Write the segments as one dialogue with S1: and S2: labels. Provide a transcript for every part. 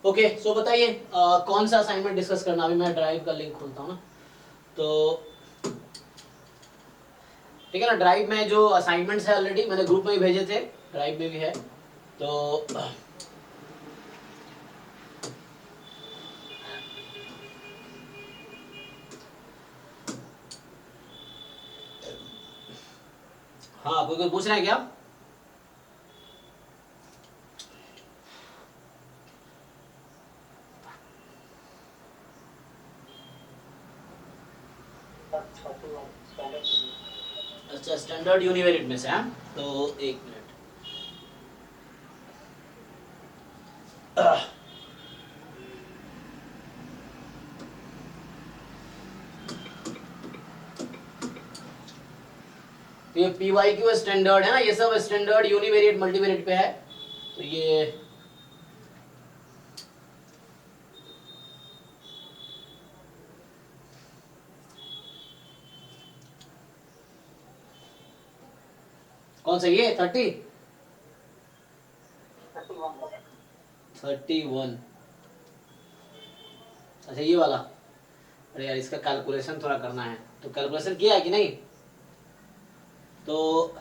S1: Okay so बताइए कौन सा असाइनमेंट डिस्कस करना। अभी मैं ड्राइव का लिंक खोलता हूँ ना, तो ठीक है ना। ड्राइव में जो असाइनमेंट्स है ऑलरेडी मैंने ग्रुप में ही भेजे थे, ड्राइव में भी है। तो हाँ, कोई पूछ रहा है क्या? अच्छा, स्टैंडर्ड यूनिवेरिएट में से। हाँ, तो एक मिनट। तो ये पी वाई क्यू स्टैंडर्ड है ना, ये सब स्टैंडर्ड यूनिवेरिएट मल्टीवेरिएट पे है। तो ये कौन सा, ये 31। अच्छा, ये वाला। अरे यार, इसका कैलकुलेशन थोड़ा करना है, तो कैलकुलेशन किया है कि नहीं? तो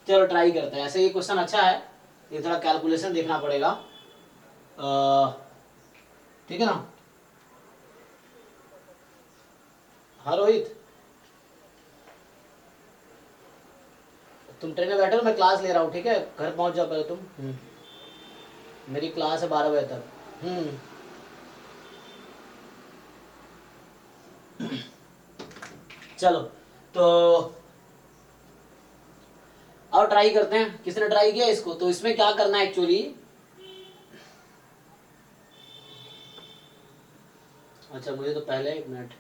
S1: चलो ट्राई करते हैं। ऐसे ये क्वेश्चन अच्छा है, ये थोड़ा कैलकुलेशन देखना पड़ेगा। ठीक है ना। हाँ रोहित, तुम ट्रेन में बैठो, मैं क्लास ले रहा हूँ, ठीक है? घर पहुंच जाओ पहले तुम। मेरी क्लास है 12 बजे तक। चलो, तो और ट्राई करते हैं। किसने ट्राई किया इसको? तो इसमें क्या करना है एक्चुअली। अच्छा, मुझे तो पहले एक मिनट।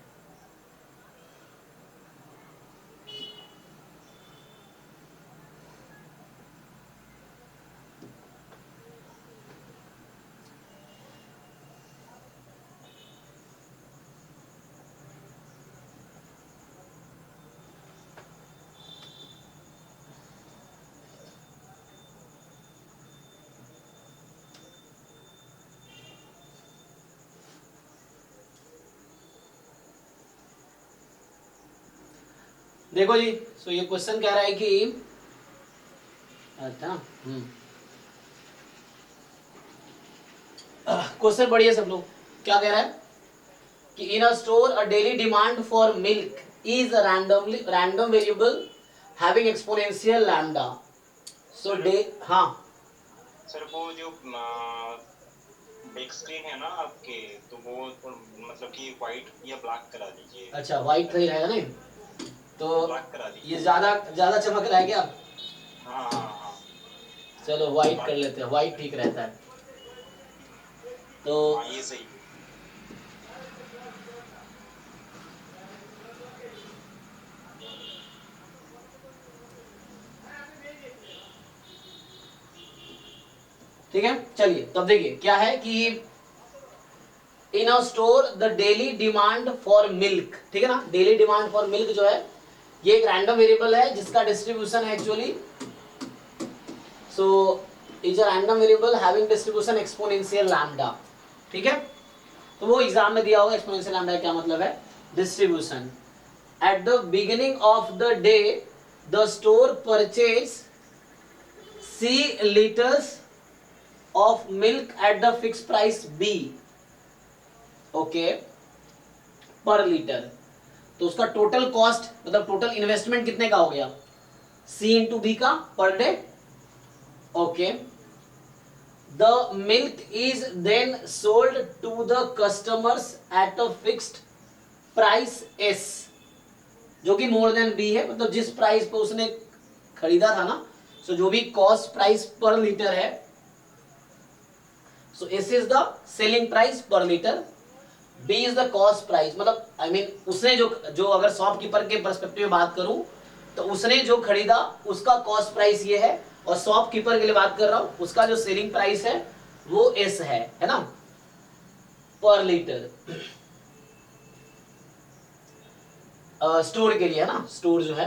S1: देखो जी, सो ये क्वेश्चन कह रहा है कि अच्छा, क्वेश्चन पढ़िए सब लोग। क्या कह रहा है कि in a store a daily demand for milk is random variable having exponential lambda. So day, हाँ
S2: सर वो जो बिग स्क्रीन है ना आपके, तो वो मतलब कि व्हाइट या ब्लैक करा दीजिए।
S1: अच्छा, व्हाइट सही रहेगा नहीं? तो
S2: ब्लैक करा दीजिए।
S1: ये ज्यादा ज्यादा चमक रहा है क्या?
S2: हाँ हाँ हाँ।
S1: चलो व्हाइट कर
S2: बाकी
S1: लेते हैं, व्हाइट ठीक रहता है। तो
S2: हाँ, ये सही है।
S1: ठीक है, चलिए तब देखिए क्या है कि in a store the daily demand for milk, ठीक है ना। डेली डिमांड फॉर मिल्क जो है, ये एक रैंडम वेरिएबल है जिसका डिस्ट्रीब्यूशन है actually. So is a random variable having distribution exponential lambda. ठीक है, तो वो एग्जाम में दिया होगा। एक्सपोनेंशियल लैम्डा क्या मतलब है? Distribution. At the beginning of the day the store purchase C liters of milk at the fixed price B, okay, per litre. तो उसका टोटल कॉस्ट मतलब टोटल इन्वेस्टमेंट कितने का हो गया? C इंटू बी का per day, okay. The milk is then sold to the customers at a fixed price S, जो कि मोर देन बी है, मतलब जिस प्राइस पे उसने खरीदा था ना। सो जो भी कॉस्ट प्राइस पर लीटर है, so S is the selling price per litre, B is the cost price, मतलब आई मीन उसने जो अगर शॉपकीपर के पर्सपेक्टिव में बात करूं तो उसने जो खरीदा उसका कॉस्ट प्राइस ये है, और शॉपकीपर के लिए बात कर रहा हूं उसका जो सेलिंग प्राइस है वो एस है ना, पर लीटर। स्टोर के लिए है ना, स्टोर जो है।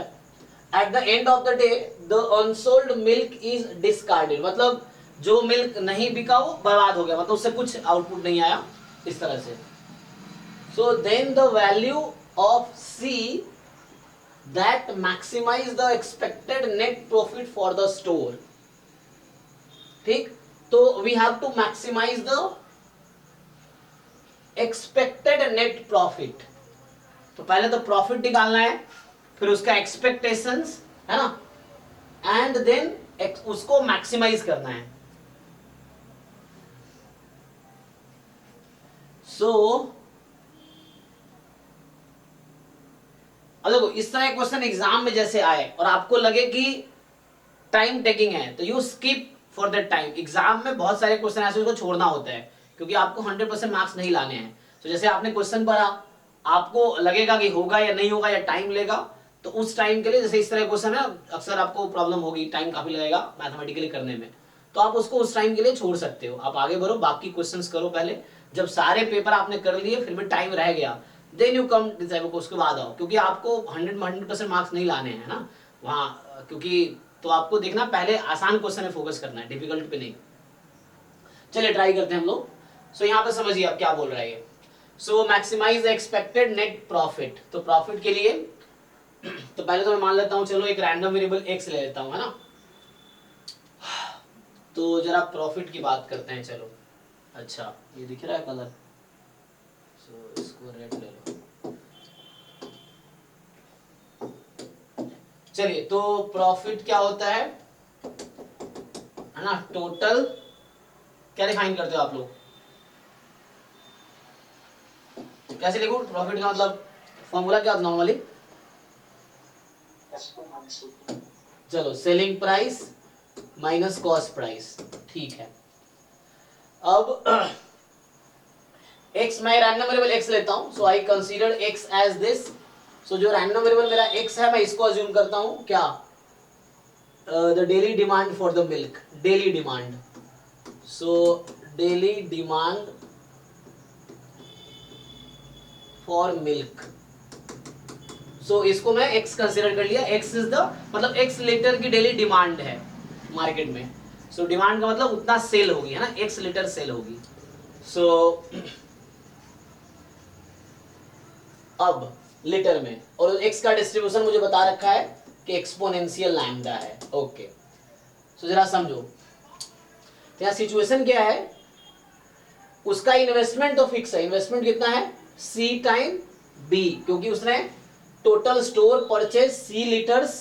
S1: At the end of the day the unsold milk is discarded, मतलब जो मिल्क नहीं बिका वो बर्बाद हो गया, मतलब उससे कुछ आउटपुट नहीं आया, इस तरह से। So then the value of C that maximize the expected net profit for the store. ठीक, तो we have to maximize the expected net profit. तो पहले तो प्रॉफिट निकालना है, फिर उसका एक्सपेक्टेशंस है ना, एंड देन उसको मैक्सिमाइज करना है। सो अब देखो, इस तरह क्वेश्चन एग्जाम में जैसे आए और आपको लगे कि टाइम टेकिंग है, तो you skip for that time. Exam में बहुत सारे क्वेश्चन ऐसे उसको छोड़ना होता है, क्योंकि आपको 100% मार्क्स नहीं लाने हैं। तो जैसे आपने क्वेश्चन पढ़ा, आपको लगेगा कि होगा या नहीं होगा या टाइम लेगा, तो उस टाइम के लिए, जैसे इस तरह क्वेश्चन है, अक्सर आपको प्रॉब्लम होगी, टाइम काफी लगेगा मैथमेटिकली करने में, तो आप उसको उस टाइम के लिए छोड़ सकते हो। आप आगे बढ़ो, बाकी क्वेश्चंस करो पहले। जब सारे पेपर आपने कर लिए, फिर भी टाइम रह गया, देन यू कम डिसाइड को, उसके बाद आओ, क्योंकि आपको 100% मार्क्स नहीं लाने हैं ना वहाँ, क्योंकि तो आपको देखना पहले आसान क्वेश्चन में फोकस करना है, डिफिकल्ट पे नहीं। चलिए ट्राई करते हैं हम लोग। सो यहाँ पे समझिए आप क्या बोल रहा है ये। सो मैक्सिमाइज एक्सपेक्टेड नेट प्रॉफिट, तो प्रॉफिट के लिए तो पहले तो मैं मान लेता हूँ, चलो एक रैंडम वेरिएबल एक्स ले लेता हूँ, है ना। तो जरा प्रॉफिट की बात करते हैं, चलो। अच्छा, ये दिख रहा है कलर, सो इसको रेड ले लो। चलिए, तो प्रॉफिट क्या होता है ना, टोटल, क्या डिफाइन करते हो आप लोग, कैसे लिखो प्रॉफिट का मतलब, फॉर्मूला क्या होता है नॉर्मली, चलो selling price minus cost price, ठीक है। अब x, मैं रैंडम वेरिएबल x लेता हूं, so I consider x as this. So जो रैंडम वेरिएबल मेरा x है, मैं इसको अज्यूम करता हूं क्या, the daily demand for the milk, daily demand. So daily demand for milk, so इसको मैं x कंसीडर कर लिया। x इज द मतलब x लीटर की डेली डिमांड है मार्केट में। सो डिमांड का मतलब उतना सेल होगी, है ना, x लीटर सेल होगी। सो अब लीटर में, और x का डिस्ट्रीब्यूशन मुझे बता रखा है कि एक्सपोनेंशियल लैम्डा है। ओके, सो जरा समझो, यहाँ सिचुएशन क्या है, उसका इन्वेस्टमेंट तो फिक्स है, इन्वेस्टमेंट कितना है, c टाइम b, क्योंकि उसने total store purchase c litres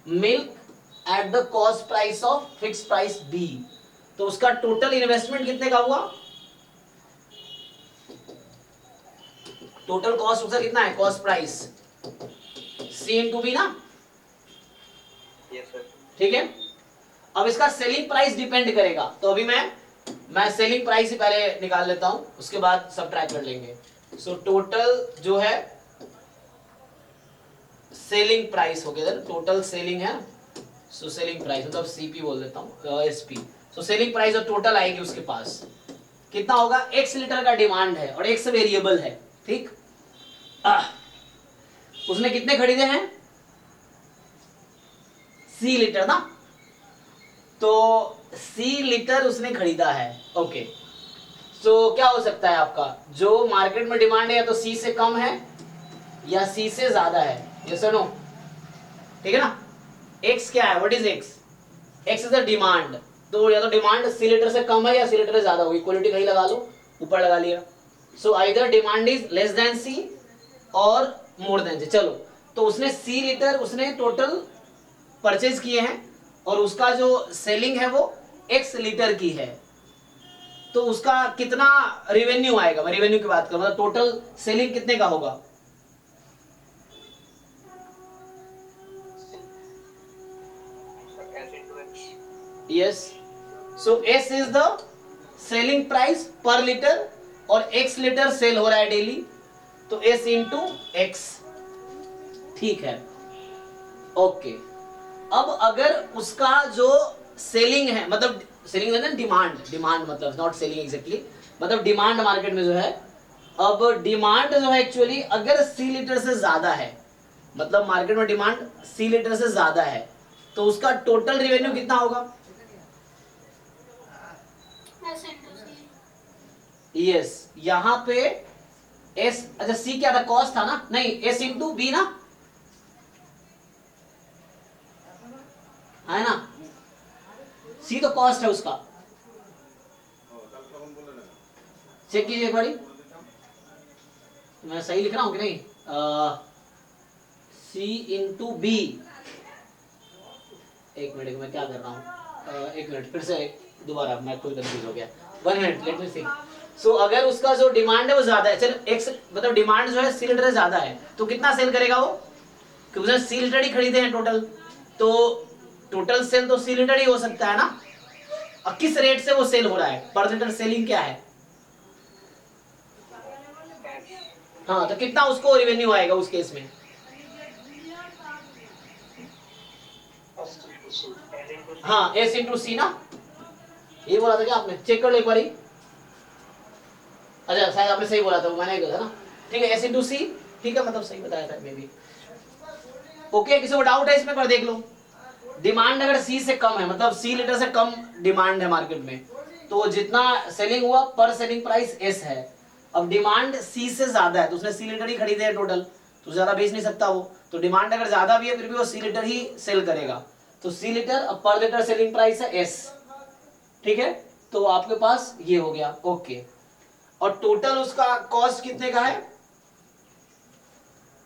S1: milk at the cost price of fix price b, तो उसका टोटल इन्वेस्टमेंट कितने का हुआ, टोटल कॉस्ट उसका कितना है, cost price c into B ना, ठीक है। अब इसका सेलिंग प्राइस डिपेंड करेगा, तो अभी मैं सेलिंग प्राइस ही पहले निकाल लेता हूं, उसके बाद सब ट्राई कर लेंगे। सो टोटल जो है सेलिंग प्राइस हो गया, टोटल सेलिंग है, सो सेलिंग प्राइस मतलब सीपी बोल देता हूं, एसपी। सो सेलिंग प्राइस और टोटल आएगी उसके पास, कितना होगा, x लीटर का डिमांड है और x वेरिएबल है, ठीक। उसने कितने खरीदे हैं, c लीटर ना, तो c लीटर उसने खरीदा है। ओके, सो क्या हो सकता है आपका, जो मार्केट में डिमांड है या तो c से कम है या c से ज्यादा है, ये सुनो, ठीक है ना। x क्या है, what is x, x is the demand, तो या तो डिमांड c लीटर से कम है या c लीटर से ज्यादा होगी, इक्वलिटी कहीं लगा लो, ऊपर लगा लिया। So either demand is less then c और मोर देन c। चलो, तो उसने c लीटर उसने टोटल परचेज किए हैं और उसका जो सेलिंग है वो x लीटर की है, तो उसका कितना रेवेन्यू आएगा, मैं रेवेन्यू की बात करूं, मतलब टोटल सेलिंग कितने का होगा, yes. So s is the selling price per litre और x लीटर सेल हो रहा है डेली, तो s इंटू एक्स, ठीक है। ओके, अब अगर उसका जो सेलिंग है, मतलब सेलिंग है ना, डिमांड, डिमांड मतलब नॉट सेलिंग एग्जैक्टली, मतलब डिमांड मार्केट में जो है, अब डिमांड जो है एक्चुअली अगर c लीटर से ज्यादा है, मतलब मार्केट में डिमांड c लीटर से ज्यादा है, तो उसका टोटल रेवेन्यू कितना होगा,
S3: S into C।
S1: यस, यहाँ पे एस, अच्छा सी क्या था, कॉस्ट था ना, नहीं एस इंटू बी ना, है ना, सी तो कॉस्ट है उसका, चेक कीजिए एक बारी, मैं सही लिख रहा हूँ कि नहीं, सी इंटू बी, एक मिनट मैं क्या कर रहा हूँ, एक मिनट फिर से दोबारा, मैं खुद कंफ्यूज हो गया, 1 मिनट लेट मी सी। सो अगर उसका जो डिमांड है वो ज्यादा है, चलो एक्स मतलब डिमांड जो है सी लीटर से ज्यादा है, तो कितना सेल करेगा वो, क्योंकि उसने सी लीटर ही खरीदे हैं टोटल, तो टोटल सेल तो सी लीटर ही हो सकता है ना, और किस रेट से वो सेल हो रहा है, पर लीटर सेलिंग क्या है, हाँ तो कितना उसको रेवेन्यू आएगा उस केस में, हाँ एस इंटू सी ना, ये बोला था क्या आपने, चेक कर लो एक बारी, अच्छा शायद आपने सही बोला था, वो मैंने कहा था ना, ठीक है एस इंटू सी, ठीक है मतलब सही बताया था मे बी, ओके किसी को डाउट है इसमें, पर देख लो, डिमांड अगर सी से कम है, मतलब सी लीटर से कम डिमांड है मार्केट में, तो जितना सेलिंग हुआ पर सेलिंग प्राइस एस है, अब डिमांड सी से ज्यादा है, तो उसने सी लीटर ही खरीदे हैं टोटल, तो ज्यादा बेच नहीं सकता वो, तो डिमांड अगर ज्यादा भी है फिर भी वो सी लीटर ही सेल करेगा, तो सी लीटर अब पर लीटर सेलिंग प्राइस है एस, ठीक है, तो आपके पास ये हो गया, ओके, और टोटल उसका कॉस्ट कितने का है,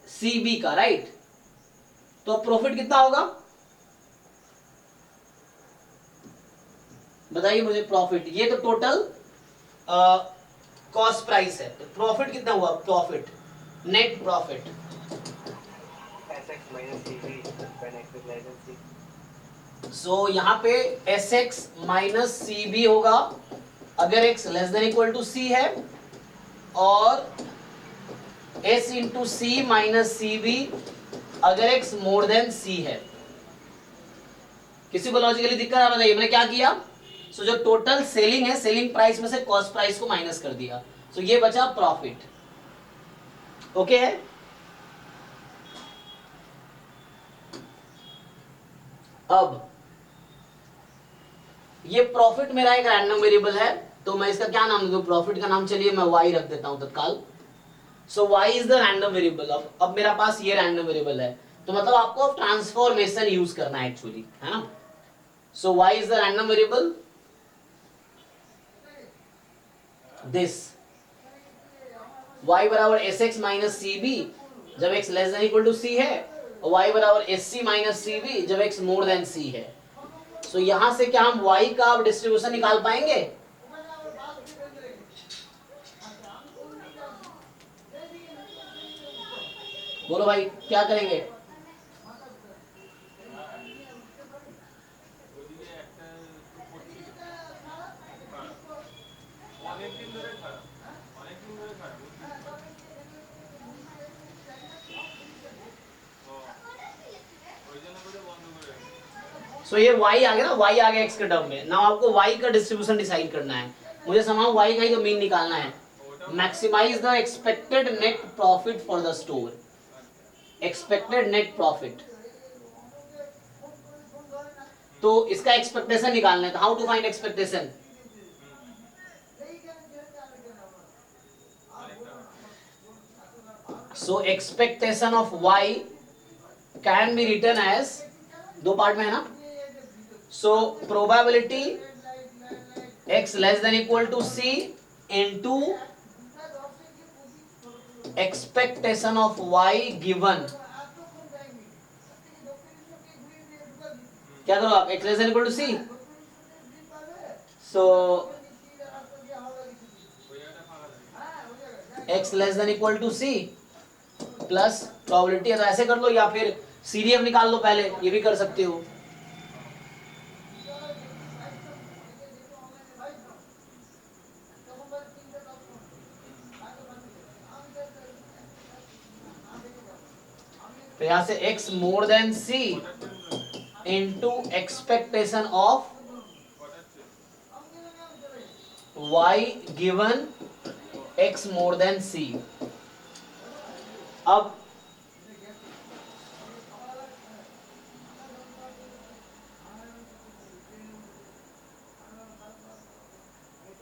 S1: सीबी का, राइट, तो प्रॉफिट कितना होगा, बताइए मुझे प्रॉफिट, ये तो टोटल कॉस्ट प्राइस है, तो प्रॉफिट कितना हुआ, profit net profit,
S4: SX minus CB when X is less than C।
S1: So यहाँ पे S X minus C B होगा अगर X less than equal to C है, और S into C minus C B अगर X more than C है। किसी को लॉजिकली दिक्कत आ रहा है, मैंने क्या किया, सो जो टोटल सेलिंग है, सेलिंग प्राइस में से कॉस्ट प्राइस को माइनस कर दिया, सो ये बचा प्रॉफिट, ओके है। अब ये प्रॉफिट मेरा एक रैंडम वेरिएबल है, तो मैं इसका क्या नाम दूं, प्रॉफिट का नाम चलिए मैं y रख देता हूं तत्काल, सो y is the random variable. अब मेरा पास ये रैंडम वेरिएबल है, तो मतलब आपको ट्रांसफॉर्मेशन यूज करना है एक्चुअली, है ना, so y is the random variable, this y बराबर S X minus C B जब x less than equal to C है, और y बराबर S C minus C B जब x मोर देन सी है। सो यहां से क्या हम y का डिस्ट्रीब्यूशन निकाल पाएंगे, बोलो भाई क्या करेंगे, सो ये y आ गया ना, y आ गया x के टर्म में, नाउ आपको y का डिस्ट्रीब्यूशन डिसाइड करना है, मुझे समाउ y का ही तो मीन निकालना है, maximize the expected net profit for the store, expected net profit, तो इसका एक्सपेक्टेशन निकालना है, तो how to find expectation, so expectation of y can be written as, दो पार्ट में है ना, so probability x less than equal to c into expectation of y given, क्या करो आप, x less than equal to c, so x less than equal to c प्लस प्रोबेबिलिटी, तो ऐसे कर लो, या फिर सीडीएफ निकाल लो पहले, ये भी कर सकते हो, तो यहां से x more than c into expectation of y given x more than c। अब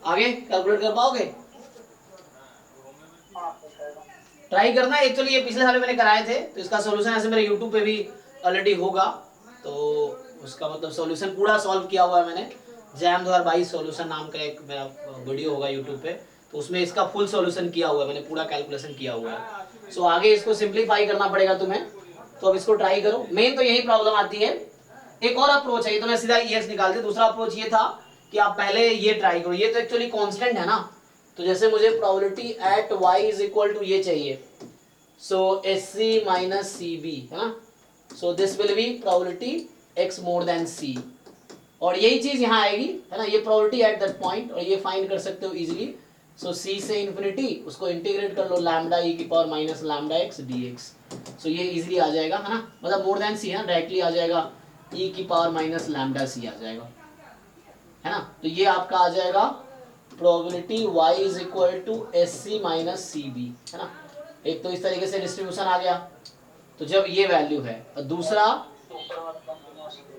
S1: आगे कैलकुलेट कर पाओगे? ट्राई करना। एक्चुअली ये पिछले साल मैंने कराए थे, तो इसका सॉल्यूशन ऐसे मेरे यूट्यूब पे भी ऑलरेडी होगा, तो उसका मतलब सॉल्यूशन पूरा सॉल्व किया हुआ है मैंने। जैम 2022 सॉल्यूशन नाम का एक मेरा वीडियो होगा यूट्यूब पे, तो उसमें इसका फुल सॉल्यूशन किया हुआ है मैंने, पूरा कैलकुलेशन किया हुआ है। सो आगे इसको सिंप्लीफाई करना पड़ेगा तुम्हें, तो अब इसको ट्राई करो। मेन तो यही प्रॉब्लम आती है। एक और अप्रोच है, ये तो मैं सीधा EX निकाल दिया। दूसरा अप्रोच ये था कि आप पहले ये ट्राई करो। ये तो एक्चुअली कांस्टेंट है ना, तो जैसे मुझे probability at y is equal to ये चाहिए, सो SC माइनस CB है ना, so this will be probability x more than C, और यही चीज यहाँ आएगी है ना, ये प्रोबेबिलिटी एट दैट पॉइंट, और ये फाइंड कर सकते हो इजीली। सो C से इन्फिनिटी, उसको इंटीग्रेट कर लो लैम्डा e की power minus lambda x dx, सो ये इजीली आ जाएगा है ना, मतलब मोर देन C है ना, डायरेक्टली आ जाएगा e की पावर माइनस लैम्डा C आ जाएगा है ना। तो ये आपका आ जाएगा probability y is equal to SC minus CB है ना। एक तो इस तरीके से डिस्ट्रीब्यूशन आ गया, तो जब ये वैल्यू है, और दूसरा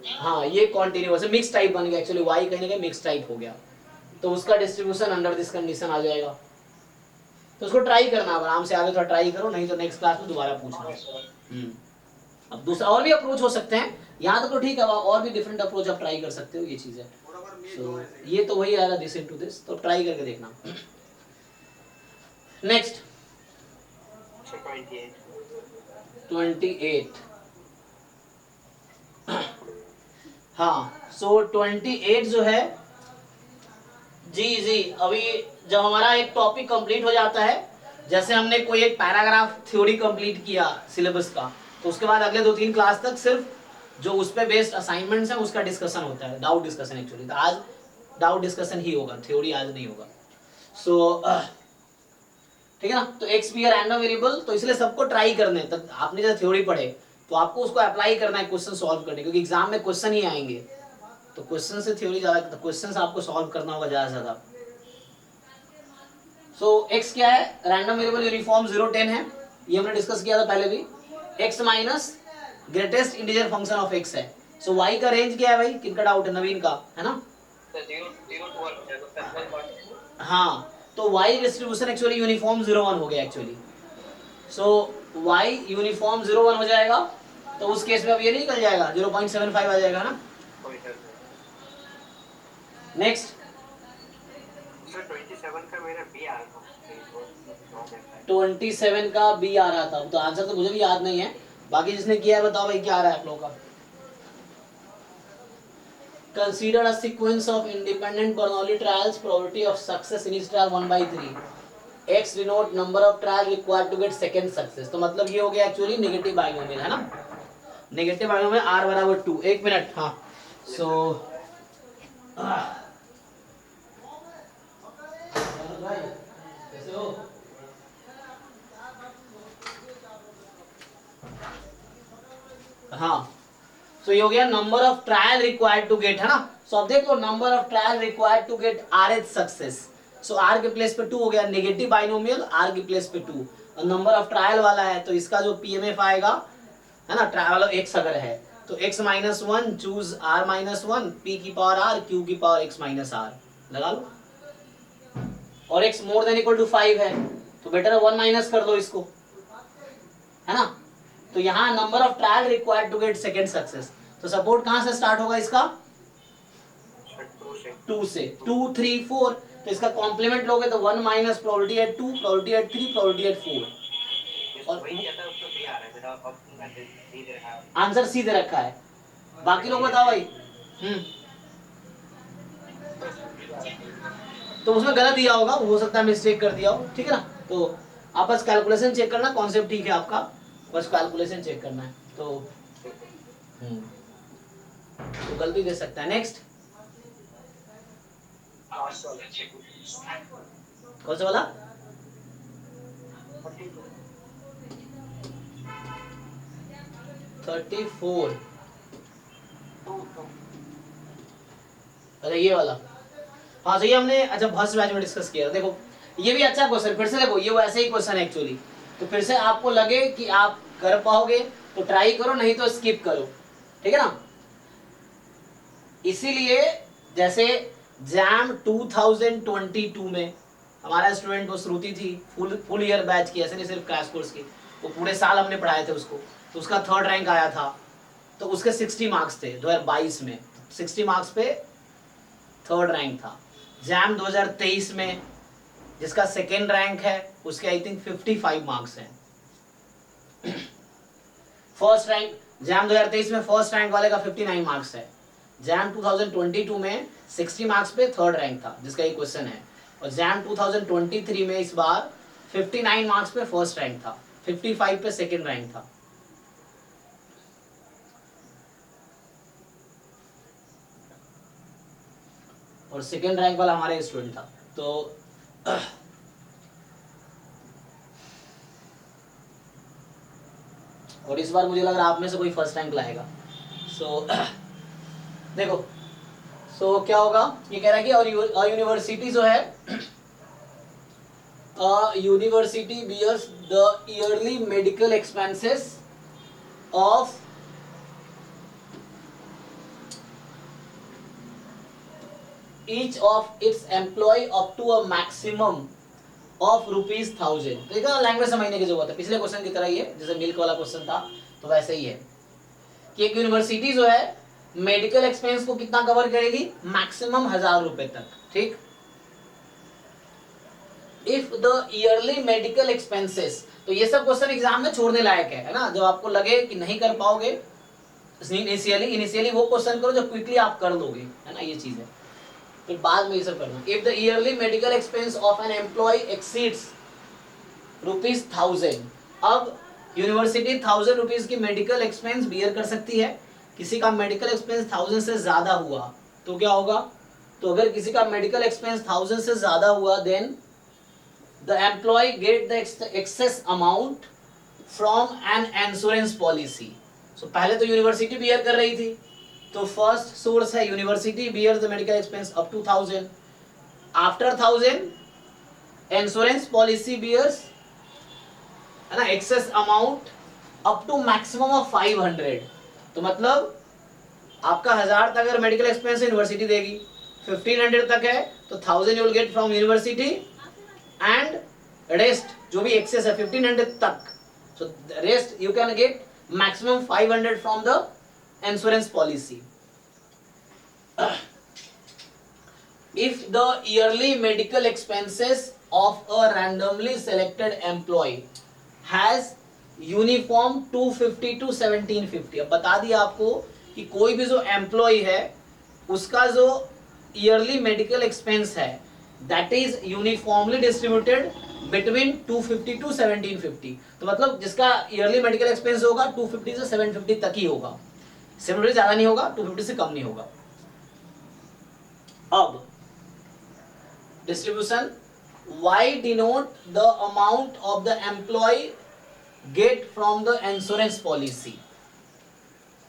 S1: हाँ ये कॉन्टिन्यूअस है, मिक्स टाइप बन गया एक्चुअली, y कहीं ना कहीं मिक्स टाइप हो गया, तो उसका डिस्ट्रीब्यूशन अंडर दिस कंडीशन आ जाएगा। तो उसको ट्राई करना, आराम से आगे थोड़ा ट्राई करो, नहीं तो नेक्स्ट क्लास में दोबारा पूछना। अब दूसरा और भी अप्रोच हो सकते हैं, यहाँ तक तो ठीक है, और भी डिफरेंट अप्रोच आप ट्राई कर सकते हो, ये चीज है। सो ये तो वही आएगा दिस इनटू दिस, तो ट्राई करके देखना। नेक्स्ट 28। हाँ सो 28 जो है जी अभी जब हमारा एक टॉपिक कंप्लीट हो जाता है, जैसे हमने कोई एक पैराग्राफ थ्योरी कंप्लीट किया सिलेबस का, तो उसके बाद अगले 2-3 क्लास तक सिर्फ जो उस पे बेस्ड असाइनमेंट्स हैं उसका डिस्कशन होता है, डाउट डिस्कशन एक्चुअली। तो आज डाउट डिस्कशन ही होगा, थ्योरी आज नहीं होगा। सो ठीक है ना। तो एक्स बी रैंडम वेरिएबल, तो इसलिए सबको ट्राई करने, तब आपने जब थ्योरी पढ़े तो आपको उसको अप्लाई करना है क्वेश्चन सॉल्व करने, क्योंकि एग्जाम में क्वेश्चन ही आएंगे, तो क्वेश्चन से थ्योरी ज्यादा, तो क्वेश्चन आपको सॉल्व करना होगा ज्यादा से ज्यादा। सो एक्स क्या है, रैंडम वेरिएबल यूनिफॉर्म 0 10 है, ये हमने डिस्कस किया था पहले भी। X minus greatest integer function of x है। सो वाई का रेंज क्या है भाई, किनका डाउट है, नवीन का है ना। हाँ तो y डिस्ट्रीब्यूशन एक्चुअली यूनिफॉर्म 0-1 हो गया एक्चुअली। सो y यूनिफॉर्म 0-1 हो जाएगा, तो उस केस में अब ये नहीं निकल जाएगा, 0.75 आ जाएगा ना। नेक्स्ट
S4: 27 का मेरा B आ रहा था,
S1: 27 का B आ रहा था, तो आंसर तो मुझे भी याद नहीं है, बाकी जिसने किया है बताओ भाई क्या आ रहा है आप लोगों का। Consider a sequence of independent Bernoulli trials. Probability of success in each trial 1/3. X denote number of trial required to get second success. तो मतलब ये हो गया एक्चुअली नेगेटिव बाइनोमियल है ना, नेगेटिव बाइनोमियल r बराबर 2। एक मिनट, हाँ सो कैसे हो? हाँ सो ये हो गया number of trial required to get है ना। सो अब देखो number of trial required to get RH success, so r के प्लेस पे 2 हो गया, नेगेटिव बाइनोमियल r के प्लेस पे 2, और नंबर ऑफ ट्रायल वाला है तो इसका जो PMF आएगा है ना, ट्रायल वाला x अगर है तो x-1 चूज r-1 p की पावर r q की पावर x-r लगा लो, और x more than equal to 5 है तो बेटर है 1 माइनस कर दो इसको है ना। तो यहाँ number of trial required to get second success, तो सपोर्ट कहाँ से स्टार्ट होगा इसका, 2 से, 2 3 4, तो इसका कॉम्प्लीमेंट लोगे तो 1 minus probability at 2, probability at 3, probability at 4, और आंसर सी दे रखा है। बाकी लोग बताओ भाई। तो उसमें गलत दिया होगा, हो सकता है मिस्टेक कर दिया हो, ठीक है ना। तो आप बस कैलकुलेशन चेक करना, कॉन्सेप्ट ठीक है आपका, बस कैलकुलेशन चेक करना है, तो गलती दे सकता है। नेक्स्ट कौन सा वाला, 34, अरे ये वाला, हाँ सही हमने अच्छा फर्स्ट बैच में डिस्कस किया। देखो ये भी अच्छा क्वेश्चन, फिर से देखो ये वैसे ही क्वेश्चन है एक्चुअली, तो फिर से आपको लगे कि आप कर पाओगे तो ट्राई करो, नहीं तो स्किप करो, ठीक है ना। इसीलिए जैसे जैम 2022 में हमारा स्टूडेंट वो श्रुति थी, फुल ईयर बैच की, ऐसे नहीं सिर्फ क्रैश कोर्स की, वो पूरे साल हमने पढ़ाए थे उसको, तो उसका 3rd रैंक आया था। तो उसके 60 मार्क्स थे 2022 में, 60 मार्क्स पे 3rd रैंक था। जैम 2023 में जिसका 2nd रैंक है उसके आई थिंक 55 मार्क्स हैं। फर्स्ट रैंक जैम 2023 में फर्स्ट रैंक वाले का 59 मार्क्स है। जैम 2022 में 60 मार्क्स पे 3rd रैंक था जिसका ये क्वेश्चन है, और जैम 2023 में इस बार 59 मार्क्स पे फर्स्ट रैंक था, 55 पे 2nd रैंक था। और 2nd रैंक वाला हमारे स्टूडेंट था। तो और इस बार मुझे लग रहा है आप में से कोई फर्स्ट रैंक लाएगा। सो देखो, सो क्या होगा, ये कह रहा है कि और यूनिवर्सिटी जो है, university bears the yearly medical expenses of each of its employee up to a maximum of ₹1000। देखा लैंग्वेज समझने की जरूरत है, पिछले क्वेश्चन की तरह ही है, जैसे मिल्क वाला क्वेश्चन था तो वैसे ही है कि एक यूनिवर्सिटी जो है मेडिकल एक्सपेंस को कितना कवर करेगी, मैक्सिमम 1000 रुपए तक, ठीक। If the yearly medical expenses, तो ये सब क्वेश्चन एग्जाम में छोड़ने लायक है ना, जब आपको लगे कि नहीं कर पाओगे इनिशियली वो क्वेश्चन करो जो क्विकली आप कर लोगे, है ना, ये चीज है, फिर बाद में ये सब करना। If the yearly medical expense of an employee exceeds ₹1000, अब यूनिवर्सिटी 1000 रुपीज की मेडिकल एक्सपेंस बियर कर सकती है। किसी का मेडिकल एक्सपेंस 1000 से ज्यादा हुआ तो क्या होगा, तो अगर किसी का मेडिकल एक्सपेंस 1000 से ज्यादा हुआ then the employ get the excess amount from an insurance policy. So पहले तो यूनिवर्सिटी बियर कर रही थी, तो फर्स्ट सोर्स है university bear the medical expense up to 1000, after 1000 insurance policy bears, है ना, excess amount up to maximum of 500। No मतलब आपका 1000 तक अगर मेडिकल एक्सपेंस यूनिवर्सिटी देगी, 1500 तक है तो 1000 you will get from university and rest जो भी एक्सेस है 1500 तक, so rest you can get maximum 500 from the insurance policy. If the yearly medical expenses of a randomly selected employee has uniform 250 to 1750, अब बता दिया आपको कि कोई भी जो एम्प्लॉय है उसका जो ईयरली मेडिकल एक्सपेंस है that is uniformly distributed between 250 to 1750। तो मतलब जिसका ईयरली मेडिकल एक्सपेंस होगा 250 से 750 तक ही होगा, 750 ज्यादा नहीं होगा, 250 से कम नहीं होगा। अब distribution, Y denote the amount of the employ get from the insurance policy,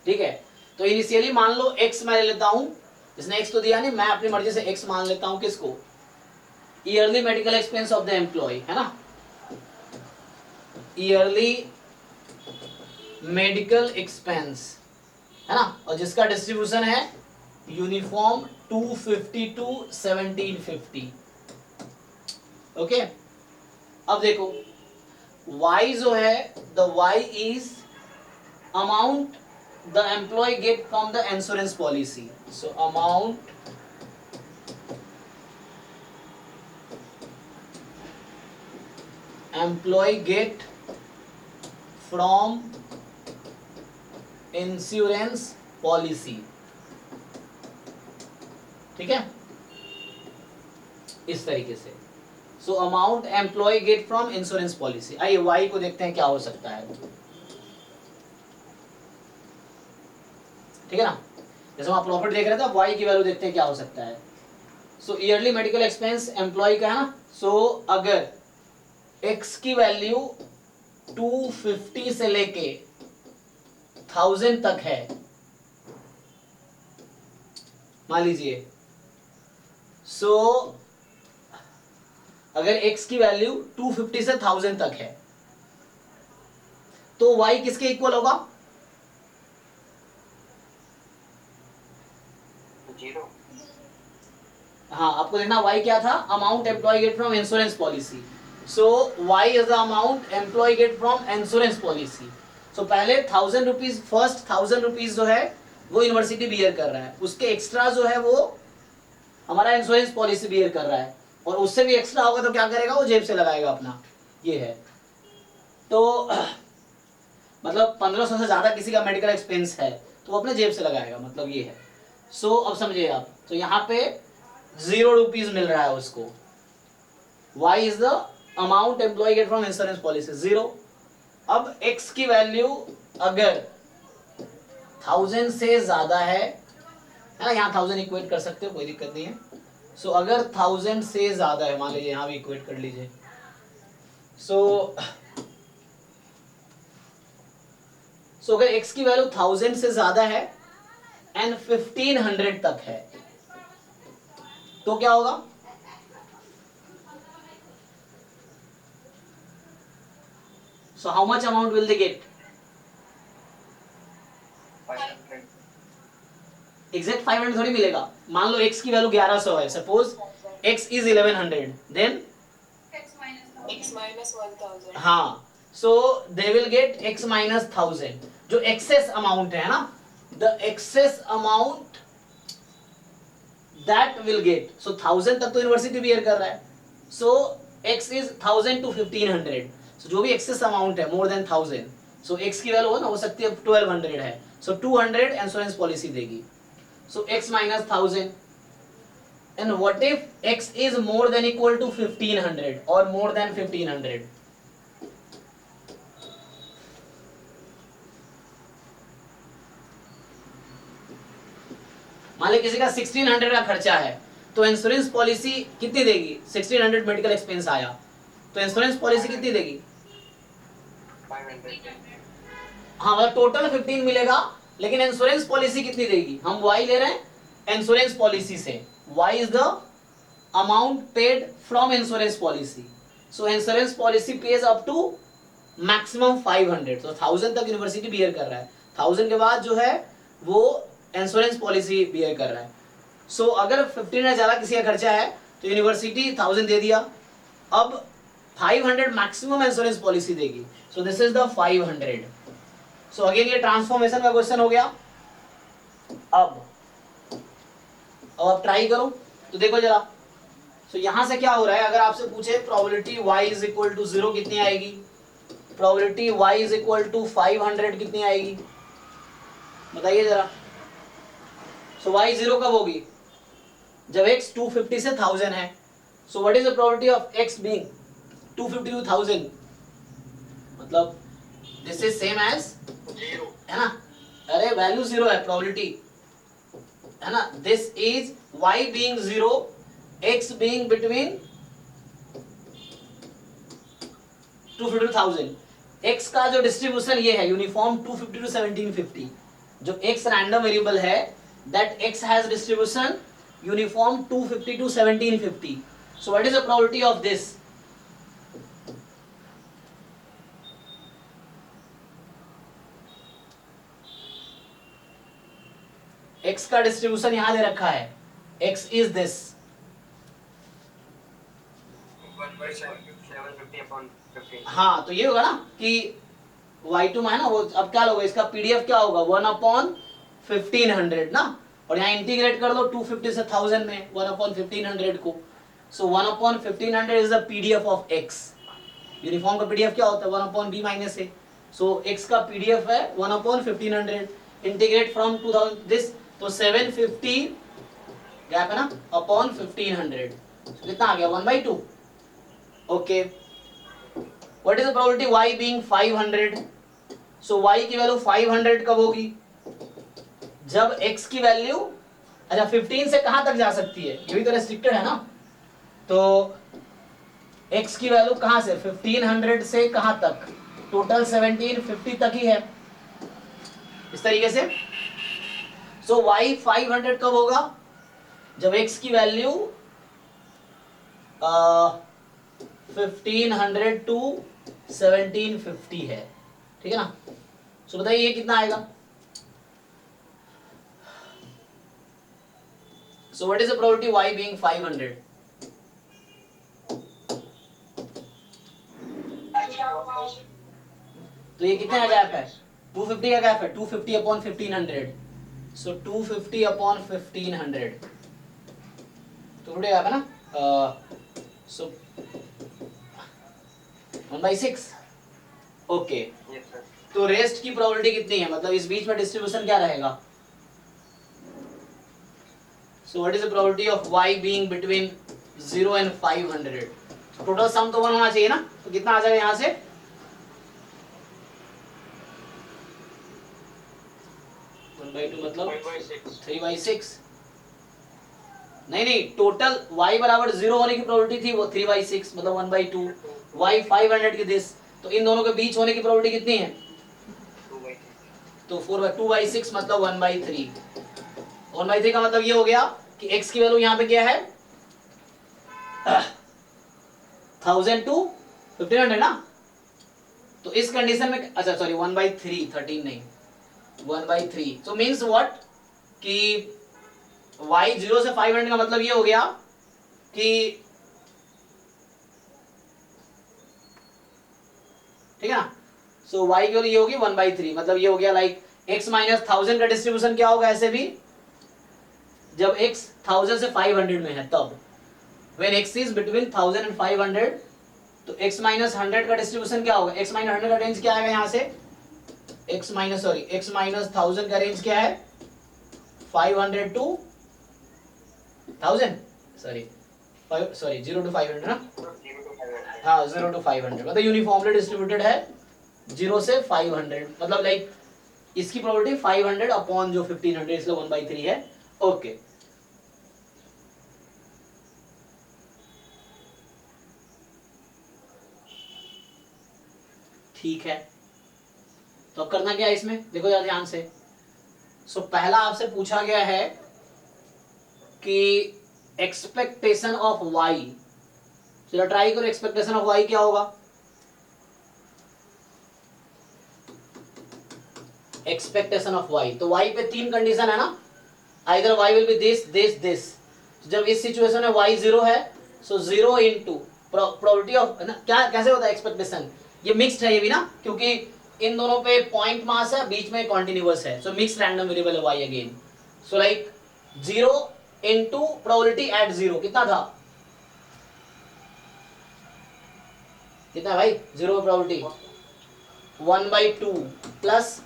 S1: ठीक है। तो इनिशियली मान लो X मैं ले लेता हूं, इसने X तो दिया नहीं, मैं अपनी मर्जी से X मान लेता हूं, किसको, yearly medical expense of the employee, है ना, ईयरली मेडिकल एक्सपेंस, है ना, और जिसका डिस्ट्रीब्यूशन है यूनिफॉर्म 250 टू 1750। ओके, अब देखो Y जो है, the Y is amount the employ get from the insurance policy, so amount employ get from insurance policy, ठीक है, इस तरीके से। So amount employ get from insurance policy. आइए वाई को देखते हैं क्या हो सकता है, ठीक है ना, जैसे हम प्रॉफिट देख रहे थे, वाई की वैल्यू देखते हैं क्या हो सकता है। सो ईयरली मेडिकल एक्सपेंस एम्प्लॉय का है ना, सो अगर एक्स की वैल्यू 250 से लेके 1000 तक है, मान लीजिए, सो अगर x की वैल्यू 250 से 1000 तक है तो y किसके इक्वल होगा,
S4: 0।
S1: हाँ, आपको देखना y क्या था, amount employ get from insurance policy. So y is the amount employ get from insurance policy. So पहले 1000 रुपीज, फर्स्ट 1000 रुपीज जो है वो यूनिवर्सिटी बियर कर रहा है, उसके एक्स्ट्रा जो है वो हमारा इंश्योरेंस पॉलिसी बियर कर रहा है, और उससे भी एक्स्ट्रा होगा तो क्या करेगा, वो जेब से लगाएगा अपना. ये है. तो मतलब 1500 से ज्यादा किसी का मेडिकल एक्सपेंस है तो वो अपने जेब से लगाएगा, मतलब ये है. सो अब समझिए आप, तो यहाँ पे 0 रुपीज मिल रहा है उसको. y is the amount employ get from insurance policy, 0. अब x की वैल्यू अगर 1000 से ज्यादा है ना, यहाँ 1000 इक्वेट कर सकते हो, कोई दिक्कत नहीं है. सो अगर 1000 से ज्यादा है, मान लीजिए यहाँ भी इक्वेट कर लीजिए. सो अगर x की वैल्यू 1000 से ज्यादा है एंड 1500 तक है तो क्या होगा, so how much amount will they get.
S4: 500.
S1: Exact 500 थोड़ी मिलेगा. मान लो x की वैल्यू 1100 है, suppose x is 1100, then
S3: X minus 1000.
S1: हाँ, so they will get x minus 1000, जो एक्सेस अमाउंट है ना, the excess amount that will get. So 1000 तक तो यूनिवर्सिटी बियर कर रहा है, so x is 1000 to 1500. So जो भी एक्सेस अमाउंट है मोर देन 1000, सो x की वैल्यू हो सकती है 1200 है, सो 200 इंश्योरेंस पॉलिसी देगी. सो x minus 1000. And what if x is more than equal to 1500 or more than 1500? मान ली किसी का 1600 का खर्चा है तो इंश्योरेंस पॉलिसी कितनी देगी, 1600 मेडिकल एक्सपेंस आया तो इंश्योरेंस पॉलिसी कितनी देगी.
S4: 500.
S1: हाँ, मतलब टोटल 15 मिलेगा, लेकिन इंश्योरेंस पॉलिसी कितनी देगी, हम y ले रहे हैं इंश्योरेंस पॉलिसी से. y is the amount paid from insurance policy. So insurance policy pays up to maximum 500. So 1000 तक यूनिवर्सिटी बियर कर रहा है, 1000 के बाद जो है वो इंश्योरेंस पॉलिसी बियर कर रहा है. सो अगर 15 से ज्यादा किसी का खर्चा है तो यूनिवर्सिटी 1000 दे दिया, अब 500 मैक्सिमम इंश्योरेंस पॉलिसी देगी. So this is the 500. So again ये ट्रांसफॉर्मेशन का क्वेश्चन हो गया. अब आप ट्राई करो तो देखो जरा. सो यहां से क्या हो रहा है, अगर आपसे पूछे probability y is equal to 0 कितनी आएगी, probability y is equal to 500 कितनी आएगी, बताइए जरा. सो y 0 कब होगी, जब x 250 से 1000 है. So what is the probability of x being 250 to 1000, मतलब दिस इज सेम एज
S4: 0.
S1: है ना. अरे वैल्यू 0 है, प्रोबेबिलिटी है ना. This is y being 0, x being between 250 to 1000. x का जो डिस्ट्रीब्यूशन ये है यूनिफॉर्म 250 to 1750. जो x रैंडम वेरिएबल है that x has distribution uniform 250 to 1750. So what is the probability of this? x का डिस्ट्रीब्यूशन यहां दे रखा है, x is this.
S4: 750 upon 15.
S1: हाँ, तो ये होगा ना कि y2 में है ना, वो अब क्या होगा, इसका पीडीएफ क्या होगा 1/1500 ना, और यहाँ इंटीग्रेट कर दो 250 से 1000 में 1/1500 को. सो 1/1500 is the PDF of x. Uniform का पीडीएफ क्या होता है 1/b minus a. So x का पीडीएफ है 1/1500 इंटीग्रेट फ्रॉम 2000 दिस, तो 750 गैप है ना अपॉन 1500. कितना आ गया 1/2. Okay, what is the probability y being 500. So y की वैल्यू 500 कब होगी, जब x की वैल्यू, अच्छा 15 से कहां तक जा सकती है, ये भी तो रेस्ट्रिक्टेड है ना. तो x की वैल्यू कहां से 1500 से कहां तक, टोटल 1750 तक ही है, इस तरीके से. सो y 500 कब होगा, जब x की वैल्यू 1500 टू 1750 है, ठीक है ना. सो बताइए ये कितना आएगा. So what is the probability y being 500? तो ये कितने का गैप है? 250 का गैप है. 250 अपॉन 1500. So 250 upon 1500. तो टुडे गैप है ना? So 1/6. ओके.
S4: Yes, sir.
S1: तो रेस्ट की प्रोबेबिलिटी कितनी है? मतलब इस बीच में डिस्ट्रीब्यूशन क्या रहेगा? So what is the probability of y being between 0 and 500? Total sum तो 1 होना चाहिए ना? तो कितना आ जाएगा यहाँ से? 1/2 मतलब 3/6. नहीं, टोटल y बराबर 0 होने की प्रोबेबिलिटी थी वो 3/6 मतलब 1/2. y 500 की दिस. तो इन दोनों के बीच होने की प्रोबेबिलिटी कितनी है?
S4: 2/3.
S1: तो 2/6 मतलब 1/3. 1/3 का मतलब ये हो गया कि x की वैल्यू यहाँ पे क्या है? 1000 to 1500 ना. तो इस कंडीशन में अच्छा सॉरी 1/3 13 नहीं 1/3. तो मीन्स व्हाट कि y 0 से 500 का मतलब ये हो गया कि ठीक है ना. सो y की वैल्यू ये होगी 1/3 मतलब ये हो गया लाइक x माइनस 1000 का डिस्ट्रीब्यूशन क्या होगा ऐसे भी जब x 1000 से 500 में है तब when x is between 1000 and 500 तो x माइनस 100 का डिस्ट्रीब्यूशन क्या होगा? x माइनस 100 का रेंज क्या आएगा यहाँ से? x माइनस 1000 का रेंज क्या है? 500 to 1000 सॉरी 0 to 500 ना.
S4: 0 to 500.
S1: हाँ 0 to 500 मतलब यूनिफॉर्मली डिस्ट्रीब्यूटेड है 0 से 500 मतलब लाइक इसकी प्रोबेबिलिटी 500 अपॉन जो 1500 इसलिए 1/3 है. ओके ठीक है. तो अब करना क्या है इसमें? देखो जरा ध्यान से. सो पहला आपसे पूछा गया है कि एक्सपेक्टेशन ऑफ y. चलो ट्राई करो एक्सपेक्टेशन ऑफ y क्या होगा? एक्सपेक्टेशन ऑफ y तो y पे 3 कंडीशन है ना. Either y will be this. जब इस सिचुएशन में y 0 है सो 0 इनटू प्रोबेबिलिटी ऑफ क्या कैसे होता है एक्सपेक्टेशन? ये मिक्स्ड है ये भी ना क्योंकि इन दोनों पे पॉइंट मास है बीच में कॉन्टिन्यूअस है. सो मिक्स्ड रैंडम वेरिएबल है y again. So like 0 into probability at 0 कितना था? कितना है भाई? 0 प्रोबेबिलिटी 1/2 प्लस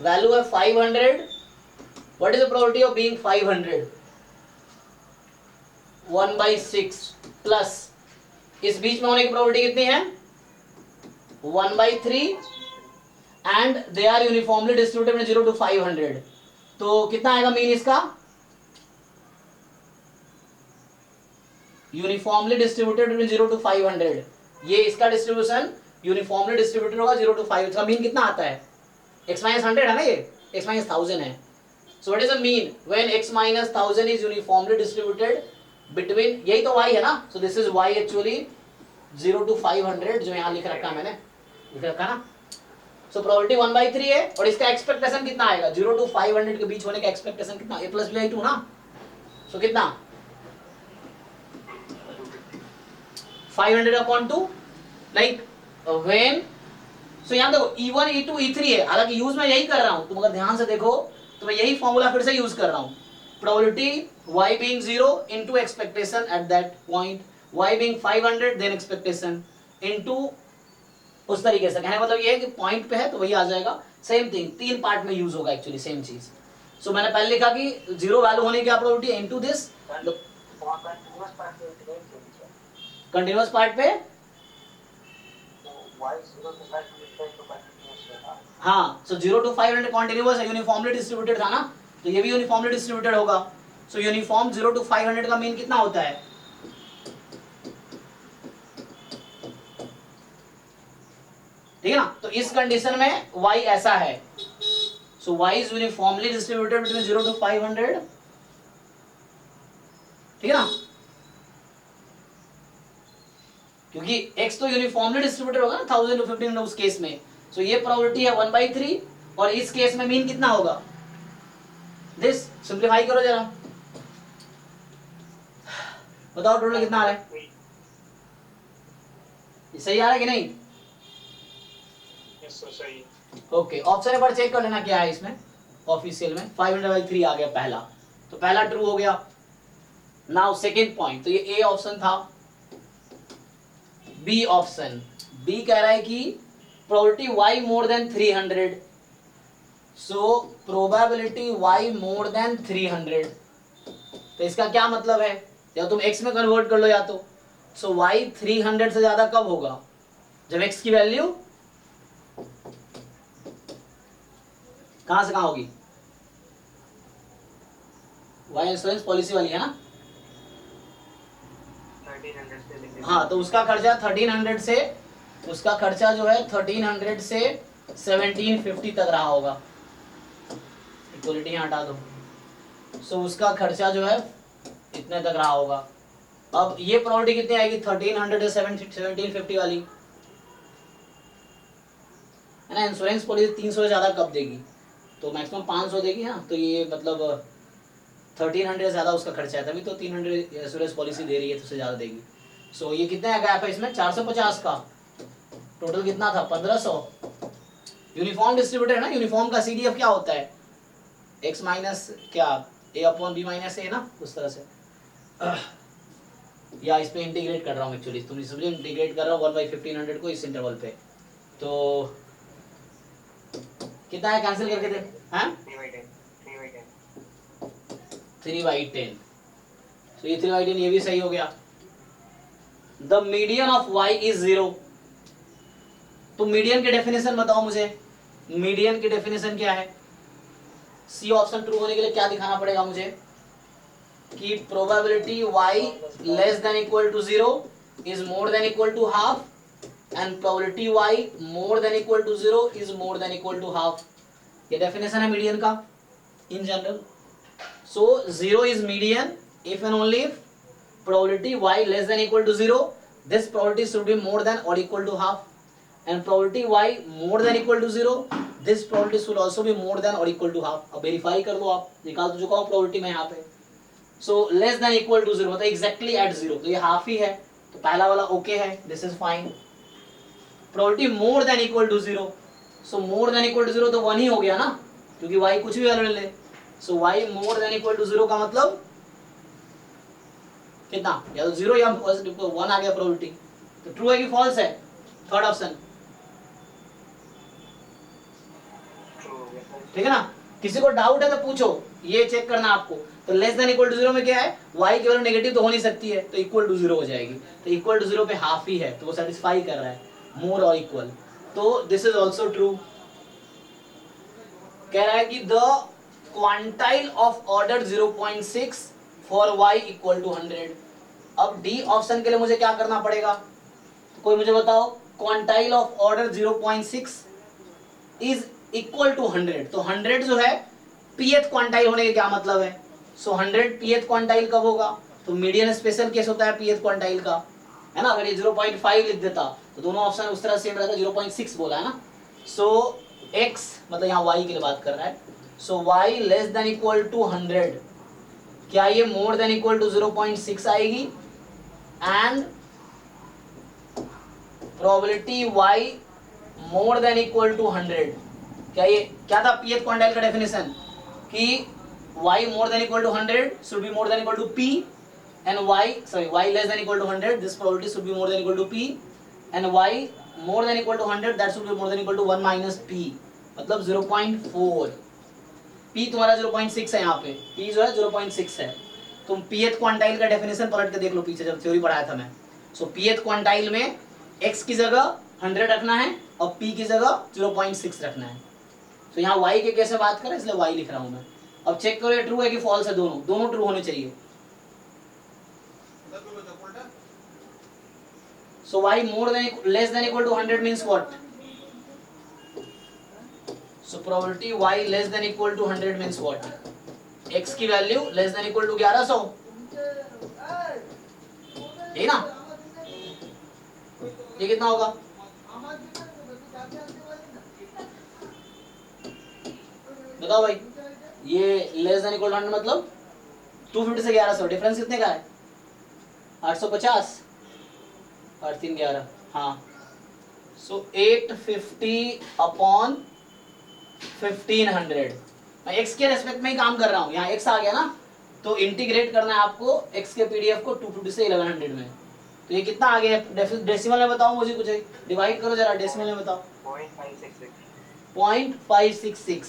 S1: वैल्यू है 500. What is the probability of being 500? 1/6 plus इस बीच में होने की प्रोबेबिलिटी कितनी है? 1/3 and they are uniformly distributed 0 to 500. तो कितना आएगा मीन इसका? Uniformly distributed 0 to 500. ये इसका डिस्ट्रीब्यूशन यूनिफॉर्मली डिस्ट्रीब्यूटेड होगा 0 to 500. इसका मीन कितना आता है? x minus 100 है ना ये x minus 1000 है. So what is the mean when x minus 1000 is uniformly distributed between यही तो y है ना. So this is y actually 0 to 500 जो यहाँ लिख रखा है मैंने लिख रखा ना. So probability 1/3 है और इसका एक्सपेक्टेशन कितना आएगा? 0 to 500 के बीच होने का एक्सपेक्टेशन कितना? a plus b by 2 ना. So कितना? 500 upon 2 like when so यहाँ देखो E1 E2 E3 है. हालांकि यूज मैं यही कर रहा हूँ तुम अगर ध्यान से देखो तो मैं यही फॉर्मूला फिर से यूज कर रहा हूँ. Probability y being 0 into expectation at that point, y being 500 then expectation into उस तरीके से कहने मतलब ये है कि पॉइंट पे है तो वही आ जाएगा. सेम थिंग 3 पार्ट में यूज होगा एक्चुअली सेम चीज. सो मैंने पहले लिखा कि 0 वैल्यू होने की क्या प्रोबेबिलिटी है इनटू दिस कंटीन्यूअस पार्ट पे. हाँ सो 0 to 500 कॉन्टिन्यूअस है यूनिफॉर्मली डिस्ट्रीब्यूटेड था ना तो ये भी यूनिफॉर्मली डिस्ट्रीब्यूटेड होगा. सो यूनिफॉर्म 0 to 500 का मीन कितना होता है? ठीक है ना. तो इस कंडीशन में y ऐसा है. So y is uniformly distributed between 0 to 500. ठीक है ना क्योंकि x तो यूनिफॉर्मली डिस्ट्रीब्यूटेड होगा ना 1000 to 1500 उस केस में. सो ये प्रोबेबिलिटी है 1/3 और इस केस में मीन कितना होगा? दिस सिंप्लीफाई करो जरा बताओ टोटल कितना आ रहा है, ये सही आ रहा है कि नहीं?
S2: यस सर सही।
S1: ओके, ऑप्शन एक बार चेक कर लेना क्या है इसमें ऑफिशियल में। 500/3 आ गया पहला, तो पहला ट्रू हो गया। नाउ सेकंड पॉइंट, तो ये ए ऑप्शन था। बी ऑप्शन, बी कह रहा है कि probability y more then 300, so probability y more then 300, तो इसका क्या मतलब है, या तुम x में कन्वर्ट कर लो या तो। सो y 300 से ज्यादा कब होगा, जब x की वैल्यू कहां से कहां होगी, y इंश्योरेंस पॉलिसी वाली है ना।
S4: 1300 से लेके
S1: हाँ, तो उसका खर्चा 1300 से, उसका खर्चा जो है 1300 से 1750 तक रहा होगा। इक्वलिटी यहाँ हटा दो। सो उसका खर्चा जो है इतने तक रहा होगा। अब ये प्रॉपर्टी कितनी आएगी, 1300 से 1750 वाली है ना। इंश्योरेंस पॉलिसी 300 से ज्यादा कब देगी, तो मैक्सिमम 500 देगी ना, तो ये मतलब 1300 से ज्यादा उसका खर्चा है, तभी तो 300 इंश्योरेंस पॉलिसी दे रही है, तो उससे ज्यादा देगी। सो ये कितने गैप है इसमें, 450 का। टोटल कितना था, 1500। यूनिफॉर्म डिस्ट्रीब्यूटर है ना, यूनिफॉर्म का CDF क्या होता है, x माइनस क्या a/b माइनस a ना, उस तरह से। या इस पे इंटीग्रेट कर रहा हूँ एक्चुअली, तुम समझे, इंटीग्रेट कर रहा हूँ 1/1500 को इस इंटरवल पे। तो कितना है, कैंसिल करके दे, हैं 3/10। तो ये 3/10 ये भी सही हो गया। The median of y is 0, तो मीडियन की डेफिनेशन बताओ मुझे, मीडियन की डेफिनेशन क्या है। सी ऑप्शन ट्रू होने के लिए क्या दिखाना पड़ेगा मुझे, कि probability y less than equal to 0 is more than equal to half, and probability y more than equal to 0 is more than equal to half. ये डेफिनेशन है मीडियन का in general. So 0 is median if and only if probability y less than equal to 0, this probability should be more than or equal to half, and probability y more than equal to 0, this probability should also be more than or equal to half। अब verify कर लो, आप निकाल तो चुका हूँ probability में यहाँ पे। so less than equal to 0 मतलब exactly at 0, तो ये हाफ ही है, तो पहला वाला ओके है, this is fine। probability more than equal to 0, so more than equal to 0 तो 1 ही हो गया ना, क्योंकि y कुछ भी वैल्यू ले ले। so y more than equal to 0 का मतलब कितना, या तो 0 या 1 आ गया प्रोबेबिलिटी, तो ट्रू है कि फॉल्स है, थर्ड ऑप्शन, ठीक है ना। किसी को डाउट है तो पूछो, ये चेक करना आपको। तो लेस देन इक्वल टू 0 में क्या है, y की वैल्यू नेगेटिव तो हो नहीं सकती है, तो इक्वल टू 0 हो जाएगी, तो इक्वल टू 0 पे हाफ ही है, तो वो सेटिस्फाई कर रहा है, मोर और इक्वल, तो दिस इज ऑल्सो ट्रू। कह रहा है कि the quantile of order 0.6 for y equal to 100। अब डी ऑप्शन के लिए मुझे क्या करना पड़ेगा, तो कोई मुझे बताओ, quantile of order 0.6 is equal to 100, तो 100 जो है pth क्वांटाइल होने के क्या मतलब है। सो 100 pth क्वांटाइल कब होगा, तो मीडियन स्पेशल केस होता है pth क्वांटाइल का, है ना। अगर ये 0.5 लिख देता तो दोनों ऑप्शन उस तरह सेम रहता, 0.6 बोला है ना। सो x मतलब यहाँ y के लिए बात कर रहा है, so y less than equal to 100, क्या ये मोर देन इक्वल टू 0.6 आएगी, and probability y more than equal to 100, क्या ये क्या था pth क्वांटाइल का डेफिनेशन, कि y more than equal to 100 should be more than equal to p, and y less than equal to 100, this probability should be more than equal to p, and y more than equal to 100, that should be more than equal to 1 minus p, मतलब 0.4। p तुम्हारा 0.6 है, यहाँ पे p जो है 0.6 है। तुम pth quantile का डेफिनेशन पलट के देख लो, पीछे जब थ्योरी पढ़ाया था मैं। सो pth क्वांटाइल में x की जगह 100 रखना है और p की जगह 0.6 रखना है। तो यहाँ y के कैसे बात करें, इसलिए y लिख रहा हूँ मैं। अब चेक करो ये ट्रू है कि फॉल्स है, दोनों ट्रू होने चाहिए। So y more than less than equal to 100 means what? So probability y less than equal to 100 means what? x की value less than equal to 1100, यही ना, ये कितना होगा, बताओ भाई, ये less than equal to 100 मतलब 250 से 1100, डिफरेंस कितने का है, 850 8 3 11, हाँ। सो 850 अपॉन 1500। मैं एक्स के रेस्पेक्ट में ही काम कर रहा हूँ, यहाँ एक्स आ गया ना, तो इंटीग्रेट करना है आपको एक्स के पीडीएफ को 250 से 1100 में। तो ये कितना आ गया? डेसिमल में बताओ मुझे, कुछ डिवाइड करो जरा, डेसिमल में बताओ। 0.566।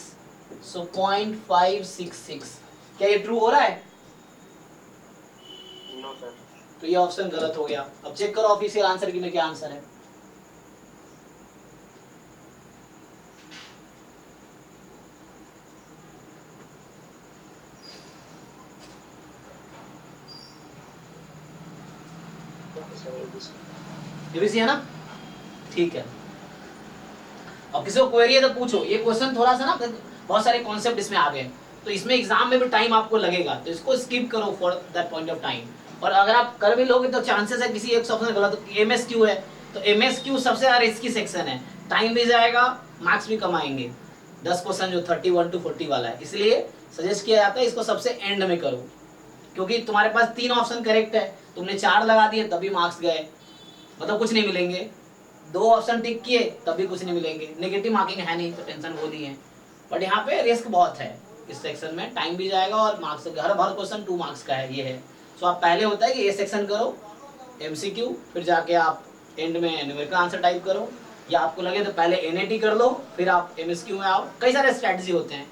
S1: सो 0.566। क्या ये ट्रू हो रहा है?
S4: No sir.
S1: तो ये ऑप्शन गलत हो गया। अब चेक करो ऑफिशियल आंसर की में क्या आंसर है। एबीसी है ना? ठीक है। अब किसी को क्वेरी है तो पूछो। ये क्वेश्चन थोड़ा सा ना, बहुत सारे कॉन्सेप्ट इसमें आ गए, तो इसमें एग्जाम में भी टाइम आपको लगेगा, तो इसको स्किप करो for that point of time. और अगर आप कर भी लोगे तो चांसेस है किसी एक ऑप्शन गलत। एमएसक्यू है, तो एमएसक्यू सबसे ज्यादा रिस्की सेक्शन है, टाइम भी जाएगा, मार्क्स भी कमाएंगे। 10 क्वेश्चन जो 31 to 40 वाला है, इसलिए सजेस्ट किया जाता है इसको सबसे एंड में करो, क्योंकि तुम्हारे पास 3 ऑप्शन करेक्ट है, तुमने 4 लगा दिए तभी मार्क्स गए, मतलब कुछ नहीं मिलेंगे। 2 ऑप्शन टिक किए तब भी कुछ नहीं मिलेंगे। नेगेटिव मार्किंग है नहीं, तो टेंशन वो नहीं है, बट यहाँ पे रिस्क बहुत है इस सेक्शन में, टाइम भी जाएगा और मार्क्स, हर क्वेश्चन 2 मार्क्स का है, ये है। सो आप पहले होता है कि ये सेक्शन करो एमसीक्यू, फिर जाके आप एंड में न्यूमेरिकल आंसर टाइप करो, या आपको लगे तो पहले एनएटी कर लो फिर आप एमएसक्यू में आओ। कई सारे स्ट्रैटेजी होते हैं,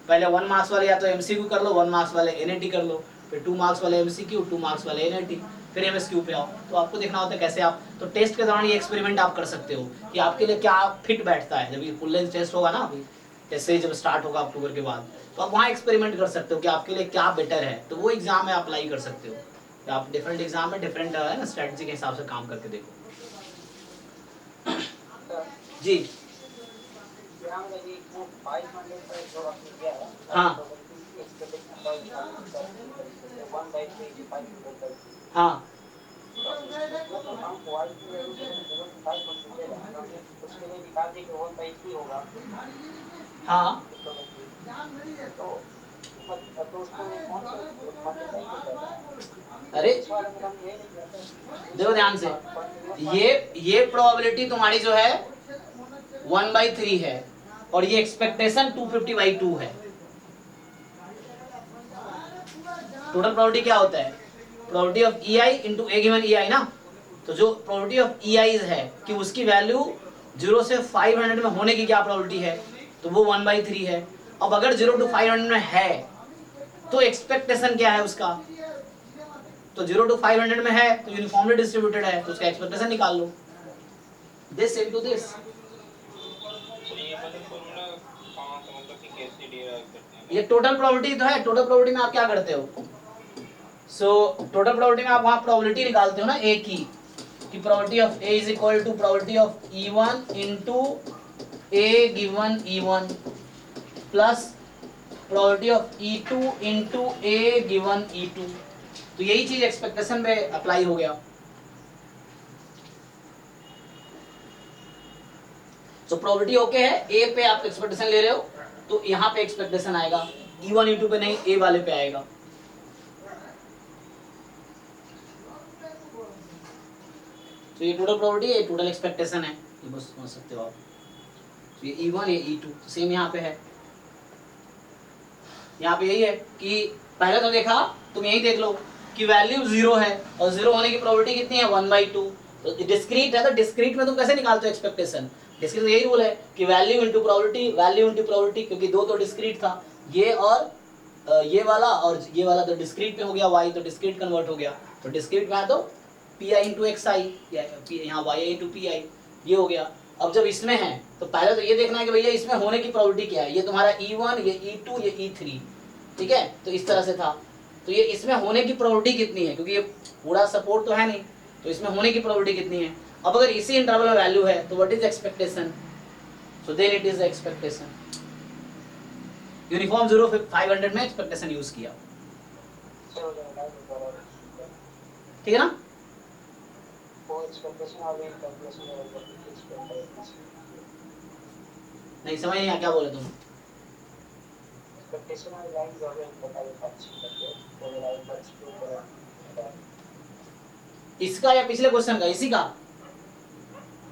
S1: पहले 1 मार्क्स वाले या तो एमसीक्यू कर लो, 1 मार्क्स वाले एनएटी कर लो, फिर 2 मार्क्स वाले एमसीक्यू, 2 मार्क्स वाले एनएटी, फिर एमएसक्यू पे आओ। तो आपको देखना होता है कैसे आप, तो टेस्ट के दौरान ये एक्सपेरिमेंट आप कर सकते हो कि आपके लिए क्या फिट बैठता है। जब ये फुल लेंथ टेस्ट होगा ना, अभी जैसे जब स्टार्ट होगा अक्टूबर के बाद, तो आप वहाँ एक्सपेरिमेंट कर सकते हो कि आपके लिए क्या बेटर है, तो वो एग्जाम में अप्लाई कर सकते हो। तो आप डिफरेंट एग्जाम में डिफरेंट स्ट्रेटजी के हिसाब से काम करके देखो। जी हाँ हाँ हाँ, अरे देखो ध्यान से, ये प्रोबेबिलिटी तुम्हारी जो है 1/3 है, और ये एक्सपेक्टेशन 250/2 है। टोटल प्रोबेबिलिटी क्या होता है? Probability of EI into A given EI ना। तो जो प्रोबेबिलिटी ऑफ EI है कि उसकी वैल्यू 0 से 500 में होने की क्या प्रोबेबिलिटी है, तो वो 1/3 है। अब अगर 0 to 500 में है तो एक्सपेक्टेशन क्या है उसका, तो 0 to 500 में है तो यूनिफॉर्मली डिस्ट्रीब्यूटेड है, तो उसका एक्सपेक्टेशन निकाल लो, दिस इनटू दिस। ये टोटल प्रोबेबिलिटी तो है। टोटल प्रोबेबिलिटी में आप क्या करते हो? सो टोटल प्रोबेबिलिटी में आप वहां प्रोबेबिलिटी निकालते हो ना ए की, कि probability of A is equal to probability of E1 into A given E1 plus probability of E2 into A given E2। तो यही चीज एक्सपेक्टेशन पे अप्लाई हो गया। तो प्रोबेबिलिटी ओके है, ए पे आप एक्सपेक्टेशन ले रहे हो, तो यहाँ पे एक्सपेक्टेशन आएगा, E1 E2 पे नहीं, ए वाले पे आएगा। तो ये टोटल प्रोबेबिलिटी है, टोटल एक्सपेक्टेशन है, ये बस समझ सकते हो आप। तो ये E1 ये E2 सेम यहाँ पे है। यहाँ पे यही है कि पहले तो देखा, तुम यही देख लो कि वैल्यू 0 है, और 0 होने की प्रोबेबिलिटी कितनी है? 1/2। तो डिस्क्रीट है, तो डिस्क्रीट में तुम कैसे निकालते हो एक्सपेक्टेशन? डिस्क्रीट में यही रूल है कि value into probability, value into probability, क्योंकि 2 तो डिस्क्रीट था, ये और ये वाला, और ये वाला तो डिस्क्रीट पे हो गया y, तो डिस्क्रीट कन्वर्ट हो गया। तो डिस्क्रीट में तो pi इंटू xi, यहाँ y इंटू pi, ये हो गया। अब जब इसमें है तो पहले तो ये देखना है कि भैया इसमें होने की प्रोबेबिलिटी क्या है। ये तुम्हारा E1, ये E2, ये E3, ठीक है, तो इस तरह से था। तो ये इसमें होने की प्रोबेबिलिटी कितनी है, क्योंकि ये पूरा सपोर्ट तो है नहीं, तो इसमें होने की प्रोबेबिलिटी कितनी है। अब अगर इसी इंटरवल में वैल्यू है तो what is expectation? So then it is expectation. Uniform 0 500 में एक्सपेक्टेशन यूज किया, ठीक है ना? नहीं समझ नहीं आया, क्या बोले तुम? इसका या पिछले क्वेश्चन का? इसी का।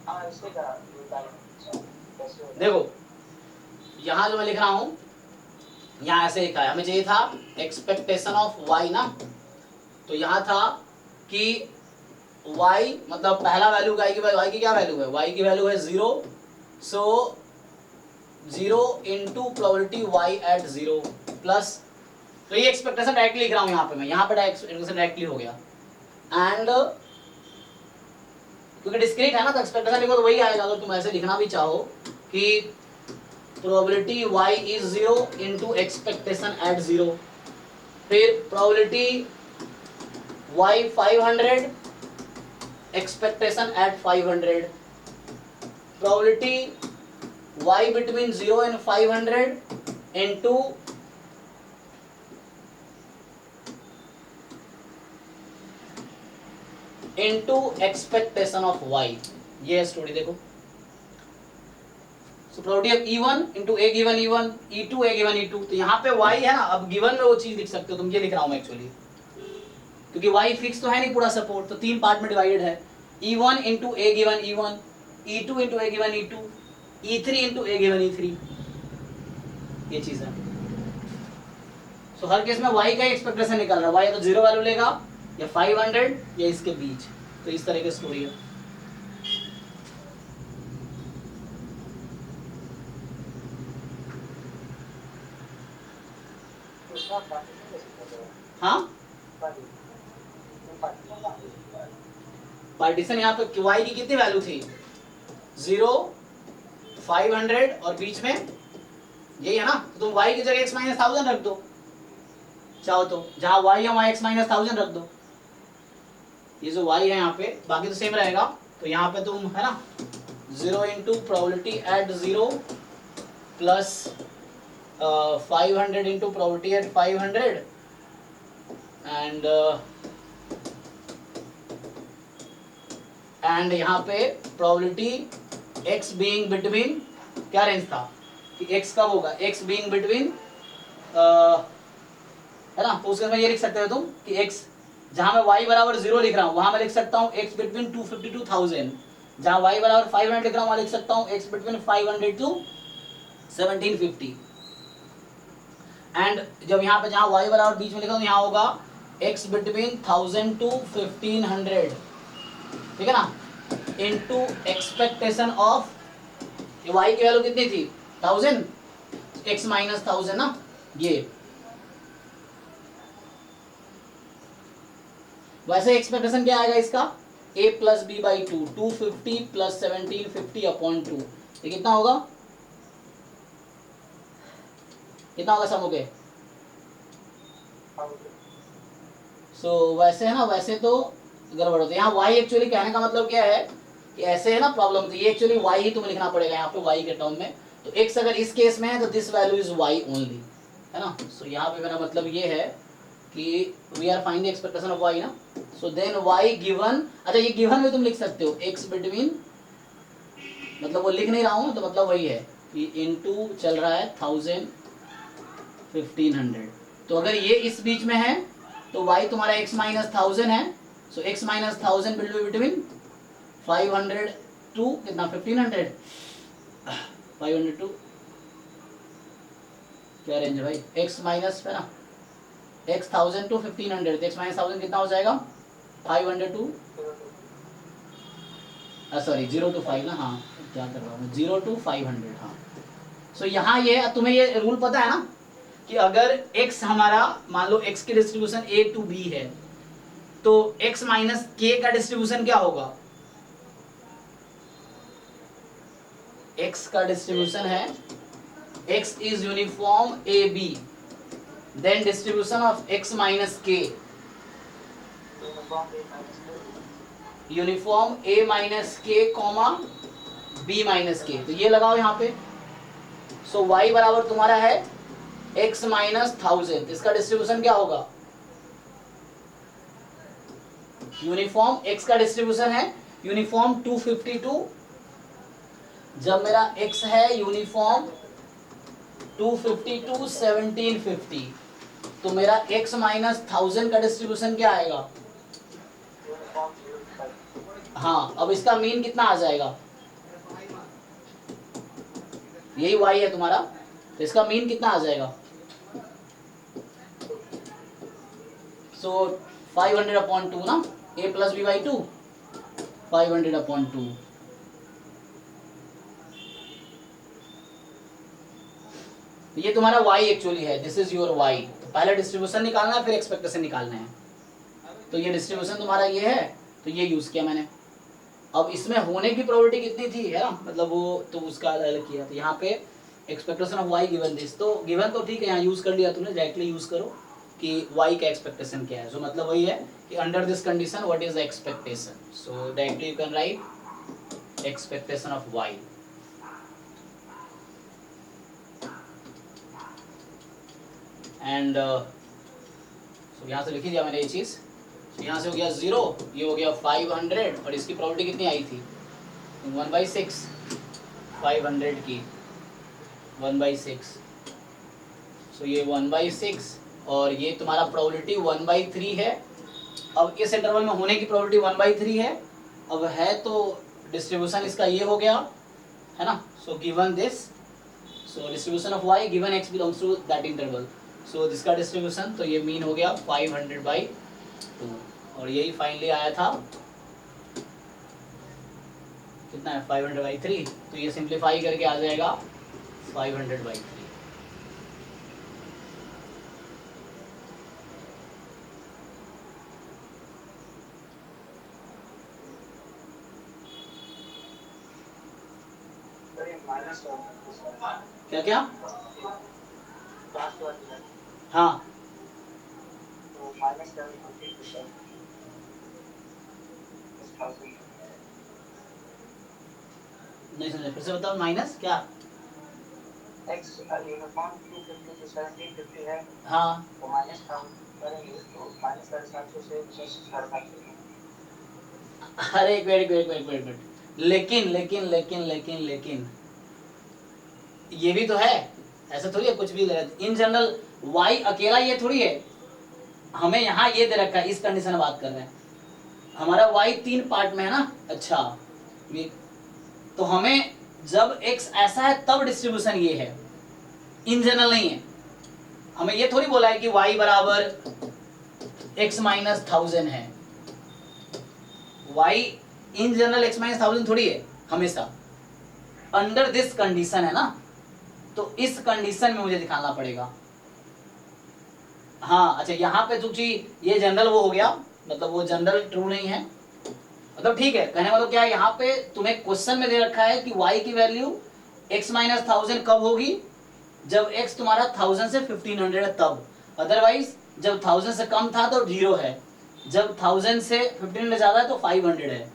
S4: हाँ इससे का
S1: देखो यहाँ जो मैं लिख रहा हूं, यहाँ ऐसे लिखा है, हमें चाहिए था एक्सपेक्टेशन ऑफ y ना, तो यहाँ था कि y मतलब पहला वैल्यू y की क्या वैल्यू है? y की वैल्यू है 0, so 0 into probability y at 0 plus, तो ये एक्सपेक्टेशन डायरेक्टली लिख रहा हूँ यहाँ पे मैं, यहाँ पे एक्सपेक्टेशन डायरेक्टली हो गया। एंड क्योंकि डिस्क्रीट है ना, तो एक्सपेक्टेशन लिखो तो वही आएगा। अगर तुम ऐसे लिखना भी चाहो कि probability y is 0 into expectation at 0, फिर probability y 500 expectation at 500, probability y between 0 and 500 into expectation of y। ये है स्टोरी। देखो so probability of E1 into A given E1, E2 A given E2, तो यहाँ पे y है ना, अब गिवन में वो चीज लिख सकते हो तुम, ये लिख रहा हूँ मैं एक्चुअली, क्योंकि y फिक्स तो है नहीं पूरा सपोर्ट, तो 3 पार्ट में डिवाइडेड है। E1 into A given E1, E2 into A given E2, E3 into A given E3, ये चीज है। सो हर केस में y का एक्सपेक्टेशन निकल रहा है, y या तो 0 वैल्यू लेगा या 500 या इसके बीच, तो इस तरह की स्टोरी है। हाँ पार्टीशन यहाँ पे y की कितनी वैल्यू थी? 0, 500 और बीच में यही है ना, तो तुम y की जगह x माइनस 1000 रख दो चाहो तो, जहां y है वहां x माइनस 1000 रख दो। ये जो y है यहाँ पे, बाकी तो सेम रहेगा, तो यहाँ पे तुम है ना 0 into probability at 0 plus 500 into probability at 500 and यहाँ पे प्रोबेबिलिटी x बीइंग बिटवीन, क्या रेंज था कि x कब होगा? x बीइंग बिटवीन है ना, तो उसके में ये लिख सकते हो तुम कि x, जहां मैं y बराबर 0 लिख रहा हूँ वहां मैं लिख सकता हूँ x बिटवीन 252,000, जहां y बराबर 500 लिख रहा हूँ वहां लिख सकता हूँ x बिटवीन 500 to 1750। एंड जब यहाँ पे जहां y बराबर बीच में लिखा हूँ यहाँ होगा x बिटवीन 1000 to 1500, ठीक है ना, इनटू एक्सपेक्टेशन ऑफ, y की वैल्यू कितनी थी? 1000, x माइनस 1000 ना, ये वैसे एक्सपेक्टेशन क्या आएगा इसका? a plus b by 2, 250 plus 1750 upon 2, ये कितना होगा? कितना होगा समूह के? सो वैसे है ना, वैसे तो गड़बड़ होती है यहाँ। y एक्चुअली कहने का मतलब क्या है कि ऐसे है ना प्रॉब्लम, तो ये एक्चुअली y ही तुम्हें लिखना पड़ेगा यहाँ पे y के टर्म में, तो x अगर इस केस में है तो this value is y only, है ना। सो यहाँ पे मेरा मतलब ये है कि we are find the expectation of y ना, सो देन y गिवन, अच्छा ये गिवन में तुम लिख सकते हो x बिटवीन, मतलब वो लिख नहीं रहा हूँ तो मतलब वही है कि इनटू चल रहा है 1000 1500, तो अगर ये इस बीच में है तो y तुम्हारा x माइनस 1000 है, so x minus 1000 will be between 500 to कितना 1500, 500 टू क्या रेंज है भाई, x माइनस है ना, x 1000 टू 1500, तो x माइनस 1000 कितना हो जाएगा? 500 टू सॉरी 0 टू 5 ना, हाँ क्या कर रहा हूँ 0 टू 500, हाँ। सो यहाँ ये तुम्हें ये रूल पता है ना कि अगर x हमारा मान लो x की डिस्ट्रीब्यूशन a टू b है, तो x माइनस k का डिस्ट्रीब्यूशन क्या होगा? x का डिस्ट्रीब्यूशन है x is uniform a b, then distribution of x minus k uniform a minus k comma b minus k, तो ये लगाओ यहाँ पे। सो y बराबर तुम्हारा है x माइनस 1000, इसका डिस्ट्रीब्यूशन क्या होगा? यूनिफॉर्म x का डिस्ट्रीब्यूशन है यूनिफॉर्म 252, जब मेरा x है यूनिफॉर्म 252 1750, तो मेरा x माइनस 1000 का डिस्ट्रीब्यूशन क्या आएगा? हाँ, अब इसका मीन कितना आ जाएगा, यही y है तुम्हारा, तो इसका मीन कितना आ जाएगा, सो 500/2 ना, a प्लस बी बाई 2, 500/2। ये तुम्हारा y एक्चुअली है, दिस इज योर y। तो पहले डिस्ट्रीब्यूशन निकालना है, फिर एक्सपेक्टेशन निकालना है। तो ये डिस्ट्रीब्यूशन तुम्हारा ये है, तो ये यूज किया मैंने। अब इसमें होने की प्रोबेबिलिटी कितनी थी, है ना, मतलब वो तो उसका अलग किया। तो यहाँ पे expectation of y given this, तो गिवन तो ठीक है, यहाँ यूज कर लिया तुमने, डायरेक्टली यूज करो कि y का एक्सपेक्टेशन क्या है। सो मतलब वही है कि under this condition what is the expectation, so directly you can right expectation of y। And so यहाँ से लिखी दिया मैंने ये चीज़। यहाँ से हो गया 0, ये हो गया 500, और इसकी प्रोबेबिलिटी कितनी आई थी 1/6, 500 की 1/6, सो ये 1/6, और ये तुम्हारा प्रोबेबिलिटी 1/3 है। अब इस इंटरवल में होने की प्रोबेबिलिटी 1/3 है। अब है तो डिस्ट्रीब्यूशन इसका ये हो गया, है ना, so given this, so distribution of y given x belongs to that interval, so दिसका डिस्ट्रीब्यूशन, तो ये मीन हो गया 500/2, और यही फाइनली आया था कितना है 500/3, तो ये सिंप्लीफाई करके आ जाएगा 500/3। क्या क्या, हाँ नहीं समझे, फिर से बताओ, माइनस क्या,
S4: x यूनिफॉर्म 250 to 1750 है,
S1: हाँ
S4: तो माइनस हम करेंगे तो माइनस का हिसाब से हर बार
S1: अरे वेट, लेकिन ये भी तो है, ऐसा थोड़ी है कुछ भी इन जनरल y अकेला ये थोड़ी है, हमें यहाँ ये दे रखा है, इस कंडीशन में बात कर रहे हैं, हमारा y 3 पार्ट में है ना। अच्छा, ये तो हमें जब x ऐसा है तब डिस्ट्रीब्यूशन ये है, इन जनरल नहीं है। हमें ये थोड़ी बोला है कि y बराबर x माइनस 1000 है, y in general x minus 1000 थोड़ी है हमेशा, अंडर दिस कंडीशन है ना, तो इस कंडीशन में मुझे दिखाना पड़ेगा। हाँ अच्छा, यहाँ पे चूंकि ये जनरल वो हो गया, मतलब वो जनरल ट्रू नहीं है, मतलब ठीक है, कहने मतलब क्या है, यहाँ पे तुम्हें क्वेश्चन में दे रखा है कि y की वैल्यू x माइनस 1000 कब होगी, जब x तुम्हारा 1000 से 1500 है तब, अदरवाइज जब 1000 से कम था तो 0 है, जब 1000 से 1500 ज्यादा है तो 500 है।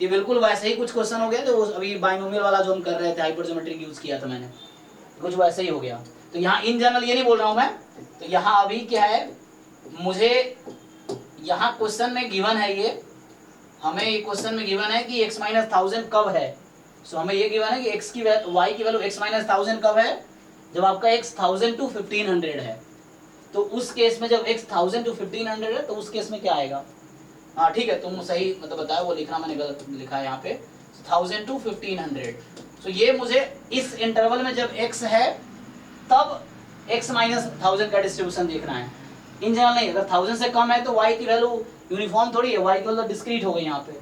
S1: ये बिल्कुल वैसे ही कुछ क्वेश्चन हो गया जो अभी बाइनोमियल वाला जो हम कर रहे थे, हाइपरजोमेट्रिक यूज किया था मैंने, कुछ वैसे ही हो गया। तो यहाँ इन जनरल ये नहीं बोल रहा हूँ मैं, तो यहाँ अभी क्या है, मुझे यहाँ क्वेश्चन में गिवन है ये, हमें ये क्वेश्चन में गिवन है कि x माइनस 1000 कब है, सो हमें ये गिवन है कि x की y की वैल्यू x माइनस 1000 कब है, जब आपका x 1000 to 1500 है। तो उस केस में जब x 1000 to 1500 है तो उस केस में क्या आएगा, हाँ ठीक है, तुम सही मतलब बताया, वो लिखना मैंने गलत लिखा है यहाँ पे, 1000 to 1500। तो ये मुझे इस इंटरवल में जब x है तब x माइनस 1000 का डिस्ट्रीब्यूशन देखना है, इन जनरल नहीं। अगर 1000 से कम है तो y की वैल्यू यूनिफॉर्म थोड़ी है, y की वैल्यू डिस्क्रीट हो गई यहाँ पे,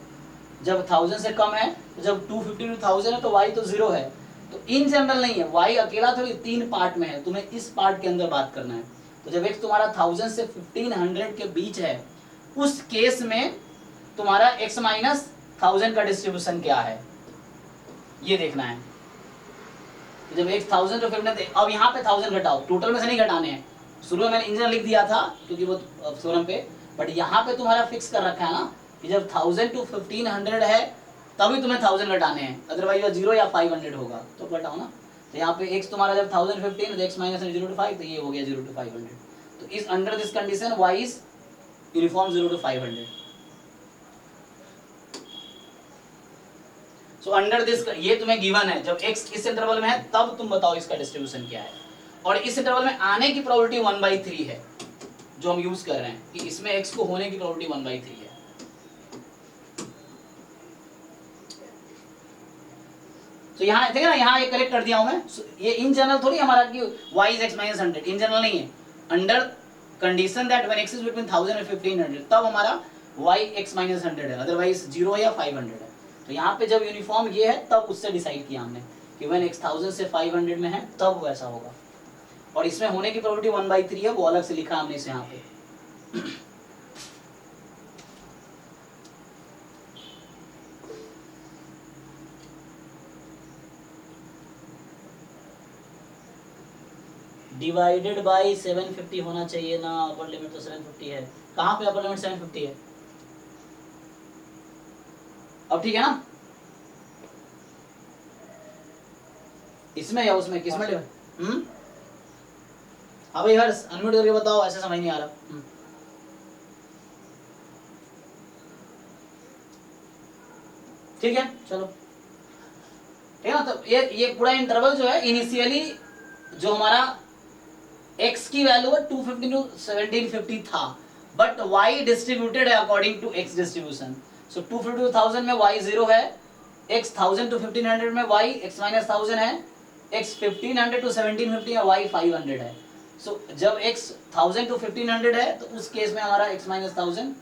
S1: जब 1000 से कम है तो जब 250 to 1000 है तो y तो 0 है, तो इन जनरल नहीं है, y अकेला थोड़ी 3 पार्ट में है, तुम्हें इस पार्ट के अंदर बात करना है। तो जब x तुम्हारा 1000 से 1500 के बीच है, उस केस में तुम्हारा x माइनस 1000 का डिस्ट्रीब्यूशन क्या है ये देखना है। जब x 1000 to 1500, अब यहाँ पे 1000 घटाओ, टोटल में से नहीं घटाने हैं, शुरू में मैंने इंजन लिख दिया था क्योंकि वो थ्योरम पे, बट यहाँ पे तुम्हारा फिक्स कर रखा है ना कि जब 1000 to 1500 है तभी तुम्हें 1000 घटाने हैं, अदरवाइज वो 0 या 500 होगा, तो घटाओ ना। तो यहाँ पे x तुम्हारा जब 1015 तो x माइनस 0 to 5, तो ये हो गया 0 to 500। तो इस under this condition y is uniform 0 to 500। So under this, ये तुम्हें गिवन है, जब x इस इंटरवल में है तब तुम बताओ इसका डिस्ट्रीब्यूशन क्या है, और इस इंटरवल में आने की प्रोबेबिलिटी 1/3 है जो हम यूज कर रहे हैं, कि इसमें x को होने की प्रोबेबिलिटी 1/3 है। तो यहाँ देखिए ना, यहाँ ये करेक्ट कर दिया हूँ मैं। ये इन जनरल थोड़ी हमारा कि y is x minus 100, in general नहीं है। Under condition that when x is between 1000 and 1500 तब हमारा y x minus 100 है, अदरवाइज 0 या 500 है। तो यहाँ पे जब यूनिफॉर्म ये है तब उससे डिसाइड किया हमने कि व्हेन x 1000 से 500 में है तब वैसा होगा। और इसमें होने की प्रोबेबिलिटी 1/3 है, वो अलग से लिखा हमने इसे यहाँ पे। डिवाइडेड बाई 750 होना चाहिए ना, अपर लिमिट तो 750 है। कहाँ पे अपर लिमिट 750 है? अब ठीक है ना? इसमें या उसमें, किसमें? हाँ भाई हर्ष, अनम्यूट करके बताओ, ऐसे समझ नहीं आ रहा। ठीक है चलो, ठीक है ना। तो ये पूरा इंटरवल जो है इनिशियली जो हमारा x की वैल्यू है 250 to 1750 था, बट y डिस्ट्रीब्यूटेड है according to x distribution. So 250 to 1000 में y 0 है, x 1000 to 1500 में y x minus 1000 है, x 1500 to 1750 में y 500 है। सो जब x 1000 to 1500 है तो उस केस में हमारा x minus 1000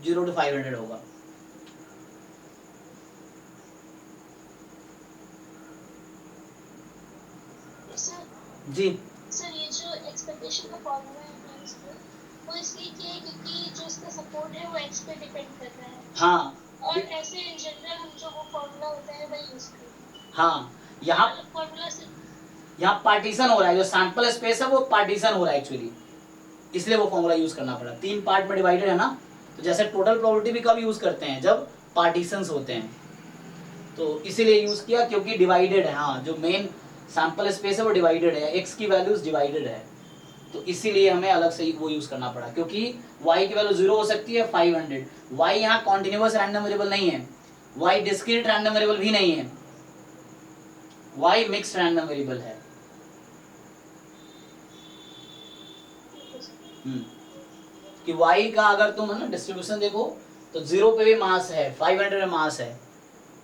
S1: 0 to 500 होगा। जी
S5: सर ये जो एक्सपेक्टेशन का फॉर्मूला है इसमें, वो इसलिए किया है क्योंकि जो इसका सपोर्ट है वो x पे डिपेंड कर रहा है।
S1: हाँ,
S5: और ऐसे इन जनरल हम जो वो फॉर्मूला होता है वही यूज करते हैं।
S1: हाँ, यहाँ
S5: फॉर्मूला से
S1: यहाँ पार्टीशन हो रहा है, जो सैंपल स्पेस है वो पार्टीशन हो रहा है एक्चुअली, इसलिए वो फॉर्मूला यूज करना पड़ा। 3 पार्ट में डिवाइडेड है ना, तो जैसे टोटल प्रोबेबिलिटी भी कब यूज करते हैं? जब पार्टीशंस होते हैं, तो इसीलिए यूज किया क्योंकि डिवाइडेड है। हाँ, जो मेन सैंपल स्पेस है वो डिवाइडेड है, x की वैल्यूज डिवाइडेड है, तो इसीलिए हमें अलग से वो यूज करना पड़ा। क्योंकि y की वैल्यू 0 हो सकती है 500, y यहाँ कॉन्टिन्यूअस रैंडम वेरिएबल नहीं है, y डिस्क्रीट रैंडम वेरिएबल भी नहीं है, y मिक्स्ड रैंडम वेरिएबल है। कि y का अगर तुम है ना डिस्ट्रीब्यूशन देखो तो 0 पे भी मास है, 500 में मास है,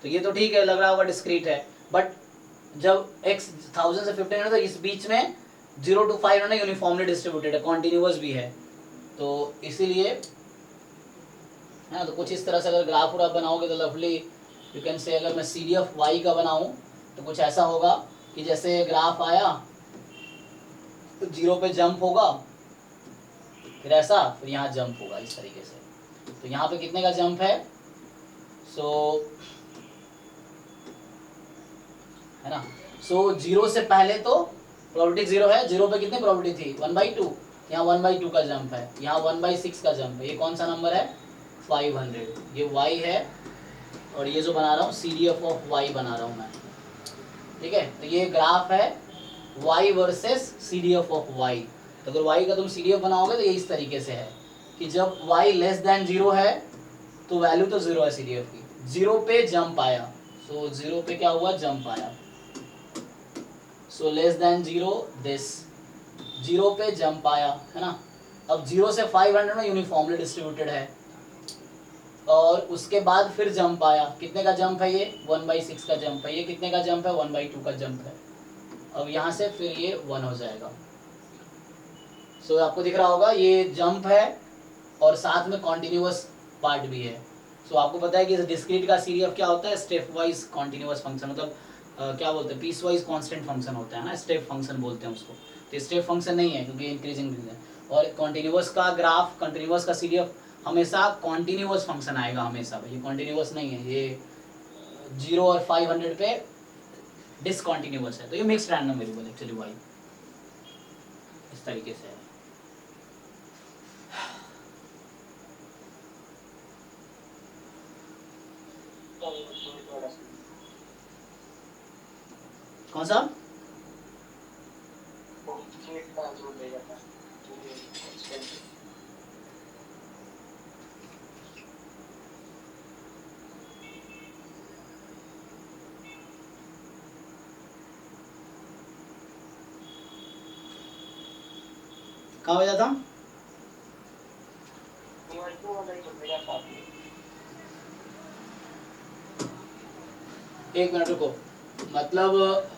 S1: तो ये तो ठीक है, लग रहा होगा डिस्क्रीट है। बट जब x 1000 से 1500 तो इस बीच में 0 to 500 यूनिफॉर्मली डिस्ट्रीब्यूटेड है, कॉन्टिन्यूअस भी है, तो इसीलिए है ना। तो कुछ इस तरह से अगर ग्राफ आप बनाओगे तो लवली यू कैन से, अगर मैं CDF y का बनाऊं तो कुछ ऐसा होगा कि जैसे ग्राफ आया तो 0 पे जंप होगा, फिर ऐसा, फिर यहाँ जंप होगा इस तरीके से। तो यहाँ पे कितने का जंप है? है ना, 0 से पहले तो प्रोबेबिलिटी 0 है, 0 पे कितनी प्रोबेबिलिटी थी? 1/2, यहाँ 1/2 का जंप है, यहाँ 1/6 का जंप है। ये कौन सा नंबर है? 500। ये y है, और ये जो बना रहा हूँ CDF ऑफ y बना रहा हूँ मैं, ठीक है। तो ये ग्राफ है y versus CDF of y। तो अगर y का तुम CDF बनाओगे तो ये इस तरीके से है कि जब y लेस देन 0 है तो वैल्यू तो 0 है CDF की, 0 पे जंप आया, 0 पे क्या हुआ? जंप आया। लेस देन 0 दिस, 0 पे जंप आया, है ना। अब 0 से 500 में यूनिफॉर्मली डिस्ट्रीब्यूटेड है, और उसके बाद फिर जंप आया। कितने का जंप है? ये 1/6 का जंप है। ये कितने का जंप है? 1/2 का जंप है। अब यहाँ से फिर ये 1 हो जाएगा। आपको दिख रहा होगा ये जंप है और साथ में कॉन्टिन्यूअस पार्ट भी है। आपको पता है कि डिस्क्रीट का CDF क्या होता है? स्टेप वाइज कॉन्टिन्यूअस फंक्शन, मतलब क्या बोलते हैं, पीस वाइज कॉन्स्टेंट फंक्शन होता है ना, स्टेप फंक्शन बोलते हैं उसको। तो स्टेप फंक्शन नहीं है क्योंकि इंक्रीजिंग है। और कॉन्टिन्यूअस का ग्राफ, कॉन्टिन्यूअस का CDF हमेशा कॉन्टिन्यूअस फंक्शन आएगा हमेशा। ये कॉन्टिन्यूअस नहीं है, ये 0 और 500 पे डिसकॉन्टिन्यूअस है। तो ये mixed random variable actually y इस तरीके से है। कौन सा? कहाँ हो जाता? एक मिनट रुको। मतलब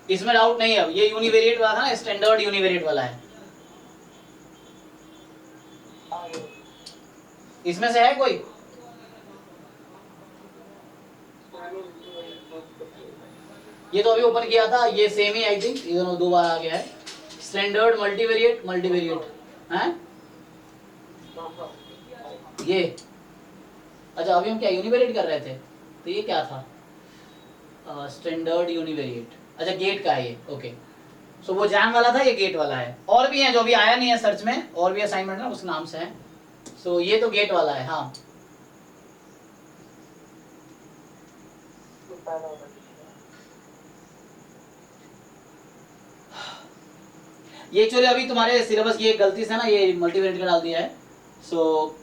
S1: इसमें डाउट नहीं है। अब ये यूनिवेरिएट वाला था ना, स्टैंडर्ड यूनिवेरिएट वाला है। इसमें से है कोई? ये तो अभी ओपन किया था, ये सेम ही आई थिंक, ये दोनों दो बार आ गया है। स्टैंडर्ड मल्टीवेरिएट मल्टीवेरिएट हैं ये। अच्छा अभी हम क्या यूनिवेरिएट कर रहे थे, तो ये क्या था? Standard univariate. अच्छा गेट का है ये, ओके। सो वो जैम वाला था, ये गेट वाला है। और भी है जो अभी आया नहीं है सर्च में, और भी असाइनमेंट ना उस नाम से है। सो ये तो गेट वाला है। हाँ ये एक्चुअली अभी तुम्हारे सिलेबस की एक गलती से ना ये मल्टीवेरिएट का डाल दिया है। सो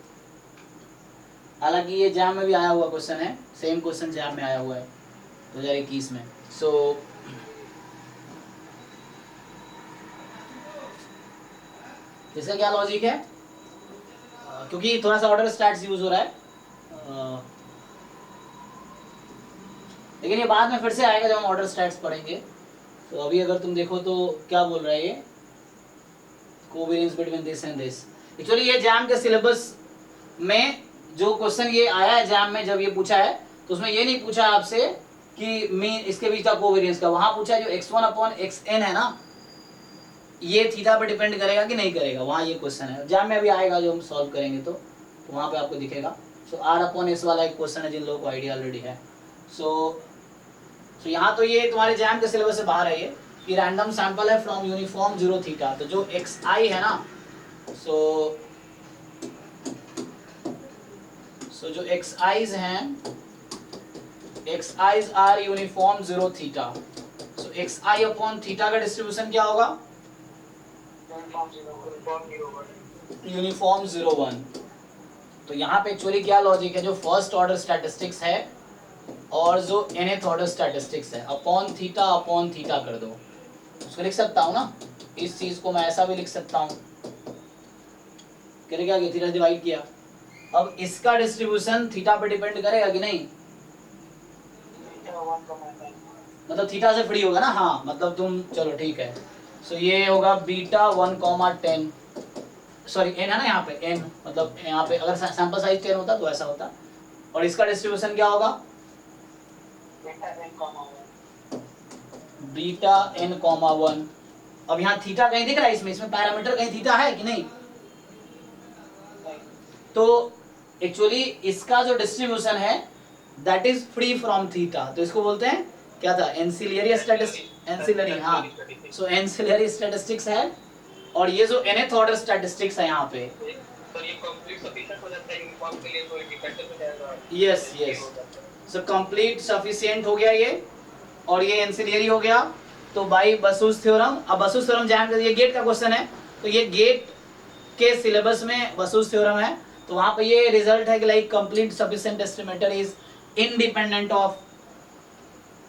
S1: हालांकि ये जैम में भी आया हुआ क्वेश्चन है, सेम क्वेश्चन जैम में आया हुआ है 2021 में। सो इसका क्या लॉजिक है? क्योंकि थोड़ा सा ऑर्डर स्टैट्स यूज हो रहा है, लेकिन ये बाद में फिर से आएगा जब हम ऑर्डर स्टैट्स पढ़ेंगे। तो अभी अगर तुम देखो तो क्या बोल रहा है ये, covariance between this and this. Actually ये जैम के सिलेबस में जो क्वेश्चन ये आया है जैम में, जब ये पूछा है तो उसमें ये नहीं पूछा आपसे कि मीन इसके बीच का कोवेरिएंस का, वहां पूछा है जो x1/xn है ना, ये थीटा पे डिपेंड करेगा कि नहीं करेगा, वहां ये क्वेश्चन है। जैम में अभी आएगा जो हम सॉल्व करेंगे तो वहां पे आपको दिखेगा। सो r/s वाला एक क्वेश्चन है जिन लोगों को आइडिया ऑलरेडी है। सो यहाँ तो ये तुम्हारे जैम के सिलेबस से बाहर है ये, कि रैंडम सैंपल है फ्रॉम यूनिफॉर्म 0 थीटा। तो जो xi है ना, सो जो xi's हैं, xi's are uniform 0 theta. So xi upon theta का डिस्ट्रीब्यूशन क्या होगा? यूनिफॉर्म 0/1। तो यहाँ पे एक्चुअली क्या लॉजिक है, जो फर्स्ट ऑर्डर स्टैटिस्टिक्स है और जो nth ऑर्डर स्टैटिस्टिक्स है, अपॉन थीटा कर दो। उसको लिख सकता हूँ ना, इस चीज को मैं ऐसा भी लिख सकता हूँ, क्या थीटा डिवाइड किया। अब इसका डिस्ट्रीब्यूशन थीटा पे डिपेंड करेगा कि नहीं? मतलब थीटा से फ्री होगा ना। हाँ मतलब तुम चलो ठीक है। सो ये होगा बीटा 1,10, सॉरी n है ना यहाँ पे, n मतलब यहाँ पे अगर सैंपल साइज 10 होता तो ऐसा होता। और इसका डिस्ट्रीब्यूशन क्या होगा? Beta n,1। अब यहाँ थीटा कहीं दिख रहा है इसमें पैरामीटर कहीं थीटा है कि नहीं? तो एक्चुअली इसका जो डिस्ट्रीब्यूशन है that is free from theta, तो इसको बोलते हैं क्या था? Ancillary statistics, ancillary. हाँ सो एंसिलरी स्टैटिस्टिक्स है। और ये जो nth ऑर्डर स्टैटिस्टिक्स है यहाँ पे, yes yes, so complete sufficient हो गया ये, और ये एंसिलरी हो गया। तो बाय बसूस थ्योरम, अब बसूस थ्योरम जैम, ये गेट का क्वेश्चन है तो ये गेट के सिलेबस में बसूस थ्योरम है, तो वहां पे ये रिजल्ट है कि like complete sufficient estimator is independent of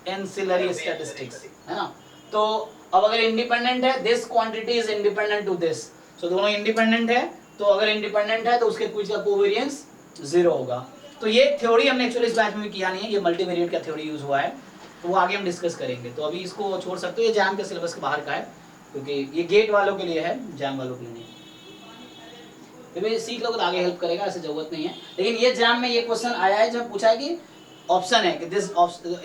S1: ancillary statistics, है ना। तो अब अगर इंडिपेंडेंट है, this quantity is independent to this, so दोनों इंडिपेंडेंट है। तो अगर इंडिपेंडेंट है तो उसके कुछ का कोवेरिएंस 0 होगा। तो ये थ्योरी हमने एक्चुअली इस बैच में भी किया नहीं है, ये मल्टीवेरिएट का थ्योरी यूज हुआ है, तो वो आगे हम डिस्कस करेंगे। तो अभी इसको छोड़ सकते हो, ये जैम के सिलेबस के बाहर का है, क्योंकि ये गेट वालों के लिए है, जैम वालों के लिए नहीं। फिर सीख लोगे तो आगे हेल्प करेगा, ऐसे जरूरत नहीं है। लेकिन ये जैम में ये क्वेश्चन आया है जब पूछा है कि ऑप्शन है कि दिस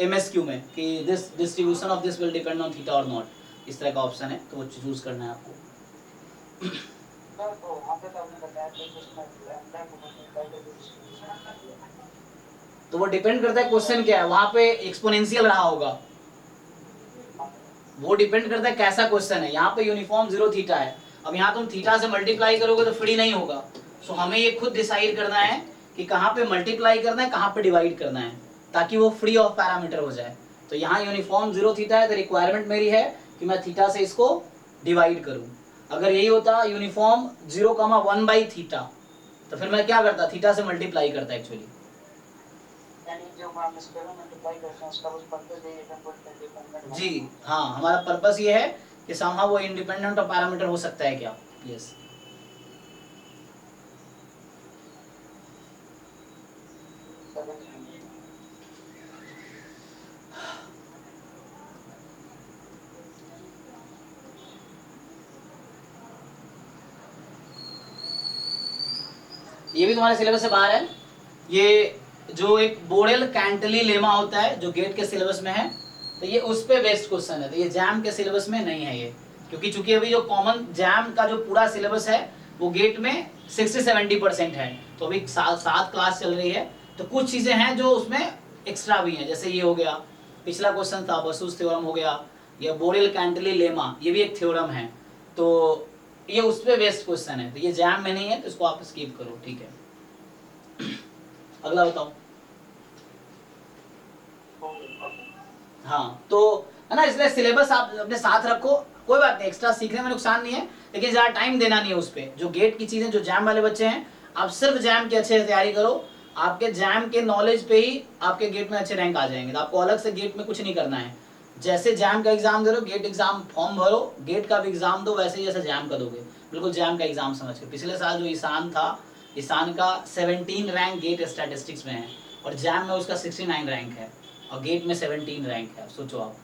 S1: MSQ में कि this distribution of this will depend on theta और नॉट, इस तरह का ऑप्शन है, तो वो चूज करना है आपको। तो वो डिपेंड करता है क्वेश्चन क्या है, वहां पे एक्सपोनेंशियल रहा होगा, वो डिपेंड करता है कैसा क्वेश्चन है। यहाँ पे यूनिफॉर्म 0 थीटा है, अब यहाँ तुम थीटा से मल्टीप्लाई करोगे तो फ्री नहीं होगा। सो हमें ये खुद डिसाइड करना है कि कहाँ पे मल्टीप्लाई करना है, कहाँ पे डिवाइड करना है, ताकि वो फ्री ऑफ पैरामीटर हो जाए। तो यहाँ यूनिफॉर्म 0 थीटा है, तो रिक्वायरमेंट मेरी है कि मैं थीटा से इसको डिवाइड करूँ। अगर यही होता यूनिफॉर्म 0,1/थीटा, तो फिर मैं क्या करता? थीटा से मल्टीप्लाई करता एक्चुअली। जी हाँ, हमारा पर्पस ये है कि समहाउ वो इंडिपेंडेंट ऑफ पैरामीटर हो सकता है क्या? यस। ये भी तुम्हारे सिलेबस से बाहर है। ये जो एक बोरेल कैंटिलीलेमा होता है जो गेट के सिलेबस में है, तो ये उस पे बेस्ड क्वेश्चन है, तो ये जैम के सिलेबस में नहीं है ये, क्योंकि चूंकि अभी जो कॉमन जैम का जो पूरा सिलेबस है वो गेट में 60-70% है, तो अभी 7 क्लास चल रही है, तो कुछ चीजें हैं जो उसमें एक्स्ट्रा भी हैं, जैसे ये हो गया, पिछला क्वेश्चन था बसूस थ्योरम हो गया, या बोरेल कैंटिलीलेमा ये भी एक थ्योरम है, तो ये उस पे बेस्ड क्वेश्चन है, तो ये जैम में नहीं है, तो इसको आप स्किप करो, ठीक है। अगला बताओ। हाँ तो है ना, इसलिए सिलेबस आप अपने साथ रखो, कोई बात नहीं, एक्स्ट्रा सीखने में नुकसान नहीं है, लेकिन ज़्यादा टाइम देना नहीं है उस पर। जो गेट की चीज़ें, जो जैम वाले बच्चे हैं, आप सिर्फ जैम की अच्छे से तैयारी करो, आपके जैम के नॉलेज पे ही आपके गेट में अच्छे रैंक आ जाएंगे, तो आपको अलग से गेट में कुछ नहीं करना है। जैसे जैम का एग्जाम दे रहे हो, गेट एग्जाम फॉर्म भरो, गेट का भी एग्जाम दो, वैसे ही जैसे जैम का दोगे, बिल्कुल जैम का एग्जाम समझ के। पिछले साल जो ईशान था, ईशान का 17 रैंक गेट स्टैटिस्टिक्स में है, और जैम में उसका 69 रैंक है, और गेट में 17 रैंक है, सोचो आप।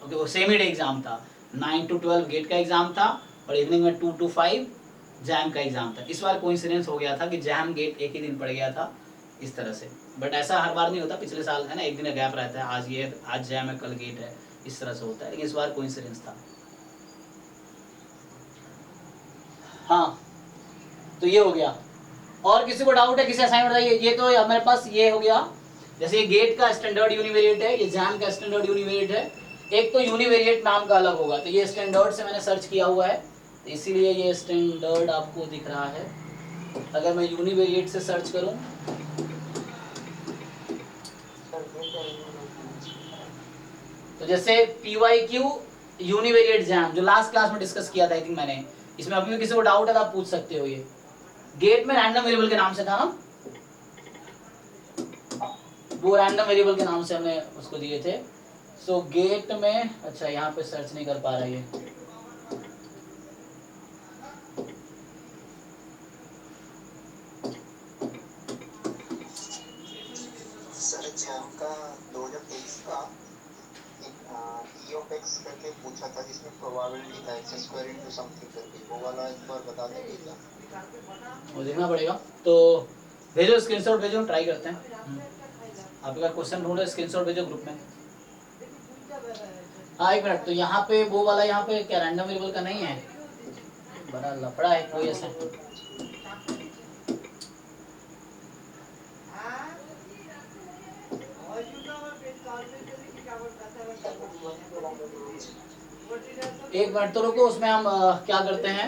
S1: ओके, वो सेम ही डे एग्जाम था, 9 to 12 गेट का एग्जाम था, और इवनिंग में 2 to 5 जैम का एग्जाम था। इस बार कोइंसिडेंस हो गया था कि जैम गेट एक ही दिन पड़ गया था, इस तरह से, बट ऐसा हर बार नहीं होता, पिछले साल है ना, एक दिन का गैप रहता है, आज ये, आज जैम है, कल गेट है, इस तरह से होता है, लेकिन इस बार कोइंसिडेंस था। हाँ तो ये हो गया। और किसी को डाउट है, किसी असाइनमेंट बताइए। ये तो हमारे पास ये हो गया, जैसे ये गेट का स्टैंडर्ड यूनिवेरिएट है, ये जैम का स्टैंडर्ड यूनिवेरिएट है, एक तो यूनिवेरिएट नाम का अलग होगा, तो ये स्टैंडर्ड से मैंने सर्च किया हुआ है, तो इसीलिए ये स्टैंडर्ड आपको दिख रहा है। अगर मैं यूनिवेरिएट से सर्च करूं, तो जैसे PYQ यूनिवेरिएट जैम जो लास्ट क्लास में डिस्कस किया था, आई थिंक मैंने, इसमें अभी भी किसी को डाउट है तो आप पूछ सकते हो। ये गेट में रैंडम वेरिएबल के नाम से था ना, वो रैंडम वेरिएबल के नाम से हमने उसको दिए थे। सो गेट में, अच्छा यहाँ पे सर्च नहीं कर पा रहा ये,
S6: सर जैम का 2023 का ई ऑफ एक्स करके पूछा था, जिसमें प्रोबेबिलिटी था एक्स स्क्वायर इनटू समथिंग करके, वो वाला एक बार बता देंगे क्या?
S1: वो देखना पड़ेगा, तो भेजो स्क्रीनशॉट भेजो, ट्राई करते हैं। आपके पास क्वेश्चन ढूंढो, स्क्रीनशॉट भेजो ग्रुप में। हाँ एक मिनट, तो यहाँ पे वो वाला, यहाँ पे क्या रैंडम वेरिएबल का नहीं है, बड़ा लफड़ा है कोई ऐसा। एक मिनट तो रुको, उसमें हम क्या करते हैं,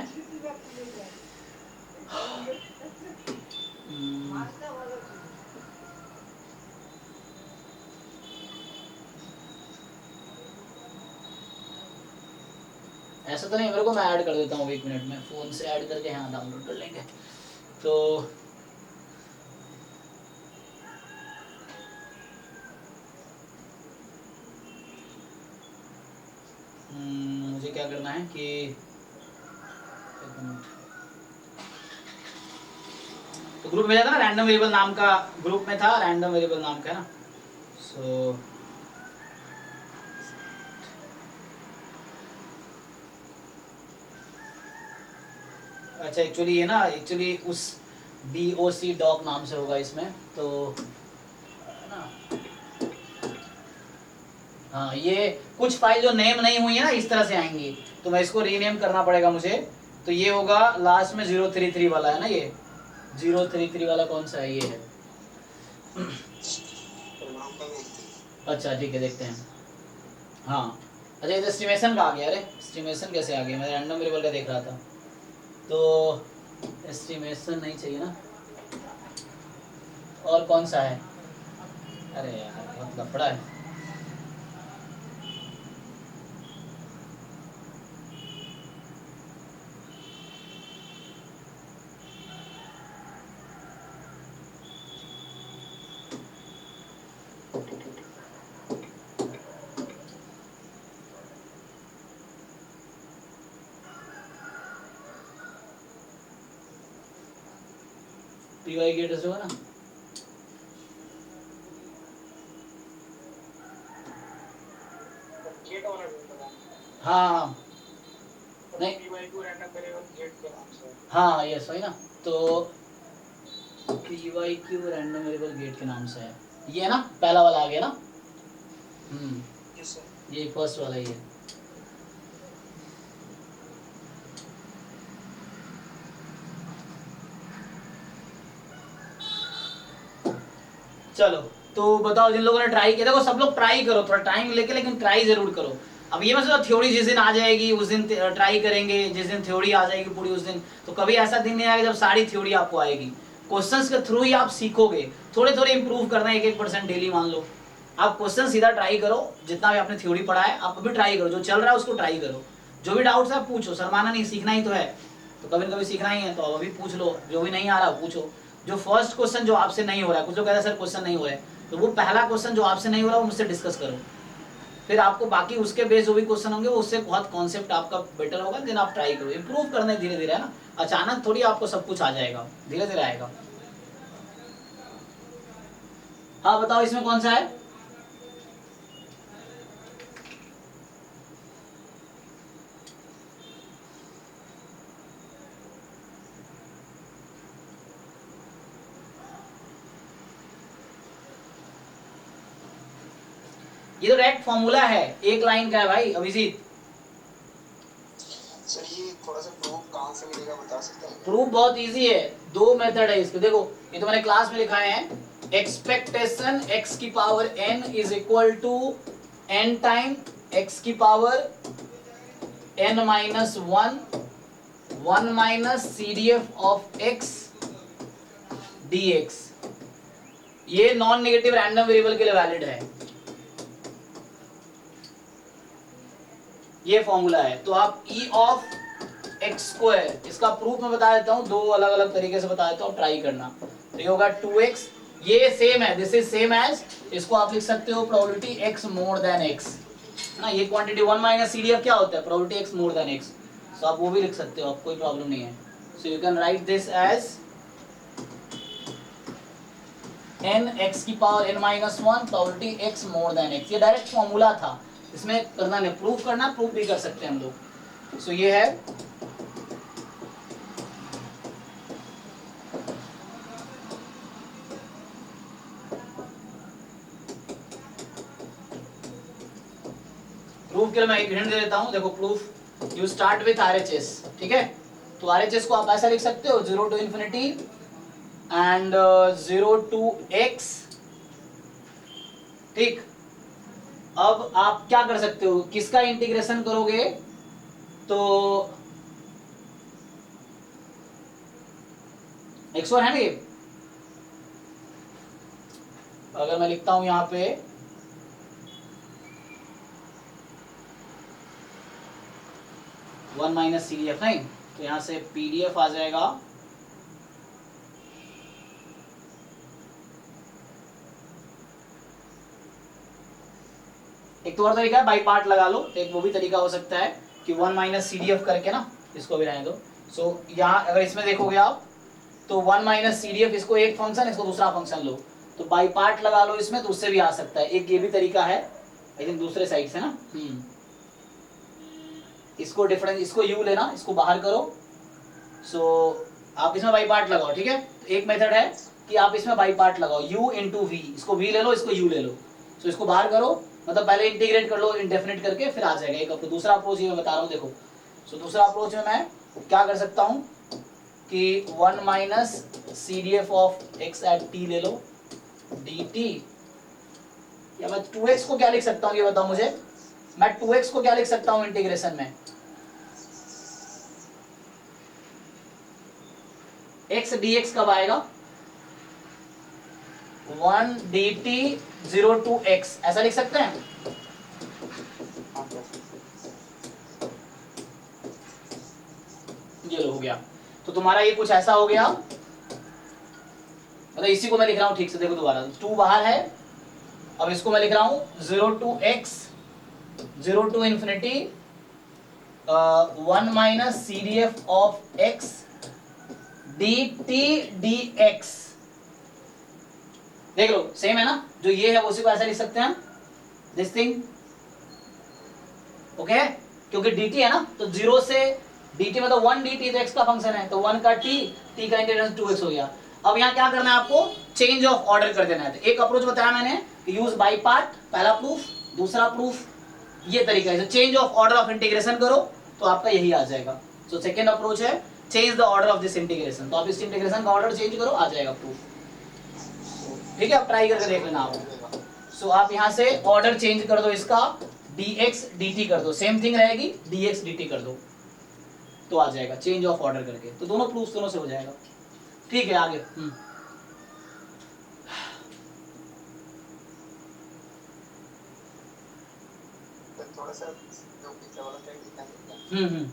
S1: ऐसा तो नहीं, मेरे को मैं ऐड कर देता हूँ 1 मिनट में, फ़ोन से ऐड करके यहाँ डाउनलोड कर लेंगे। तो मुझे क्या करना है कि 1 मिनट, तो ग्रुप भेजा था ना, रैंडम वेरिएबल नाम का ग्रुप में था, रैंडम वेरिएबल नाम का है ना। सो अच्छा, एक्चुअली ये ना, एक्चुअली उस DOC डॉक नाम से होगा इसमें, तो है ना। हाँ, ये कुछ फाइल जो नेम नहीं हुई है ना, इस तरह से आएंगी, तो मैं इसको रीनेम करना पड़ेगा मुझे, तो ये होगा लास्ट में 033 वाला है ना, ये 033 वाला कौन सा है, ये है। अच्छा ठीक है, देखते हैं। हाँ अच्छा, ये तो एस्टिमेशन का आ गया, अरे एस्टिमेशन कैसे आ गया, मैं रैंडम वेरिएबल का देख रहा था, तो एस्टिमेशन नहीं चाहिए ना। और कौन सा है, अरे यार बहुत लफड़ा है। PY गेट से होगा ना, हाँ नहीं, हाँ यस वही ना, तो PYQ रैंडम वेरिएबल गेट के नाम से है, ये है ना पहला वाला आ गया ना।
S4: Yes sir.
S1: ये फर्स्ट वाला ही है। चलो तो बताओ जिन लोगों ने ट्राई किया, देखो सब लोग ट्राई करो, थोड़ा टाइम लेके लेकिन ट्राई जरूर करो। अब ये मतलब थ्योरी जिस दिन आ जाएगी उस दिन ट्राई करेंगे, जिस दिन थ्योरी आ जाएगी पूरी उस दिन, तो कभी ऐसा दिन नहीं आएगा जब सारी थ्योरी आपको आएगी। क्वेश्चंस के थ्रू ही आप सीखोगे, थोड़े थोड़े इंप्रूव करना है, 1-1% डेली मान लो। आप क्वेश्चन सीधा ट्राई करो, जितना भी आपने थ्योरी पढ़ा है आप अभी ट्राई करो, जो चल रहा है उसको ट्राई करो, जो भी डाउट्स है पूछो, शर्माना नहीं, सीखना ही तो है, तो कभी न कभी सीखना ही है, तो अभी पूछ लो, जो भी नहीं आ रहा पूछो। जो फर्स्ट क्वेश्चन जो आपसे नहीं हो रहा है, कुछ लोग कहते हैं सर क्वेश्चन नहीं हो रहा है, तो वो पहला क्वेश्चन जो आपसे नहीं हो रहा वो मुझसे डिस्कस करो, फिर आपको बाकी उसके बेस जो भी क्वेश्चन होंगे उससे बहुत कॉन्सेप्ट आपका बेटर होगा, देन आप ट्राई करो, इंप्रूव करना है धीरे धीरे, है ना। अचानक थोड़ी आपको सब कुछ आ जाएगा, धीरे धीरे आएगा। हाँ बताओ इसमें कौन सा है? ये तो डायरेक्ट फॉर्मूला है, एक लाइन का है भाई अभिजीत।
S6: सर ये थोड़ा सा प्रूफ कहाँ से मिलेगा बता सकते हैं?
S1: प्रूफ बहुत इजी है, दो मेथड है इसके, देखो ये तो मैंने क्लास में लिखाए हैं। एक्सपेक्टेशन x की power n is equal to n time x की power n minus 1 minus CDF of x dx। ये नॉन नेगेटिव रैंडम वेरिएबल के लिए वैलिड है, ये फॉर्मूला है। तो आप e ऑफ एक्स स्क्वायर, इसका प्रूफ मैं बता देता हूँ, दो अलग अलग तरीके से बता देता हूँ, ट्राई करना। तो ये होगा 2x, ये सेम है, दिस इज सेम एज, इसको आप लिख सकते हो probability x more than x ना। ये क्वांटिटी 1 माइनस CDF क्या होता है? Probability x more than x, तो आप वो भी लिख सकते हो, आप कोई प्रॉब्लम नहीं है। So you can write this as n x की power n minus 1 probability x more than x। ये डायरेक्ट फॉर्मूला था, इसमें करना नहीं, प्रूफ करना, प्रूफ भी कर सकते हैं हम लोग। सो ये है प्रूफ के लिए मैं एक हिंट दे देता हूं, देखो proof you start with RHS, ठीक है। तो RHS को आप ऐसा लिख सकते हो 0 to infinity and 0 to x, ठीक। अब आप क्या कर सकते हो, किसका इंटीग्रेशन करोगे, तो x1 है ना ये, अगर मैं लिखता हूं यहां पे 1 माइनस CDF, नहीं तो यहां से PDF आ जाएगा, एक तो और तरीका है बाई पार्ट लगा लो, तो एक वो भी तरीका हो सकता है कि 1 माइनस CDF करके ना इसको भी रहने दो। सो यहाँ अगर इसमें देखोगे आप तो 1 माइनस CDF, इसको एक फंक्शन, इसको दूसरा फंक्शन लो, तो बाई पार्ट लगा लो इसमें, तो उससे भी आ सकता है। एक ये भी तरीका है, लेकिन दूसरे साइड से ना। इसको डिफरेंस, इसको u लेना, इसको बाहर करो। सो आप इसमें बाई पार्ट लगाओ, ठीक है। एक मेथड है कि आप इसमें बाई पार्ट लगाओ, u इंटू v, इसको v ले लो, इसको u ले लो। सो इसको बाहर करो, मतलब पहले इंटीग्रेट कर लो इंडेफिनिट करके, फिर आ जाएगा एक आपको। दूसरा अप्रोच ये मैं बता रहा हूँ, देखो। सो दूसरा अप्रोच में मैं क्या कर सकता हूँ कि 1 minus CDF of x at t ले लो dt, या मैं 2x को क्या लिख सकता हूँ ये बताओ मुझे, मैं 2x को क्या लिख सकता हूँ इंटीग्रेशन में, x dx कब आएगा, 1 dt 0 to x, ऐसा लिख सकते हैं। ये लो हो गया, तो तुम्हारा ये कुछ ऐसा हो गया, मतलब इसी को मैं लिख रहा हूं ठीक से, देखो दोबारा 2 बाहर है, अब इसको मैं लिख रहा हूं 0 to x 0 to infinity 1 minus CDF of x dt dx। देख लो सेम है ना, जो ये है उसी को ऐसा लिख सकते हैं दिस थिंग, ओके। क्योंकि dt है ना, तो 0 से dt मतलब 1 dt तो x का फंक्शन है, तो 1 का t का इंटीग्रेशन 2x हो गया। अब यहाँ क्या करना है आपको, चेंज ऑफ ऑर्डर कर देना है। तो एक अप्रोच बताया मैंने, यूज बाई पार्ट, पहला प्रूफ, दूसरा प्रूफ ये तरीका है। Change of order of integration करो तो आपका यही आ जाएगा। सो सेकेंड अप्रोच है change the order of this integration, तो आप इस इंटीग्रेशन का ऑर्डर चेंज करो, आ जाएगा प्रूफ। ठीक है, आप ट्राई करके देख लेना आप। सो आप यहाँ से ऑर्डर चेंज कर दो इसका, dx dt कर दो, सेम थिंग रहेगी, dx dt कर दो तो आ जाएगा चेंज ऑफ ऑर्डर करके। तो दोनों प्रूफ दोनों से हो जाएगा। ठीक है, आगे।
S6: थोड़ा सा जो पीछे वाला साइड दिखा सकते हैं।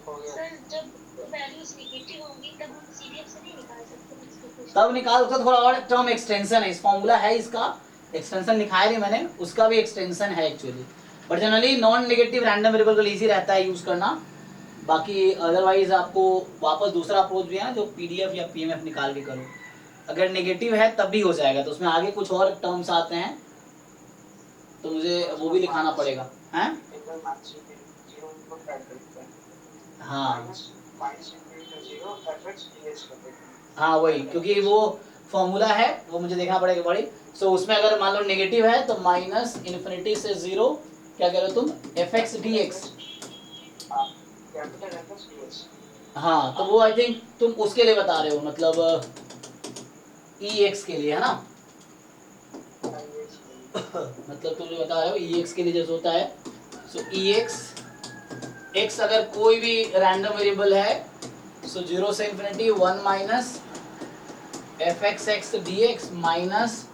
S6: हो गया।
S5: सर जब वैल्यूज नेगेटिव होंगी तब हम सीडीएफ से नहीं निकाल सकते इसको।
S1: तब निकाल सकते, थोड़ा और टर्म एक्सटेंशन है, इस फॉर्मूला है इसका एक्सटेंशन लिखाया नहीं मैंने, उसका भी एक्सटेंशन है actually, but generally non negative random variable को इजी रहता है यूज करना। बाकी अदरवाइज आपको वापस दूसरा अप्रोच भी है ना, जो पीडीएफ या पीएमएफ निकाल के करो, अगर नेगेटिव है तब भी हो जाएगा। तो उसमें आगे कुछ और टर्म्स आते हैं तो मुझे वो भी लिखाना पड़ेगा, हैं?
S4: एकदम मैक्स 0 को ऐड करते हैं।
S1: हाँ
S4: माइनस इंफिनिटी 0 fx dx करते हैं।
S1: हाँ वही, क्योंकि वो फॉर्मूला है वो मुझे देखना पड़ेगा बड़ी। सो उसमें अगर मान लो नेगेटिव है तो माइनस इन्फिनिटी से 0 क्या कह रहे हो तुम, fx dx।
S4: हां, कैपिटल fx dx।
S1: हाँ तो वो आई थिंक तुम उसके लिए बता रहे हो, मतलब ex के लिए, है ना? मतलब तुम जो बता रहे हो ex के लिए जैसे होता है। सो ex x अगर कोई भी रैंडम वेरिएबल है, सो 0 से infinity 1 minus fx x dx minus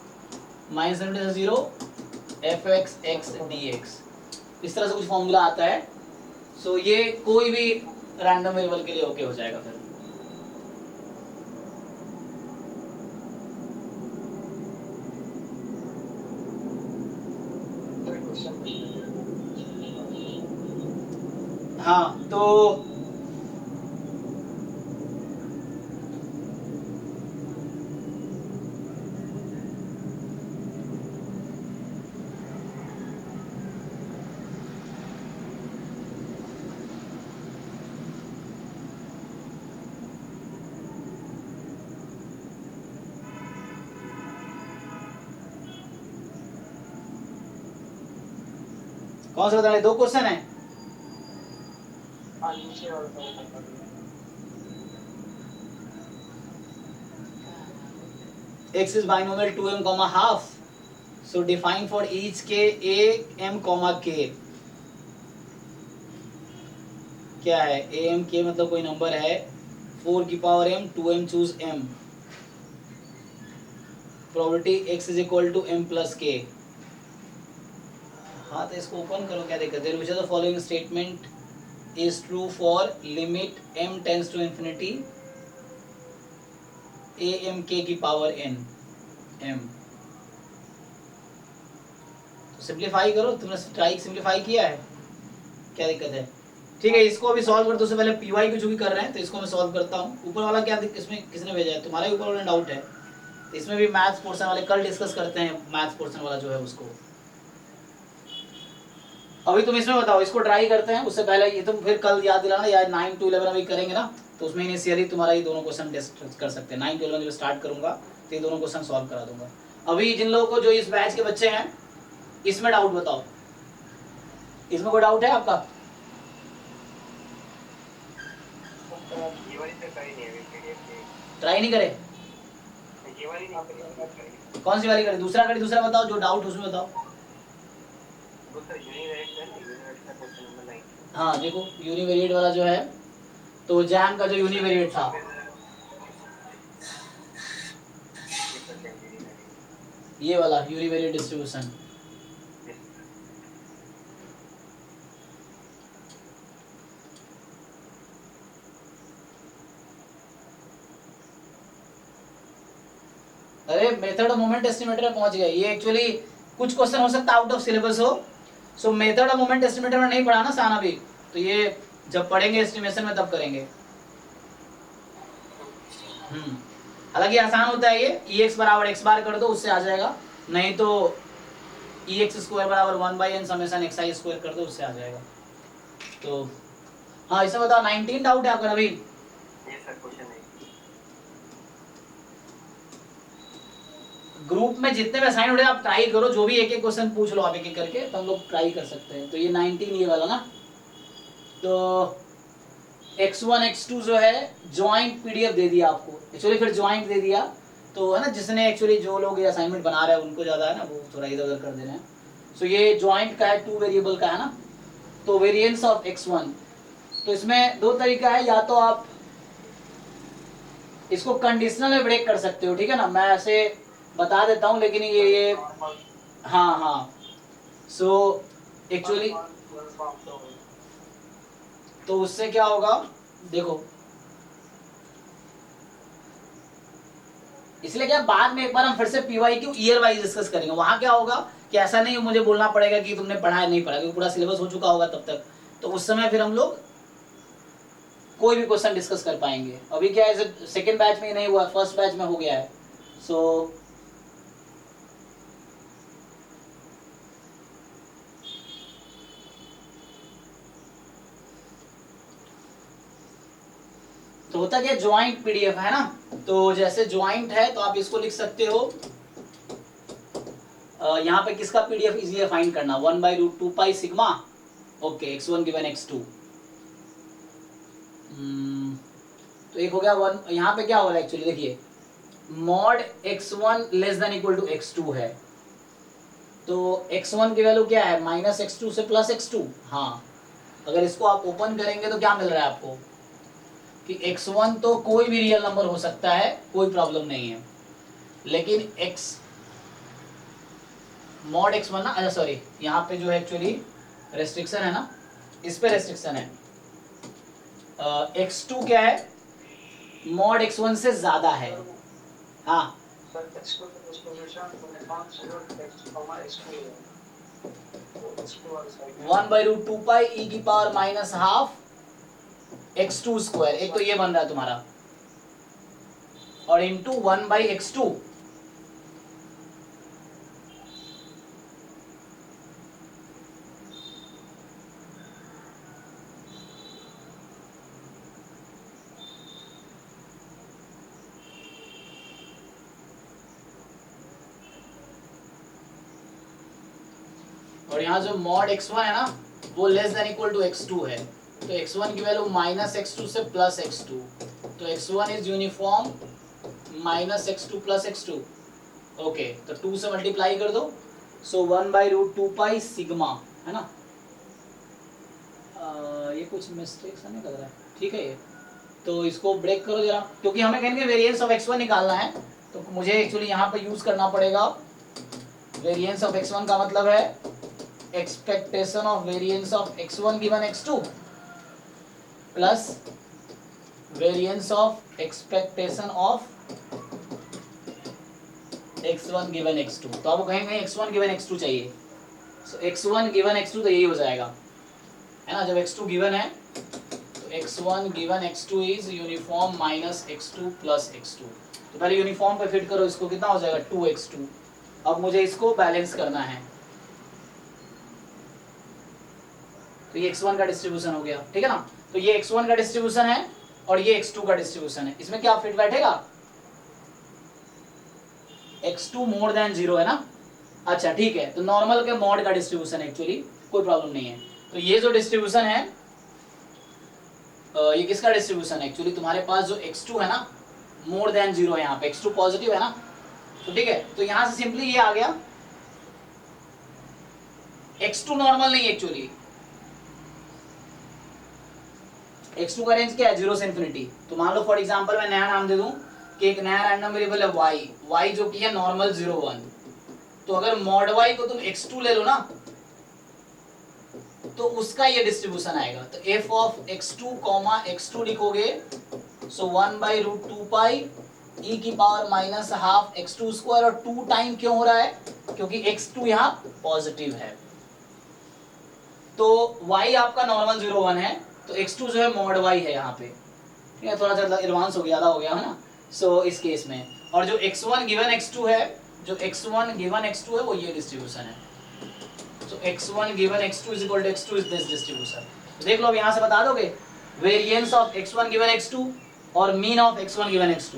S1: infinity से 0 fx x dx, इस तरह से कुछ फॉर्मूला आता है। सो ये कोई भी रैंडम वेरिएबल के लिए ओके हो जाएगा फिर। हाँ तो कौन सा बता रहे, 2 क्वेश्चन है।
S4: हां, नीचे वाला बता दो।
S1: x is binomial 2m comma half, so define for each k a m comma k। क्या है a m k, मतलब कोई नंबर है 4 की power m 2m choose m, probability x is equal to m plus k। हाँ तो इसको open करो, क्या दिक्कत है। which of the following statement is true for limit m tends to infinity a m k की पावर n m। तो simplify करो, तुमने ट्राई सिंप्लीफाई किया है, क्या दिक्कत है। ठीक है, इसको अभी सॉल्व करते, उससे पहले पीवाई को जो भी कर रहे हैं तो इसको मैं सॉल्व करता हूँ। ऊपर वाला क्या इसमें किसने भेजा है, तुम्हारा ही ऊपर वाला डाउट है, तो इसमें भी मैथ्स पोर्शन वाले कल डिस्कस करते हैं, मैथ्स पोर्शन वाला जो है उसको। अभी तुम इसमें बताओ, इसको ट्राई करते हैं, उससे पहले ये तुम फिर कल याद दिलाना, या 9 to 11 अभी करेंगे ना, तो उसमें इनिशियली तुम्हारा ये दोनों क्वेश्चन डिस्कस कर सकते हैं। 9 to 11 जब स्टार्ट करूंगा तो ये दोनों क्वेश्चन सॉल्व करा दूंगा। अभी जिन लोगों को जो इस बैच के बच्चे हैं इसमें डाउट बताओ, इसमें कोई डाउट है आपका?
S4: ये वाली तो ट्राई नहीं है पीडीएफ की।
S1: ट्राई नहीं करे?
S4: ये वाली नहीं करी।
S1: कौन सी वाली करे? दूसरा करे, दूसरा बताओ जो डाउट उसमें बताओ।
S4: दूसरा यूनिवेरिएट का क्वेश्चन नंबर 9।
S1: हाँ देखो यूनिवेरिएट वाला जो है, तो जैम का जो यूनिवेरिएट था, ये वाला यूनिवेरिएट डिस्ट्रीब्यूशन। अरे मेथड ऑफ मोमेंट एस्टिमेटर में पहुंच गए। ये एक्चुअली कुछ क्वेश्चन हो सकता है आउट ऑफ सिलेबस हो, सो मेथड ऑफ मोमेंट एस्टिमेटर में नहीं पढ़ा ना साना भी, तो ये जब पढ़ेंगे एस्टिमेशन में तब करेंगे। हालांकि आसान होता है ये, ई एक्स बराबर एक्स बार कर दो उससे आ जाएगा, नहीं तो ई एक्स स्क्वायर बराबर 1/n समेशन एक्स आई स्क्वायर कर दो उससे आ जाएगा। तो हाँ इसमें बताओ 19 डाउट है आपका नवीन?
S4: ये सर क्वेश्चन है।
S1: ग्रुप में जितने भी असाइन उड़े आप ट्राई करो, जो भी एक एक क्वेश्चन पूछ लो आप एक एक करके, तो हम लोग ट्राई कर सकते हैं। तो ये 19 ये वाला ना, तो x1 x2 जो है ज्वाइंट पीडीएफ दे दिया आपको, एक्चुअली फिर ज्वाइंट दे दिया तो है ना, जिसने एक्चुअली जो लोग ये असाइनमेंट बना रहे हैं उनको ज़्यादा है ना, वो थोड़ा इधर उधर कर दे रहे हैं। सो ये ज्वाइंट का है, 2 वेरिएबल का है ना, तो वेरिएंस ऑफ x1, तो इसमें दो तरीका है, या तो आप इसको कंडीशनल में ब्रेक कर सकते हो, ठीक है ना, मैं ऐसे बता देता हूँ, लेकिन ये हाँ हाँ सो एक्चुअली तो उससे क्या होगा देखो, इसलिए क्या बाद में एक बार हम फिर से PYQ ईयर वाइज डिस्कस करेंगे, वहां क्या होगा कि ऐसा नहीं मुझे बोलना पड़ेगा कि तुमने पढ़ा है नहीं पढ़ा, क्योंकि पूरा सिलेबस हो चुका होगा तब तक, तो उस समय फिर हम लोग कोई भी क्वेश्चन डिस्कस कर पाएंगे। अभी क्या है सेकेंड बैच में नहीं हुआ, फर्स्ट बैच में हो गया है। सो तो होता क्या ज्वाइंट पीडीएफ है ना, तो जैसे ज्वाइंट है तो आप इसको लिख सकते हो, यहाँ पे किसका पीडीएफ इजीली फाइंड करना, 1/√2 pi sigma, okay x1 given x2, तो एक हो गया 1, यहाँ पे क्या हो रहा है एक्चुअली देखिए, mod x1 less than equal to x2 है, तो x1 की वैल्यू क्या है -x2 से +x2, हाँ अगर इसको आप ओपन करेंगे तो क्या मिल रहा है आपको कि x1 तो कोई भी रियल नंबर हो सकता है, कोई प्रॉब्लम नहीं है, लेकिन मॉड x1 ना, अच्छा सॉरी यहाँ पे जो है एक्चुअली रेस्ट्रिक्शन है ना, इस पे रेस्ट्रिक्शन है, x2 क्या है मॉड x1 से ज्यादा है, हाँ
S4: सर x2 की डिस्ट्रीब्यूशन
S1: 1/√2 पाई e⁻½ x2 स्क्वायर, एक तो ये बन रहा है तुम्हारा, और इंटू 1/x2, और यहाँ जो मॉड x1 है ना वो less than equal to x2 है, तो x1 की वैल्यू -x2 से +x2, तो x1 is uniform -x2 +x2, okay, तो 2 से मल्टीप्लाई कर दो, सो 1/√2 पाई सिग्मा है ना, ये कुछ मिस्टेक सा नहीं लग रहा है, ठीक है ये, तो इसको ब्रेक करो जरा, क्योंकि हमें कहेंगे वेरिएंस ऑफ x1 निकालना है, तो मुझे एक्चुअली यहाँ पे यूज करना पड़ेगा वेरिएंस ऑफ x1 का मतलब है expectation of variance of x1 given x2 plus variance of expectation of x1 given x2, तो आपको कहेंगे x1 गिवन x2 चाहिए, सो x1 गिवन x2 तो यही हो जाएगा है ना, जब x2 गिवन है तो x1 given x2 is uniform -x2 + x2, तो पहले यूनिफॉर्म पे फिट करो, इसको कितना हो जाएगा 2x2, अब मुझे इसको बैलेंस करना है, तो ये x1 का डिस्ट्रीब्यूशन हो गया, ठीक है ना, तो ये x1 का डिस्ट्रीब्यूशन है और ये x2 का डिस्ट्रीब्यूशन है, इसमें क्या फिट बैठेगा x2 मोर देन 0 है ना, अच्छा ठीक है, तो नॉर्मल के मॉड का डिस्ट्रीब्यूशन एक्चुअली कोई प्रॉब्लम नहीं है, तो ये जो डिस्ट्रीब्यूशन है ये किसका डिस्ट्रीब्यूशन है एक्चुअली, तुम्हारे पास जो x2 है ना मोर देन 0 है, यहाँ पे x2 पॉजिटिव है ना, तो ठीक है, तो यहां से सिंपली ये आ गया, x2 नॉर्मल नहीं एक्चुअली, x2 का रेंज क्या है 0 से इंफिनिटी, तो मान लो फॉर एग्जांपल मैं नया नाम दे दूं कि एक नया रैंडम वेरिएबल है y जो कि है नॉर्मल 0 1, तो अगर मॉड y को तुम x2 ले लो ना तो उसका ये डिस्ट्रीब्यूशन आएगा, तो f ऑफ x2 x2 लिखोगे, सो 1/√2 पाई e⁻½ x2 स्क्वायर, और 2 टाइम क्यों हो रहा है क्योंकि x2 यहाँ पॉजिटिव है, तो y आपका नॉर्मल 0 1 है, तो x2 जो है मॉड y है यहाँ पे, ठीक है, थोड़ा सा एडवांस हो गया, ज़्यादा हो गया है ना, सो इस केस में, और जो x1 गिवन x2 है, जो x1 गिवन x2 है वो ये डिस्ट्रीब्यूशन है। So x1 given x2 is equal to x2 is this distribution. देख लो अब यहाँ से बता दोगे variance of x1 given x2 और mean of x1 given x2।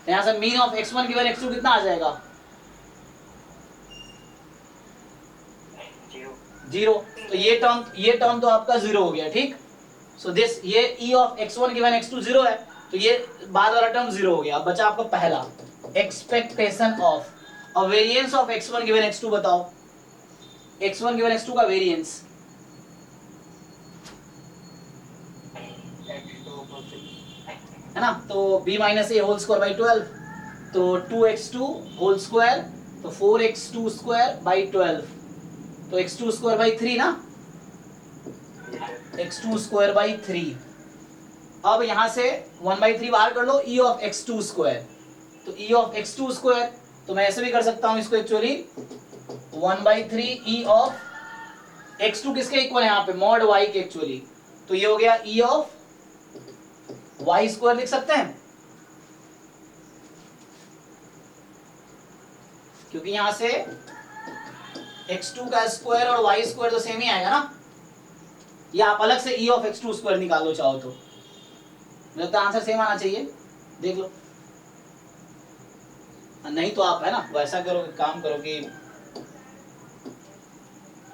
S1: तो यहाँ से mean of x1 given x2 कितना आ जाएगा? 0। तो ये टर्म तो आपका 0 हो गया, ठीक। सो दिस ये e of x1 given x2 0 है, तो ये बाद वाला टर्म 0 हो गया। अब बचा आपका पहला एक्सपेक्टेशन ऑफ, और variance of x1 given x2 बताओ, x1 गिवन x2 का वेरिएंस है ना, तो b minus a whole square by 12, तो 2x2 होल स्क्वायर, तो 4x2 स्क्वायर बाई 12, तो x2 स्क्वायर बाई 3 ना, x2 स्क्वायर बाई 3। अब यहाँ से 1/3 बाहर कर लो, e ऑफ x2 स्क्वायर, तो e ऑफ x2 स्क्वायर तो मैं ऐसे भी कर सकता हूँ इसको एक्चुअली 1/3 e ऑफ x2 किसके इक्वल है यहाँ पे, मॉड y के एक्चुअली, तो ये हो गया e ऑफ y स्क्वायर लिख सकते हैं, क्योंकि यहां से x2 का स्क्वायर और y स्क्वायर तो सेम ही आएगा ना, या आप अलग से e ऑफ x2 स्क्वायर निकालो चाहो तो, मुझे लगता है आंसर सेम आना चाहिए, देख लो। नहीं तो आप है ना वैसा करो, काम करो कि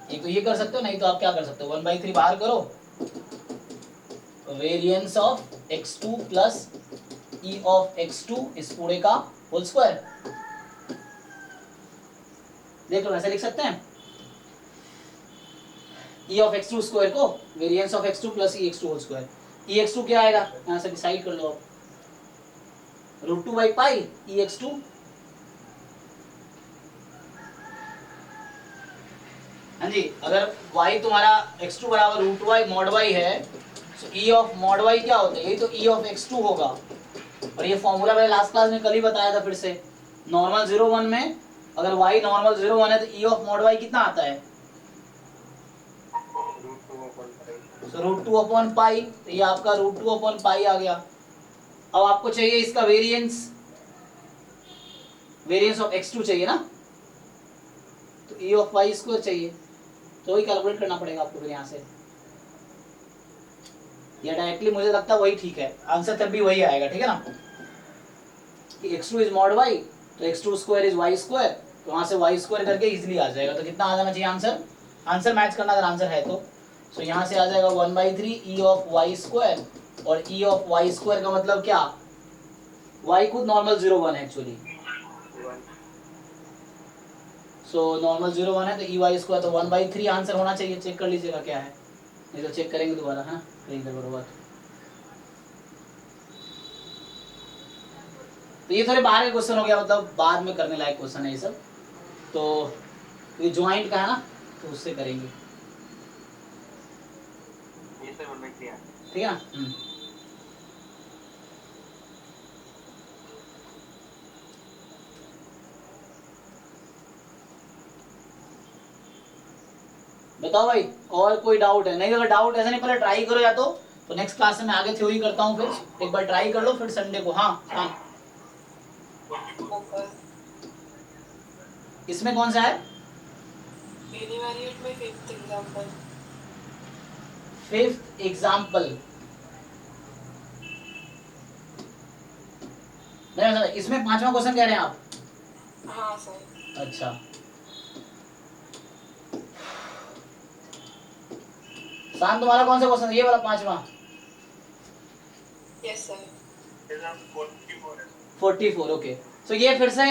S1: एक तो ये कर सकते हो, नहीं तो आप क्या कर सकते हो 1/3 बाहर करो, variance of x2 plus e of x2 इस पूरे का होल स्क्वायर, देख लो ऐसे लिख सकते हैं e ऑफ x2 स्क्वायर को variance of x2 plus e x2 whole square. e x2 क्या आएगा यहां से डिसाइड कर लो आप, √2/π e x2, हाँ जी। अगर y तुम्हारा x2 बराबर √y मॉड y है, तो e ऑफ मॉड y क्या होता है, यही तो e ऑफ x2 होगा, और ये फॉर्मूला मैंने लास्ट क्लास में कल ही बताया था। फिर से नॉर्मल 0 1 में अगर y नॉर्मल 0 1 है तो e ऑफ मॉड y कितना आता है, √2/π, तो ये आपका √2/π आ गया। अब आपको चाहिए इसका वेरिएंस ऑफ x2 चाहिए ना, तो e ऑफ y स्क्वायर चाहिए, तो वही कैलकुलेट करना पड़ेगा आपको फिर यहाँ से, या डायरेक्टली मुझे लगता है वही ठीक है, आंसर तब भी वही आएगा, ठीक है ना, कि x2 इज मॉड y, तो x2 square is y square, तो वहां से y स्क्वायर करके इजीली आ जाएगा। तो कितना आ जाना चाहिए आंसर मैच करना अगर आंसर है तो यहाँ से आ जाएगा 1/3 e ऑफ y स्क्वायर, और e ऑफ y स्क्वायर का मतलब क्या, y खुद नॉर्मल 0 1 है एक्चुअली, सो नॉर्मल 0 1 है तो e y स्क्वायर, तो 1/3 आंसर होना चाहिए। चेक कर लीजिएगा क्या है, नहीं तो चेक करेंगे दोबारा, है ना, करेंगे बरोबर। तो ये थोड़े बाहर के क्वेश्चन हो गया, मतलब बाद में करने लायक क्वेश्चन है ये सब, तो ये ज्वाइंट का है ना, तो उससे करेंगे, ठीक है ना। बताओ भाई और कोई डाउट है, नहीं अगर डाउट ऐसा नहीं पहले ट्राई करो, या तो नेक्स्ट क्लास में आगे थ्योरी करता हूँ, फिर एक बार ट्राई कर लो, फिर संडे को। हाँ इसमें कौन सा है,
S3: यूनिवेरिएट में फिफ्थ एग्जांपल,
S1: फिफ्थ एग्जाम्पल, इसमें 5वां क्वेश्चन कह रहे हैं आप?
S3: हाँ सर।
S1: अच्छा, शान तुम्हारा कौन सा क्वेश्चन, ये वाला 5वां?
S3: Yes sir.
S1: 44, ओके। सो ये फिर से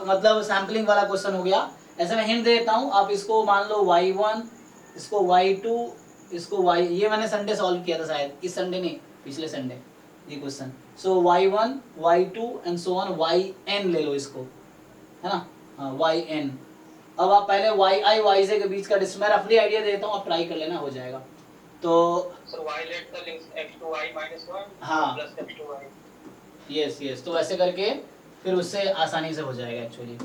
S1: मतलब सैम्पलिंग वाला क्वेश्चन हो गया। ऐसे मैं हिंट देता हूँ, आप इसको मान लो y1, इसको y2, इसको y, ये मैंने संडे सॉल्व किया था शायद, इस संडे नहीं पिछले संडे ये question. So y1 y2 and so on yn ले लो इसको, है ना, हाँ yn। अब आप पहले yi yj के बीच का डिस्टेंस, मैं रफली आइडिया देता हूँ, आप ट्राई कर लेना, हो जाएगा। तो
S4: y let the links x2y -1
S1: हाँ
S4: प्लस x2y,
S1: यस, तो ऐसे करके फिर उससे आसानी से हो जाएगा एक्चुअली,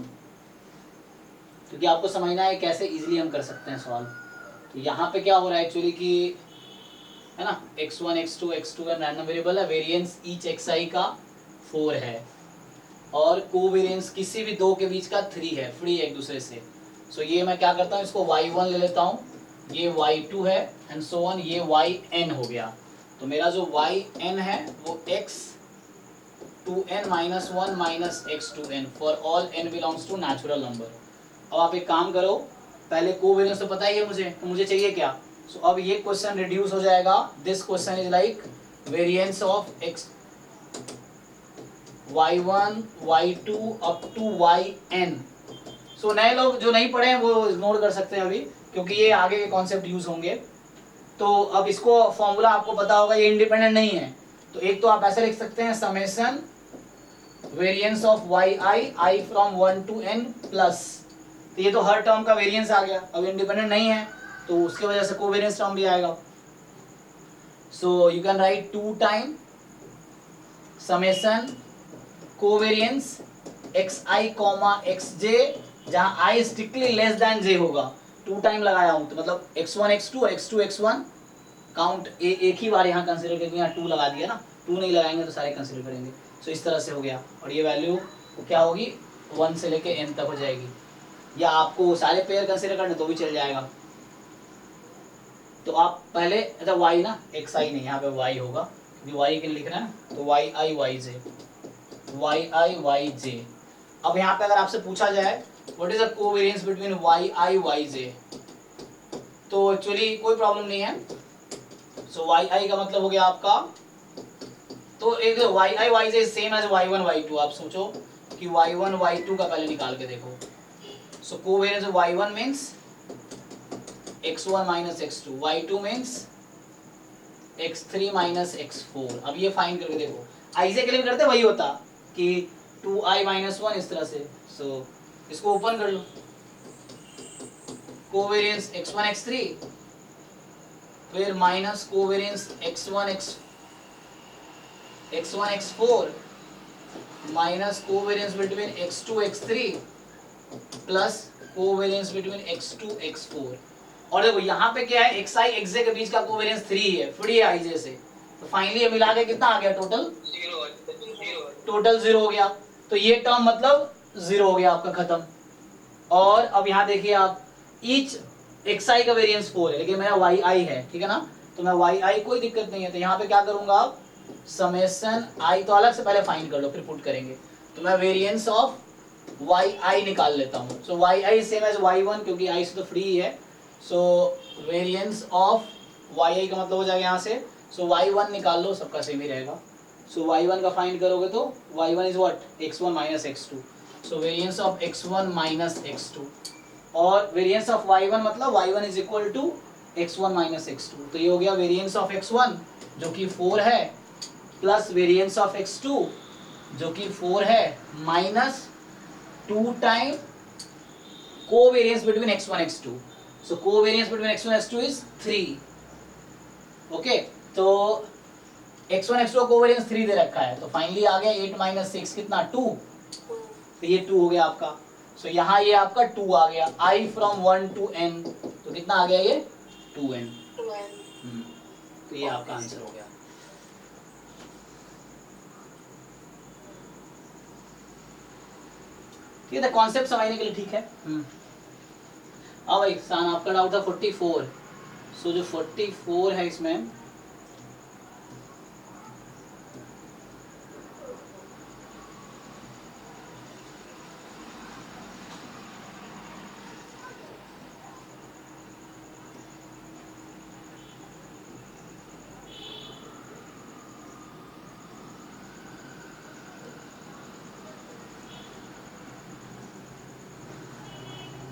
S1: क्योंकि आपको समझना है कैसे इजीली हम कर सकते हैं सॉल्व। तो यहाँ पे क्या हो रहा है एक्चुअली कि है ना, x1 x2 x2 random variable है, वेरिएंस ईच xi का 4 है, और कोवेरियंस किसी भी दो के बीच का 3 है, फ्री है एक दूसरे से। सो ये मैं क्या करता हूँ, इसको y1 ले लेता हूँ, ये y2 है एंड सो ऑन, ये yn हो गया। तो मेरा जो yn है वो x2n minus 1 minus x2n for all n belongs to natural number. अब आप एक काम करो, पहले कोवेरियंस तो पता ही है मुझे, तो मुझे चाहिए क्या। सो अब ये क्वेश्चन रिड्यूस हो जाएगा, this question is like variance of x y1 y2 up to yn। So नए लोग जो नहीं पढ़े हैं वो इग्नोर कर सकते हैं अभी, क्योंकि ये आगे के कॉन्सेप्ट यूज होंगे। तो अब इसको फॉर्मूला आपको पता होगा, ये इंडिपेंडेंट नहीं है, तो एक तो आप ऐसे लिख सकते हैं summation variance of yi i from 1 to n plus, तो ये तो हर टर्म का वेरिएंस आ गया। अब इंडिपेंडेंट नहीं है तो उसकी वजह से कोवेरिएंस टर्म भी आएगा। सो you can right 2 time summation covariance xi xj, जहां i strictly less than j होगा। 2 टाइम लगाया हूं तो मतलब x1 x2 और x2 x1 काउंट एक ही बार यहाँ कंसीडर करके यहाँ 2 लगा दिया ना, 2 नहीं लगाएंगे तो सारे कंसीडर करेंगे। सो इस तरह से हो गया, और ये वैल्यू क्या होगी 1 से लेके n तक हो जाएगी, या आपको सारे पेयर कंसीडर करने तो भी चल जाएगा। तो आप पहले अच्छा y ना xi नहीं, यहाँ पे y होगा क्योंकि y के लिए लिखना है ना, तो yi yj। अब यहाँ पे अगर आपसे पूछा जाए what is the covariance between yi yj, तो एक्चुअली कोई प्रॉब्लम नहीं है। सो yi का मतलब हो गया आपका, तो एक yi yj same as y1 y2। आप सोचो कि y1 y2 का पहले निकाल के देखो। So covariance of y1 means x1 minus x2, y2 means x3 minus x4। अब ये फाइंड करके देखो, i से के लिए करते वही होता कि 2i माइनस 1 इस तरह से। सो इसको ओपन कर लो, कोवेरिएंस x1 x3 फिर minus covariance x1 x4 minus covariance between x2 x3 plus covariance between x2 x4। और देखो यहाँ पे क्या है, xi xj के बीच का कोवेरिएंस 3 है, फ्री है ij से, तो फाइनली ये मिला के कितना आ गया, टोटल 0 हो गया। तो ये टर्म मतलब 0 हो गया आपका खत्म। और अब यहाँ देखिए आप, ईच xi का वेरिएंस 4 है लेकिन मेरा yi है, ठीक है ना, तो मैं yi कोई दिक्कत नहीं है, तो यहाँ पे क्या करूंगा आप समेशन i तो अलग से पहले फाइंड कर लो फिर पुट करेंगे। तो मैं वेरिएंस ऑफ yi निकाल लेता हूँ। सो yi सेम एज y1 क्योंकि i से तो फ्री है। सो वेरिएंस ऑफ yi का मतलब हो जाएगा यहाँ से, सो y1 निकाल लो, सबका सेम ही रहेगा। सो y1 का फाइंड करोगे तो y1 is what x1 minus x2, so variance of x1 minus x2, और वेरिएंस ऑफ y1 मतलब y1 is equal to x1 minus x2। तो ये हो गया वेरिएंस ऑफ x1 जो कि 4 है प्लस वेरिएंस ऑफ x2 जो कि 4 है minus 2 time covariance between x1 x2। So covariance between x1 x2 is 3। Okay, तो x1 x2 कोवेरिएंस 3 दे रखा है, तो फाइनली आ गया 8 माइनस 6 कितना 2, तो ये 2 हो गया आपका। सो यहाँ ये आपका 2 आ गया, i फ्रॉम 1 टू n, तो कितना आ गया ये 2n। तो ये आपका आंसर हो गया। ठीक है, कॉन्सेप्ट समझने के लिए ठीक है। अब भाई सान आपका डाउट था 44। सो जो 44 है इसमें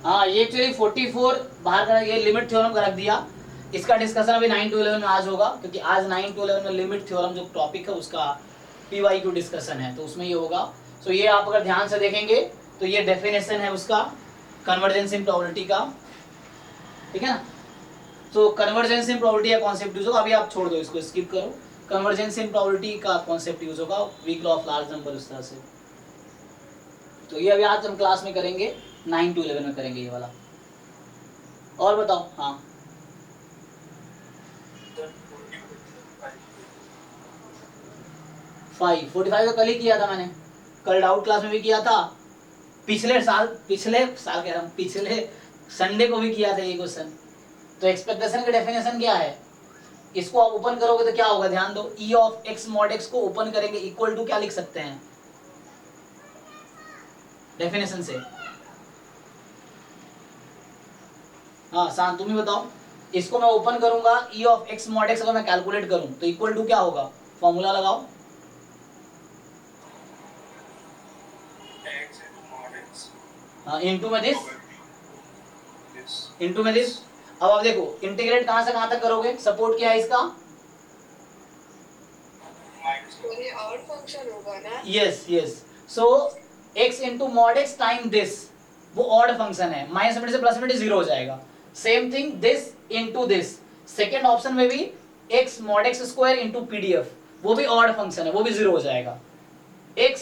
S1: हाँ, ये एक्चुअली 44 बाहर का ये लिमिट थ्योरम का रख दिया। इसका डिस्कशन अभी 9 to 11 में आज होगा, क्योंकि आज 9 to 11 में लिमिट थ्योरम जो टॉपिक है उसका PYQ डिस्कशन है, तो उसमें ये होगा। सो ये आप अगर ध्यान से देखेंगे तो ये डेफिनेशन है उसका कन्वर्जेंस इन प्रोबेबिलिटी का, ठीक है ना। तो कन्वर्जेंस इन प्रोबेबिलिटी का कॉन्सेप्ट यूज होगा, अभी आप छोड़ दो इसको, स्किप करो। कन्वर्जेंस इन प्रोबेबिलिटी का कॉन्सेप्ट यूज होगा, weak law of large number उस तरह से। तो ये अभी आज हम क्लास में करेंगे, 9 to 11 में करेंगे ये वाला। और बताओ, हाँ 45 तो कल ही किया था मैंने, कल डाउट क्लास में भी किया था, पिछले साल कह रहा हूँ, पिछले संडे को भी किया था ये क्वेश्चन। तो एक्सपेक्टेशन की डेफिनेशन क्या है, इसको आप ओपन करोगे तो क्या होगा, ध्यान दो, ई ऑफ एक्स मॉड एक्स को ओपन करेंगे इक्वल टू क्या लिख सकते हैं डेफिनेशन से। हाँ शांत तुम ही बताओ, इसको मैं ओपन करूंगा, ई ऑफ एक्स मॉड एक्स अगर मैं कैलकुलेट करूं तो इक्वल टू क्या होगा, फॉर्मूला लगाओ, हाँ इनटू में दिस, इनटू में दिस। अब आप देखो इंटीग्रेट कहां से कहां तक करोगे, सपोर्ट क्या है इसका,
S3: तो ये और फंक्शन होगा ना?
S1: Yes yes, so x into mod x time this, वो ऑड फंक्शन है, माइनस इन्फिनिटी से प्लस इन्फिनिटी जीरो हो जाएगा। Same thing this into this, second option में भी x mod x square into PDF, वो भी ऑड फंक्शन है, वो भी जीरो हो जाएगा। x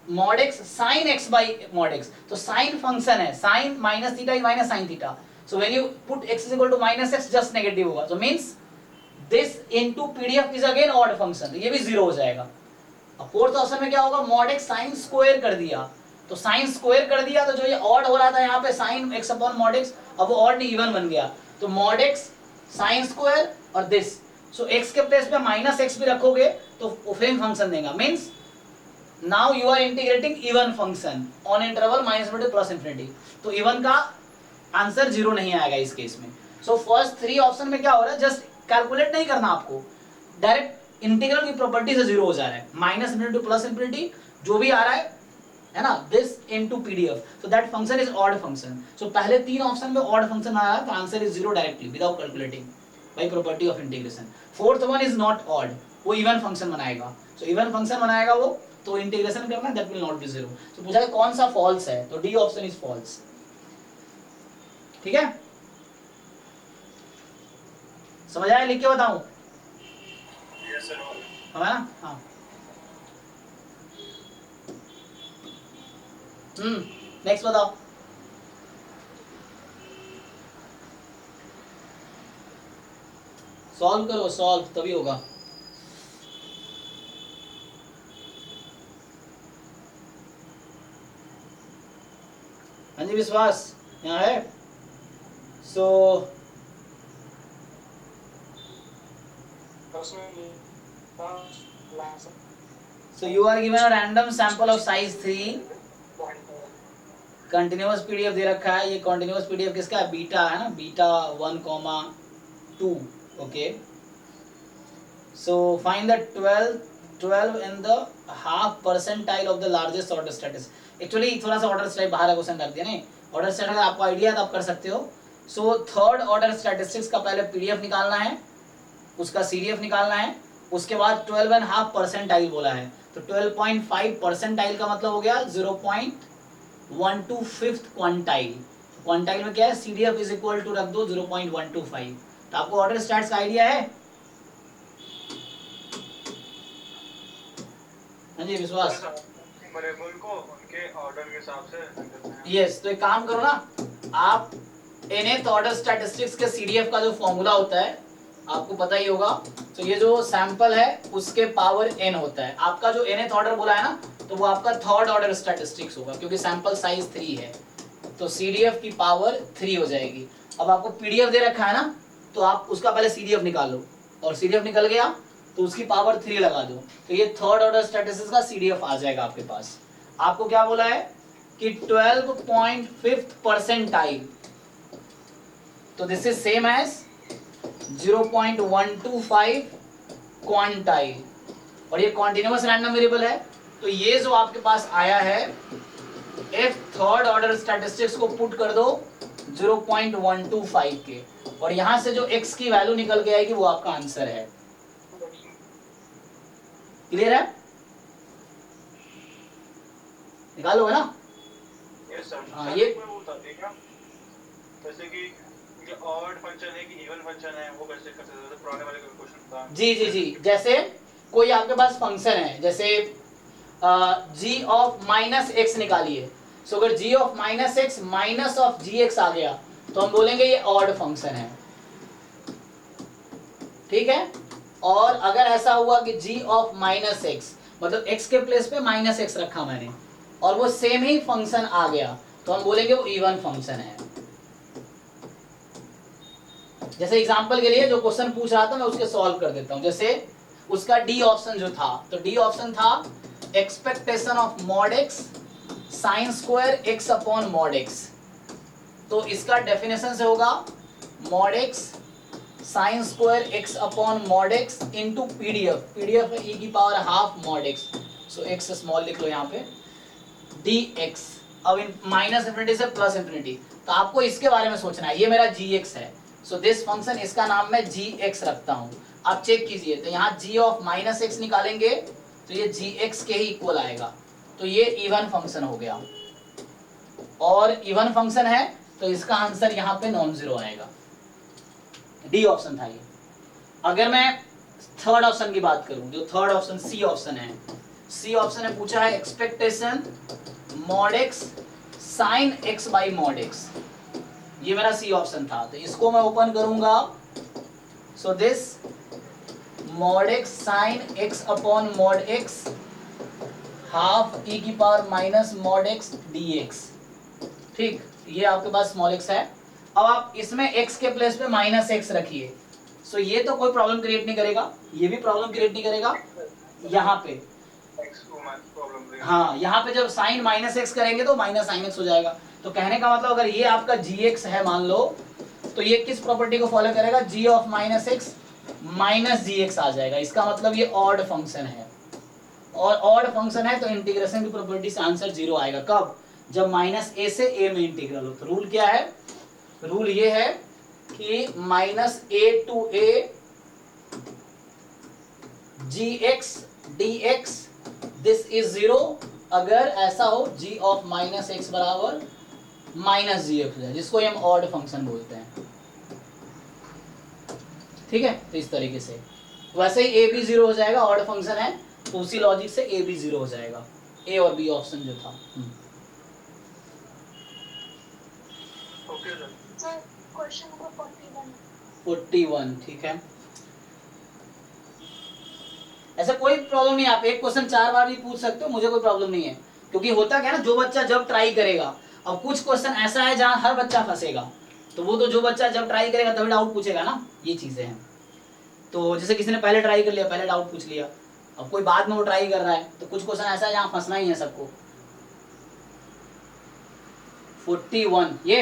S1: mod x sine x by mod x, तो साइन फंक्शन है, sine minus theta minus sine theta, so when you put x is equal to minus x just negative होगा, so means this into PDF is again odd function, ये भी zero हो जाएगा। अब fourth option में क्या होगा, मॉड एक्स साइन स्क्वायर कर दिया, तो साइन स्क्वायर कर दिया तो जो ये ऑड हो रहा था यहाँ पे sine x upon mod x, अब वो ऑड नहीं इवन बन गया, तो मॉड एक्स साइन स्क्वायर और दिस, सो एक्स के प्लेस पे माइनस एक्स भी रखोगे तो सेम फंक्शन देगा, means now you are integrating even function on interval minus infinity plus infinity, तो इवन का आंसर जीरो नहीं आएगा इस केस में। सो फर्स्ट थ्री ऑप्शन में क्या हो रहा है, जस्ट कैलकुलेट नहीं करना आपको, डायरेक्ट इंटीग्रल की प्रॉपर्टी से जीरो हो जा रहा है, माइनस इन्फिनिटी प्लस इन्फिनिटी जो भी आ रहा है ना, this into PDF, so that function is odd function. So पहले तीन ऑप्शन में ऑड फंक्शन आया तो answer is zero directly without calculating by property of integration. Fourth one is not odd, वो इवन फंक्शन बनाएगा, सो इवन फंक्शन बनाएगा वो, तो इंटीग्रेशन करना that will not be zero. So पूछा है कौन सा फॉल्स है, तो डी ऑप्शन इज फॉल्स, ठीक है, समझ आया, लिख के बताऊं,
S2: यस सर,
S1: है ना, हाँ नेक्स्ट बताओ, सॉल्व करो, सॉल्व तभी होगा। हाँ जी विश्वास यहाँ है, सो so you are given a random sample of size 3, continuous PDF दे रखा है, ये कंटिन्यूअस पीडीएफ किसका है, बीटा है ना, beta 1,2, okay, so find the 12 in the half percentile of the largest order statistics. Actually थोड़ा सा ऑर्डर स्टाइल बाहर का क्वेश्चन कर दिया नहीं, ऑर्डर स्टैटिस्टिक्स अगर आपको आइडिया है तो आप कर सकते हो। सो थर्ड ऑर्डर स्टैटिस्टिक्स का पहले पीडीएफ निकालना है, उसका सीडीएफ निकालना है, उसके बाद 12.5 परसेंटाइल बोला है, तो 12.5 परसेंटाइल का मतलब हो गया 0.125 क्वांटाइल, क्वांटाइल में क्या है, सीडीएफ इज इक्वल टू रख दो 0.125। तो आपको ऑर्डर स्टैट्स का आइडिया है, हाँ जी विश्वास,
S7: वेरिएबल को उनके ऑर्डर के हिसाब से,
S1: यस, तो एक काम करो ना, आप nth ऑर्डर स्टैटिस्टिक्स के सीडीएफ का जो फॉर्मूला होता है आपको पता ही होगा, तो ये जो सैंपल है उसके पावर n होता है, आपका जो nth ऑर्डर बोला है ना, तो वो आपका थर्ड ऑर्डर स्टैटिस्टिक्स होगा, क्योंकि सैंपल साइज 3 है, तो सीडीएफ की पावर 3 हो जाएगी। अब आपको पीडीएफ दे रखा है ना, तो आप उसका पहले सीडीएफ निकाल लो, और सीडीएफ निकल गया तो उसकी पावर 3 लगा दो, तो ये थर्ड ऑर्डर स्टैटिस्टिक्स का सीडीएफ आ जाएगा आपके पास। आपको क्या बोला है कि 12.5 परसेंटाइल, तो this is same as 0.125 quantile, और ये कॉन्टिन्यूअस रैंडम वेरिएबल है, तो ये जो आपके पास आया है इफ थर्ड ऑर्डर स्टैटिस्टिक्स को पुट कर दो 0.125 के, और यहां से जो x की वैल्यू निकल के आएगी वो आपका आंसर है। क्लियर है, निकालोगे ना,
S7: यस सर,
S1: हाँ, ये
S7: वो था ठीक है, जैसे कि ऑड फंक्शन है कि इवन फंक्शन है, वो कैसे कर सकते हैं, पुराने वाले का क्वेश्चन था।
S1: जी जी जी, जैसे कोई आपके पास फंक्शन है, जैसे g ऑफ माइनस एक्स निकालिए, सो अगर g of minus x minus of g x आ गया तो हम बोलेंगे ये ऑड फंक्शन है, ठीक है। और अगर ऐसा हुआ कि g ऑफ माइनस एक्स, मतलब x के प्लेस पे माइनस एक्स रखा मैंने, और वो सेम ही फंक्शन आ गया तो हम बोलेंगे वो इवन फंक्शन है। जैसे एग्जांपल के लिए जो क्वेश्चन पूछ रहा था मैं उसके सॉल्व कर देता हूं। जैसे उसका डी ऑप्शन जो था, तो डी ऑप्शन था expectation of mod x sine square x upon mod x. तो इसका डेफिनेशन से होगा mod x sine square x upon mod x into PDF, PDF है e की पावर हाफ मॉड एक्स, सो एक्स स्मॉल लिख लो यहाँ पे डी एक्स। अब इन माइनस इंफिनिटी से प्लस इंफिनिटी, तो आपको इसके बारे में सोचना है। ये मेरा जी एक्स है, सो दिस फंक्शन इसका नाम मैं जी एक्स रखता हूँ। आप चेक कीजिए, तो यहाँ जी ऑफ माइनस एक्स निकालेंगे तो ये जी एक्स के ही इक्वल आएगा, तो ये इवन फंक्शन हो गया। और इवन फंक्शन है तो इसका आंसर यहाँ पे नॉन जीरो आएगा। डी ऑप्शन था ये। अगर मैं थर्ड ऑप्शन की बात करूं, जो थर्ड ऑप्शन सी ऑप्शन है, सी ऑप्शन में पूछा है expectation mod x sine x by mod x, ये मेरा सी ऑप्शन था। तो इसको मैं ओपन करूंगा, so this mod x sign x upon mod x half e की power minus mod x d x. ठीक, ये आपके पास स्मॉल एक्स है। अब आप इसमें x के प्लेस पे माइनस एक्स रखिए, सो ये तो कोई प्रॉब्लम क्रिएट नहीं करेगा, ये भी प्रॉब्लम क्रिएट नहीं करेगा। यहाँ पे
S7: प्रॉब्लम
S1: हाँ, यहाँ पे जब साइन माइनस एक्स करेंगे तो माइनस साइन एक्स हो जाएगा। तो कहने का मतलब अगर ये आपका जी एक्स है मान लो, तो ये किस प्रॉपर्टी को फॉलो करेगा, g of minus x minus g x आ जाएगा। इसका मतलब ये ऑड फंक्शन है, और ऑड फंक्शन है तो इंटीग्रेशन की प्रॉपर्टी से आंसर जीरो आएगा। कब, जब माइनस ए से ए में इंटीग्रल हो। तो रूल क्या है, रूल ये है कि minus a to a g x d x this is zero, अगर ऐसा हो जी ऑफ माइनस एक्स बराबर माइनस जी एक्स हो जाए, जिसको हम ऑड फंक्शन बोलते हैं। ठीक है, तो इस तरीके से वैसे ही ए भी जीरो हो जाएगा, ऑड फंक्शन है तो उसी लॉजिक से ए भी जीरो हो जाएगा, ए और बी ऑप्शन जो था।
S7: Okay sir.
S5: Sir question number 41।
S1: 41 ठीक है। ऐसा कोई प्रॉब्लम नहीं, आप एक क्वेश्चन 4 बार भी पूछ सकते हो, मुझे कोई प्रॉब्लम नहीं है। क्योंकि होता क्या है ना, जो बच्चा जब ट्राई करेगा, अब कुछ क्वेश्चन ऐसा है जहां हर बच्चा फंसेगा, तो वो तो जो बच्चा जब ट्राई करेगा तभी डाउट पूछेगा ना, ये चीजें हैं। तो जैसे किसी ने पहले ट्राई कर लिया, पहले डाउट पूछ लिया, अब कोई बाद में वो ट्राई कर रहा है, तो कुछ क्वेश्चन ऐसा है जहां फंसना ही है सबको। 41 ये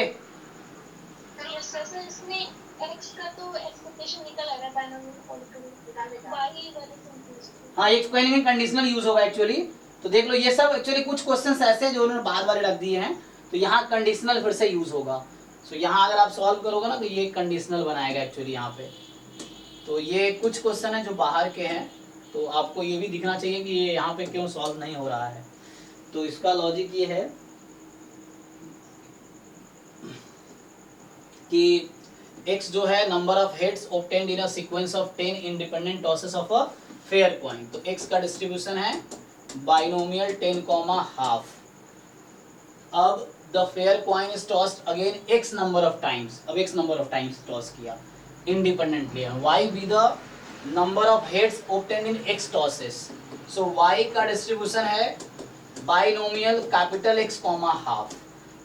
S5: यस सर, इसमें x का तो एक्सपेक्टेशन निकल आएगा बाइनोमियल पॉलिटोमियल y वाले कंफ्यूज।
S1: हाँ, एक्सप्लेनिंग कंडीशनल यूज होगा एक्चुअली। तो देख लो ये सब एक्चुअली कुछ क्वेश्चंस ऐसे जो उन्होंने बाद वाले रख दिए हैं, तो यहाँ कंडीशनल फिर से यूज होगा। सो यहाँ अगर आप सॉल्व करोगे ना तो ये कंडीशनल बनाएगा एक्चुअली यहाँ पे। तो ये कुछ क्वेश्चन है जो बाहर के हैं, तो आपको ये भी दिखना चाहिए कि ये यहाँ पे क्यों सॉल्व नहीं हो रहा है। तो इसका लॉजिक ये है कि x जो है number of heads obtained in a sequence of 10 independent tosses of a fair coin. तो x का डिस्ट्रीब्यूशन है बाइनोमियल 10, हाफ। अब the fair coin is tossed again x number of times, अब x number of times toss किया independently. y be the number of heads obtained in x tosses. So y का distribution है binomial capital X, हाफ।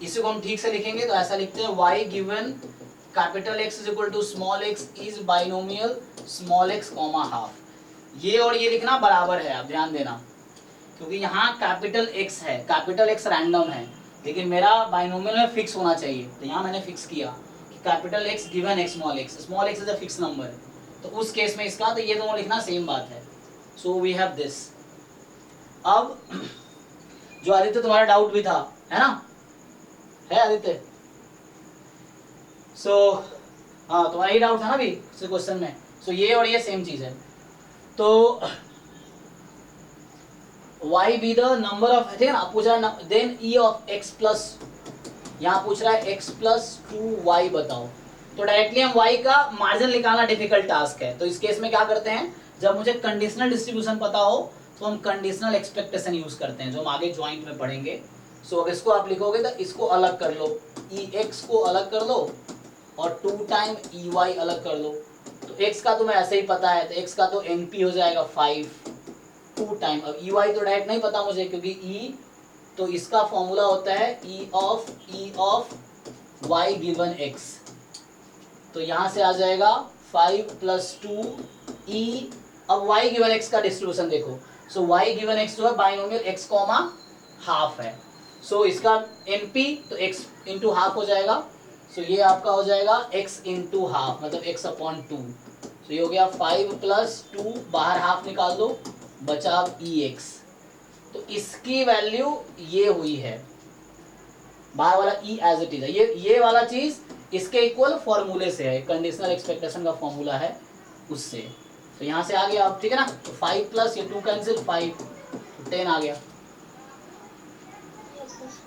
S1: इसी को हम ठीक से लिखेंगे तो ऐसा लिखते हैं y given capital X is equal to small x is binomial small x, half. ये और ये लिखना बराबर है, आप ध्यान देना, क्योंकि यहाँ कैपिटल X है, कैपिटल X रैंडम है, लेकिन मेरा बाइनोमियल में फिक्स होना चाहिए। तो यहाँ मैंने फिक्स किया कि capital X given small x is a fix number. तो उस केस में इसका, तो ये दोनों लिखना सेम बात है। So we have this. अब जो आदित्य तुम्हारा डाउट भी था, है ना, है आदित्य? सो हाँ, तुम्हारा ही डाउट था ना अभी इस क्वेश्चन में। सो ये और ये सेम चीज है। तो y be the number of, ठीक है ना, पूछ रहा है then e of x plus, यहाँ पूछ रहा है x प्लस 2y बताओ। तो डायरेक्टली हम y का मार्जिन निकालना डिफिकल्ट टास्क है। तो इस केस में क्या करते हैं, जब मुझे कंडीशनल डिस्ट्रीब्यूशन पता हो तो हम कंडीशनल एक्सपेक्टेशन यूज करते हैं, जो हम आगे ज्वाइंट में पढ़ेंगे। सो अगर इसको आप लिखोगे तो इसको अलग कर लो, ex को अलग कर लो और 2 टाइम ey अलग कर लो। तो x का तुम्हें ऐसे ही पता है, तो x का तो np हो जाएगा 5, 2 टाइम। अब ey तो डायरेक्ट नहीं पता मुझे, क्योंकि e तो इसका फॉर्मूला होता है ई ऑफ y गिवन x। तो यहां से आ जाएगा 5 + 2 e। अब y गिवन x का डिस्ट्रीब्यूशन देखो, सो y गिवन x जो है बाइनोमियल x कॉमा हाफ है, सो इसका np तो x इंटू हाफ हो जाएगा, सो ये आपका हो जाएगा x इंटू हाफ मतलब x/2। तो ये हो गया 5 + 2, बाहर हाफ निकाल दो, बचा अब ex। तो इसकी वैल्यू ये हुई है, बाहर वाला e एज इट इज है, ये वाला चीज इसके इक्वल फॉर्मूले से है, कंडीशनल एक्सपेक्टेशन का फॉर्मूला है उससे। तो यहाँ से आ गया अब, ठीक है ना। तो 5 प्लस ये 2 कैंसिल 5, तो 10 आ गया।
S5: यस यस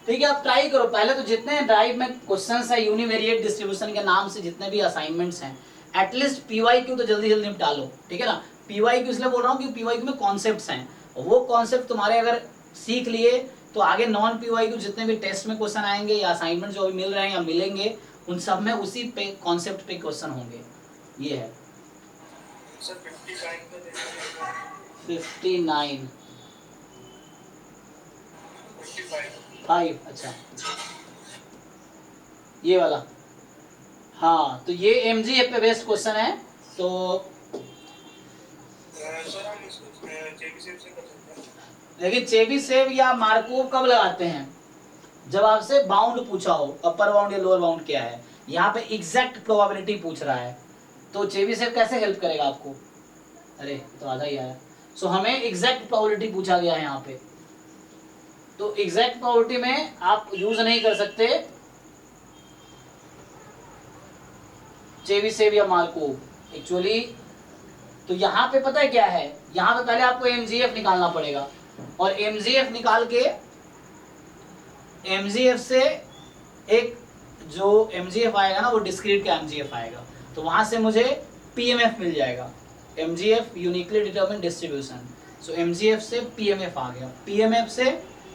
S1: ठीक है, आप ट्राई करो। पहले तो जितने ड्राइव में क्वेश्चंस है यूनिवेरिएट डिस्ट्रीब्यूशन के नाम से, जितने भी असाइनमेंट्स हैं, एटलीस्ट पीवाईक्यू तो जल्दी जल्दी निपटा लो, ठीक है ना। पीवाईक्यू इसलिए बोल रहा हूँ कि पीवाईक्यू में कॉन्सेप्ट्स हैं, वो कॉन्सेप्ट तुम्हारे अगर सीख लिए तो आगे नॉन पीवाईक्यू जितने भी टेस्ट में क्वेश्चन आएंगे या असाइनमेंट जो अभी मिल रहे हैं या मिलेंगे, उन सब में उसी पे कॉन्सेप्ट पे क्वेश्चन होंगे। ये है
S7: सर 59 में देखिए
S1: 59 5, अच्छा ये वाला, हाँ। तो ये एमजीएफ पे बेस्ड क्वेश्चन है। तो
S7: सर हम इसको जेबीसेफ से कर सकते हैं,
S1: लेकिन चेबीशेव या मार्कोव कब लगाते हैं? जब आपसे बाउंड पूछा हो, अपर बाउंड या लोअर बाउंड क्या है। यहाँ पे एग्जैक्ट प्रोबेबिलिटी पूछ रहा है, तो चेबीशेव कैसे हेल्प करेगा आपको? अरे तो आधा ही आया। सो हमें एग्जैक्ट प्रोबेबिलिटी पूछा गया है यहाँ पे, तो एग्जैक्ट प्रोबेबिलिटी में आप यूज नहीं कर सकते चेबीशेव या मार्कोव एक्चुअली। तो यहाँ पे पता है क्या है, यहाँ पे पहले आपको एमजीएफ निकालना पड़ेगा, और एमजीएफ निकाल के एमजीएफ से एक जो एमजीएफ आएगा ना वो डिस्क्रीट का एमजीएफ आएगा, तो वहां से मुझे पीएमएफ मिल जाएगा, एमजीएफ यूनिकली डिटरमिन्ड डिस्ट्रीब्यूशन। सो एमजीएफ से पीएमएफ आ गया, पीएमएफ से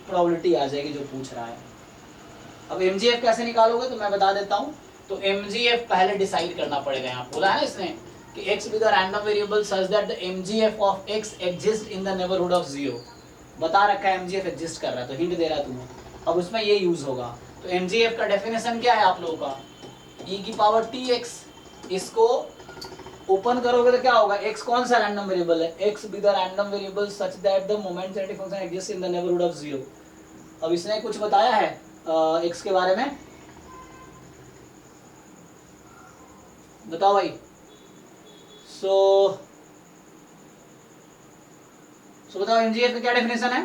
S1: प्रोबेबिलिटी आ जाएगी जो पूछ रहा है। अब एमजीएफ कैसे निकालोगे तो मैं बता देता हूँ। तो एमजीएफ पहले डिसाइड करना पड़ेगा, यहाँ बोला है ना इसने कि x be the random variable such that the MGF of x exist in the neighborhood of 0। बता रखा है MGF एग्जिस्ट कर रहा है, तो हिंट दे रहा है तुम्हें, अब उसमें ये यूज होगा। तो MGF का डेफिनेशन क्या है आप लोगों का, e⁻tx। इसको ओपन करोगे तो क्या होगा, x कौन सा रैंडम वेरिएबल है, x be the random variable such that the momentary function exists in the neighborhood of 0। अब इसने कुछ बताया है x के बारे में, बताओ भाई। सो बताओ एमजीएफ का क्या डेफिनेशन है?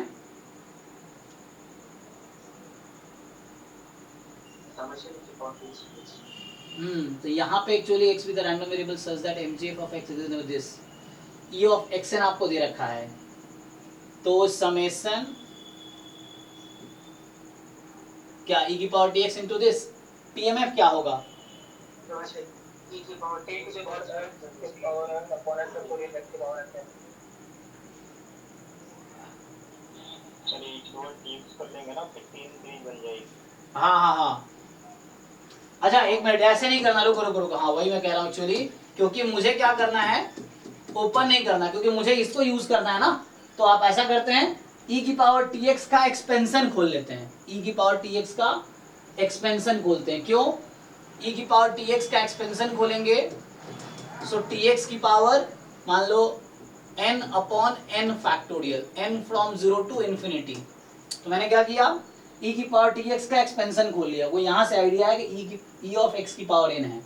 S1: तो यहाँ पे actually x with the random variable such that mgf of x is no this, e ऑफ xn आपको दे रखा है, तो समेशन क्या e⁻tx इनटू दिस, पीएमएफ क्या होगा,
S2: चलिए टीम्स कर लेंगे ना, 15 बन जाएगी।
S1: हाँ। अच्छा एक मिनट, ऐसे नहीं करना, रुको। हाँ वही मैं कह रहा हूँ एक्चुअली, क्योंकि मुझे क्या करना है, ओपन नहीं करना, क्योंकि मुझे इसको यूज करना है ना। तो आप ऐसा करते हैं, e⁻tx का एक्सपेंशन खोल लेते हैं, e⁻tx का एक्सपेंशन खोलते हैं। क्यों e⁻tx का एक्सपेंशन खोलेंगे? सो tx की पावर मान लो n/n factorial, n from 0 to infinity। तो मैंने क्या किया, e⁻tx का एक्सपेंशन खोल लिया। वो यहाँ से आइडिया है कि e ऑफ x की पावर n है।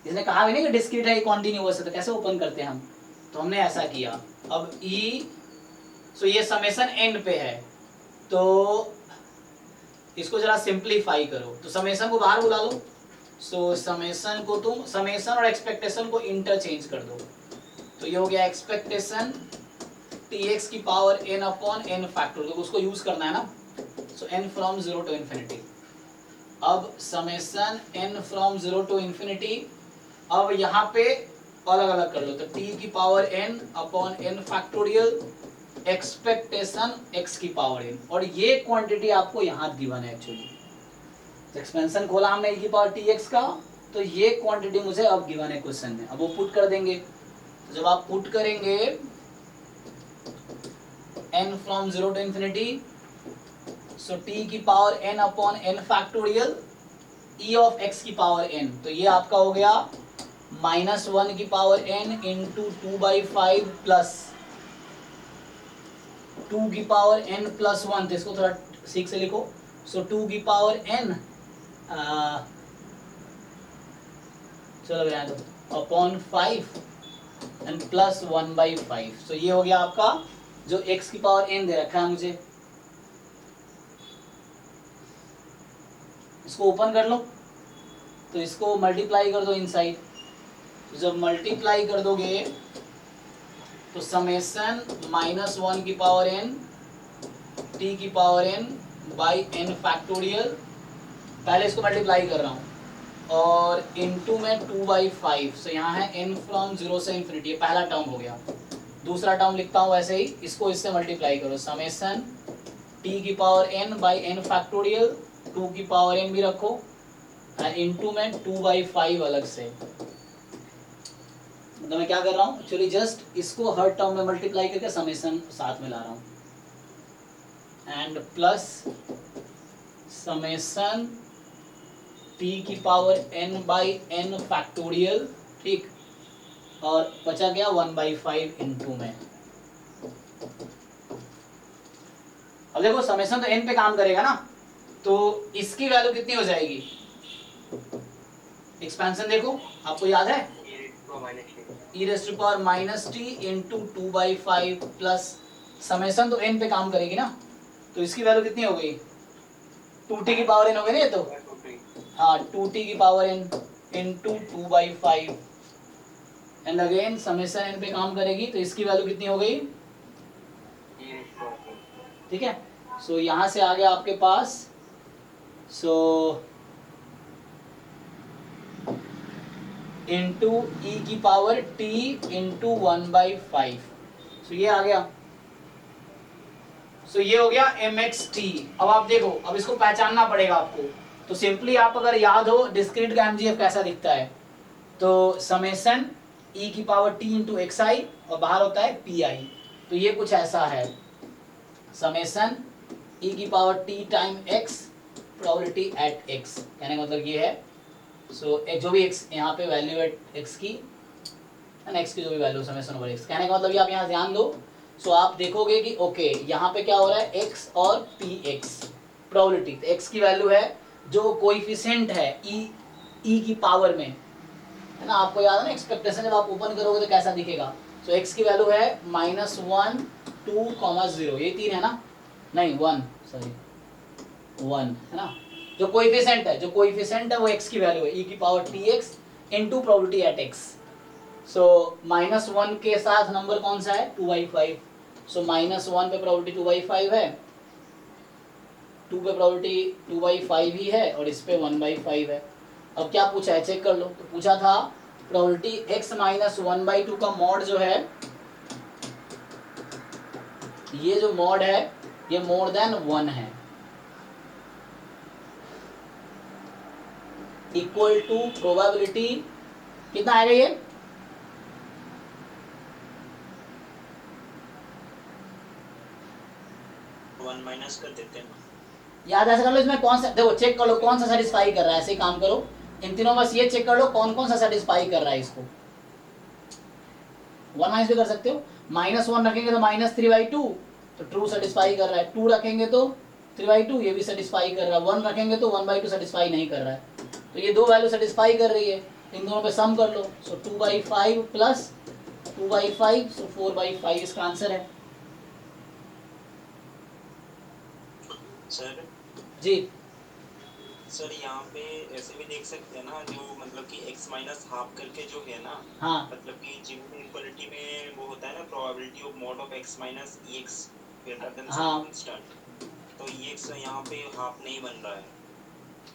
S1: इसने कहा भी नहीं कि डिस्क्रीट है, कॉन्टिन्यूअस है, तो कैसे ओपन करते हैं हम, तो हमने ऐसा किया। अब सो ये समेशन n पे है, तो इसको जरा सिंप्लीफाई करो, तो समेशन को बाहर बुला लो। सो समेशन को तुम समेशन और एक्सपेक्टेशन को इंटरचेंज कर दो, तो ये हो गया एक्सपेक्टेशन tx की पावर n/n फैक्टोरियल, तो उसको यूज करना है ना। सो n फ्रॉम 0 to infinity। अब summation n from 0 to infinity, अब यहाँ पे अलग अलग कर लो, तो t की power n/n factorial, expectation x की पावर n, और ये क्वांटिटी आपको यहाँ गिवन है एक्चुअली। एक्सपेंशन खोला हमने e⁻tx का, तो ये क्वांटिटी मुझे अब गिवन है क्वेश्चन में, अब वो पुट कर देंगे। तो जब आप पुट करेंगे n from 0 to infinity, so t की power n upon n factorial e of x की पावर n, तो ये आपका हो गया -1 की पावर n इंटू 2/5 प्लस 2 की पावर n प्लस 1, तो इसको थोड़ा ठीक से लिखो। सो 2 की पावर n चलो यहाँ तो अपॉन 5 एंड प्लस 1/5। सो ये हो गया आपका जो x की पावर n दे रखा है मुझे। इसको ओपन कर लो, तो इसको मल्टीप्लाई कर दो इनसाइड। तो जब मल्टीप्लाई कर दोगे तो समेशन -1 की पावर n t की power n by n factorial, पहले इसको मल्टीप्लाई कर रहा हूँ, और इनटू में 2/5। सो यहाँ है n फ्रॉम 0 से इंफिनिटी, ये पहला टर्म हो गया। दूसरा टर्म लिखता हूँ वैसे ही, इसको इससे मल्टीप्लाई करो, समेशन t की power n by n factorial, 2 की पावर n भी रखो, इनटू में 2/5 अलग से। मतलब मैं क्या कर रहा हूँ एक्चुअली, जस्ट इसको हर टर्म में मल्टीप्लाई करके समेशन साथ में ला रहा हूँ, एंड प्लस समेशन t की power n by n factorial, ठीक, और बचा गया 1/5 इनटू में। अब देखो समेशन तो n पे काम करेगा ना, तो इसकी वैल्यू कितनी हो जाएगी, एक्सपेंशन देखो आपको याद है, e raise to power minus t into 2/5 plus summation तो n पे काम करेगी ना, तो इसकी वैल्यू कितनी हो गई, 2t की पावर n हो गई ना ये तो, हाँ 2t की power n into 2/5 and again summation n पे काम करेगी, तो इसकी वैल्यू कितनी हो गई, ठीक है। सो यहाँ से आ गया आपके पास, सो इंटू ई की पावर t इंटू 1/5, सो ये आ गया। सो ये हो गया mxt। अब आप देखो, अब इसको पहचानना पड़ेगा आपको, तो सिंपली आप अगर याद हो डिस्क्रीट का mgf कैसा दिखता है, तो समेशन e की पावर t इंटू xi और बाहर होता है pi, तो ये कुछ ऐसा है, समेशन e की power t time x probability at x, कहने का मतलब ये है। सो जो भी x यहाँ पे वैल्यू है x की, x की जो भी वैल्यू समेशन ओवर x, कहने का मतलब ये आप यहाँ ध्यान दो। सो आप देखोगे कि ओके यहाँ पे क्या हो रहा है, x और px प्रोबेबिलिटी, तो x की वैल्यू है जो कोएफिशिएंट है e की पावर में, है ना, आपको याद है ना एक्सपेक्टेशन, जब आप ओपन करोगे तो कैसा दिखेगा। सो x की वैल्यू है -1 2, 0, ये 3 है ना, नहीं 1 सॉरी 1 है ना, जो कोएफिशिएंट है, वो x की वैल्यू है e की power tx into probability at x। सो -1 के साथ नंबर कौन सा है, 2/5। सो -1 पे प्रोबेबिलिटी 2/5 है, 2 पे प्रोबेबिलिटी 2/5 ही है, और इस पे 1/5 है। अब क्या पूछा है चेक कर लो, तो पूछा था प्रोबेबिलिटी x माइनस 1/2 का मॉड जो है, ये जो मॉड है ये मोर देन 1 है, इक्वल टू प्रोबेबिलिटी कितना आएगा ये,
S2: वन माइनस कर देते हैं,
S1: याद ऐसे कर लो, इसमें कौन सा, देखो चेक कर लो कौन सा सेटिस्फाई कर रहा है, ऐसे काम करो इन तीनों, बस ये चेक कर लो कौन कौन सा सेटिस्फाई कर रहा है इसको। 1 माइनस भी कर सकते हो, -1 रखेंगे तो -3/2 तो ट्रू सेटिस्फाई कर रहा है, 2 रखेंगे तो 3/2 ये भी सेटिस्फाई कर रहा है, 1 रखेंगे तो 1/2 सेटिस्फाई नहीं कर रहा है, तो ये दो वैल्यू सेटिस्फाई कर रही है, इन दोनों पे सम कर लो। सो 2/5 प्लस 2/5, सो 4/5 इसका आंसर है।
S2: सर
S1: जी
S2: सर यहाँ पे ऐसे भी देख सकते हैं ना, जो मतलब कि x माइनस हाफ करके जो है ना,
S1: हाँ
S2: मतलब कि जिम इक्वलिटी में वो होता है ना, probability of mod of x minus ex greater than
S1: हाँ।
S2: कांस्टेंट, तो ex यहाँ पे हाफ नहीं बन रहा है।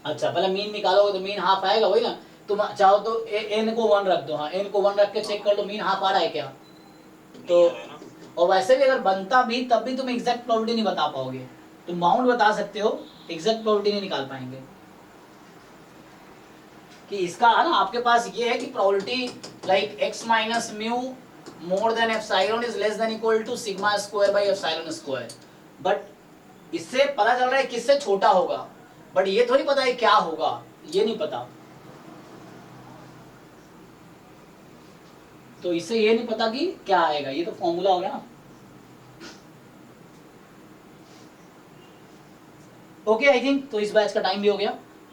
S1: अच्छा पहले मीन निकालोगे तो मीन हाफ आएगा, वही ना, तुम चाहो तो n को 1 रख दो, हाँ n को 1 रख के चेक कर लो मीन हाफ आ रहा है क्या, तो
S2: नहीं आ रहा है ना,
S1: और वैसे भी अगर बनता भी तब भी तुम एग्जैक्ट प्रोबेबिलिटी नहीं बता पाओगे, तुम बाउंड बता सकते हो, एग्जैक्ट प्रोबेबिलिटी नहीं निकाल पाएंगे। कि इसका है ना आपके पास ये है कि probability like x minus mu more than epsilon is less than equal to sigma square by epsilon square, but इससे पता चल रहा है किससे छोटा होगा, बट ये थोड़ी पता है क्या होगा, ये नहीं पता। तो इससे ये नहीं पता कि क्या आएगा, ये तो फॉर्मूला हो गया ना। ओके आई थिंक तो इस बैच का टाइम भी हो गया।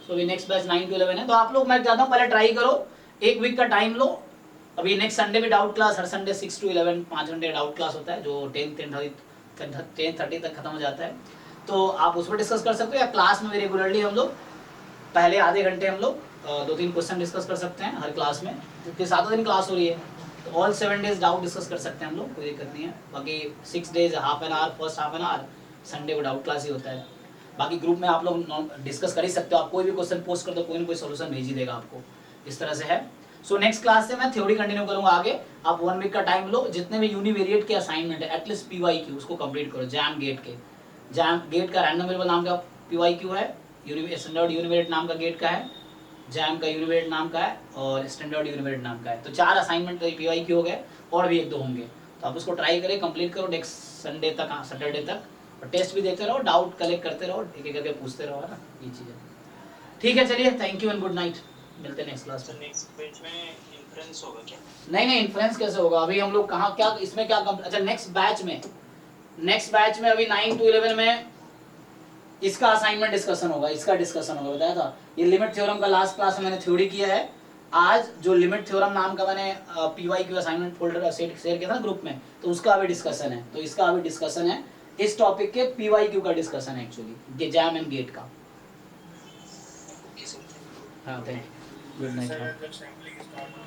S1: सो अभी नेक्स्ट बैच 9 to 11 है, तो आप लोग मैं चाहता हूँ पहले ट्राई करो, एक वीक का टाइम लो। अभी नेक्स्ट संडे भी doubt class, her Sunday 6 to 11 5 घंटे डाउट क्लास होता है जो 10:30 तक खत्म हो जाता है, तो आप उस पर डिस्कस कर सकते हो, या क्लास में भी रेगुलरली हम लोग पहले आधे घंटे हम लोग 2-3 क्वेश्चन डिस्कस कर सकते हैं हर क्लास में, क्योंकि 7 दिन क्लास हो रही है, तो ऑल 7 डेज डाउट डिस्कस कर सकते हैं हम लोग, कोई दिक्कत नहीं है। बाकी 6 days half an hour, first half an hour Sunday को डाउट क्लास ही होता है। बाकी ग्रुप में आप लोग डिस्कस कर ही सकते हो, आप कोई भी क्वेश्चन पोस्ट कर दो, कोई ना कोई सोल्यूशन भेज ही देगा आपको, इस तरह से है। सो नेक्स्ट क्लास से मैं थ्योरी कंटिन्यू करूंगा आगे, आप 1 वीक का टाइम लो, जितने भी यूनिवेरिएट के असाइनमेंट है एटलीस्ट PYQ उसको कंप्लीट करो, जैम गेट के, जैम गेट का रैंडम वेरिएबल नाम का PYQ है, स्टैंडर्ड यूनिवेरिएट नाम का गेट का है, जैम का यूनिवेरिएट नाम का है, और स्टैंडर्ड यूनिवेरिएट नाम का है, तो 4 असाइनमेंट PYQ हो गए, और भी 1-2 होंगे, तो आप उसको ट्राई करें, कंप्लीट करो नेक्स्ट संडे तक, सैटरडे तक, और टेस्ट भी देते रहो, डाउट कलेक्ट करते रहो, एक एक करके पूछते रहो, है ना, ये चीज़ें। ठीक है, चलिए, thank you and good night, मिलते हैं नेक्स्ट क्लास में।
S2: नेक्स्ट पेज में इन्फ्रेंस होगा क्या?
S1: नहीं, इन्फ्लुएंस कैसे होगा, अभी हम लोग कहाँ क्या इसमें क्या अच्छा नेक्स्ट बैच में अभी 9 to 11 में इसका असाइनमेंट डिस्कशन होगा, इसका डिस्कशन होगा, बताया था। ये लिमिट थ्योरम का लास्ट क्लास में मैंने थ्योरी किया है, आज जो लिमिट थ्योरम नाम का मैंने PYQ असाइनमेंट फोल्डर शेयर किया था ना ग्रुप में, तो उसका अभी डिस्कशन है, तो इसका अभी डिस्कशन है, इस टॉपिक के PYQ का डिस्कशन है एक्चुअली, जैम एंड गेट का। हाँ, थैंक यू, गुड नाइट।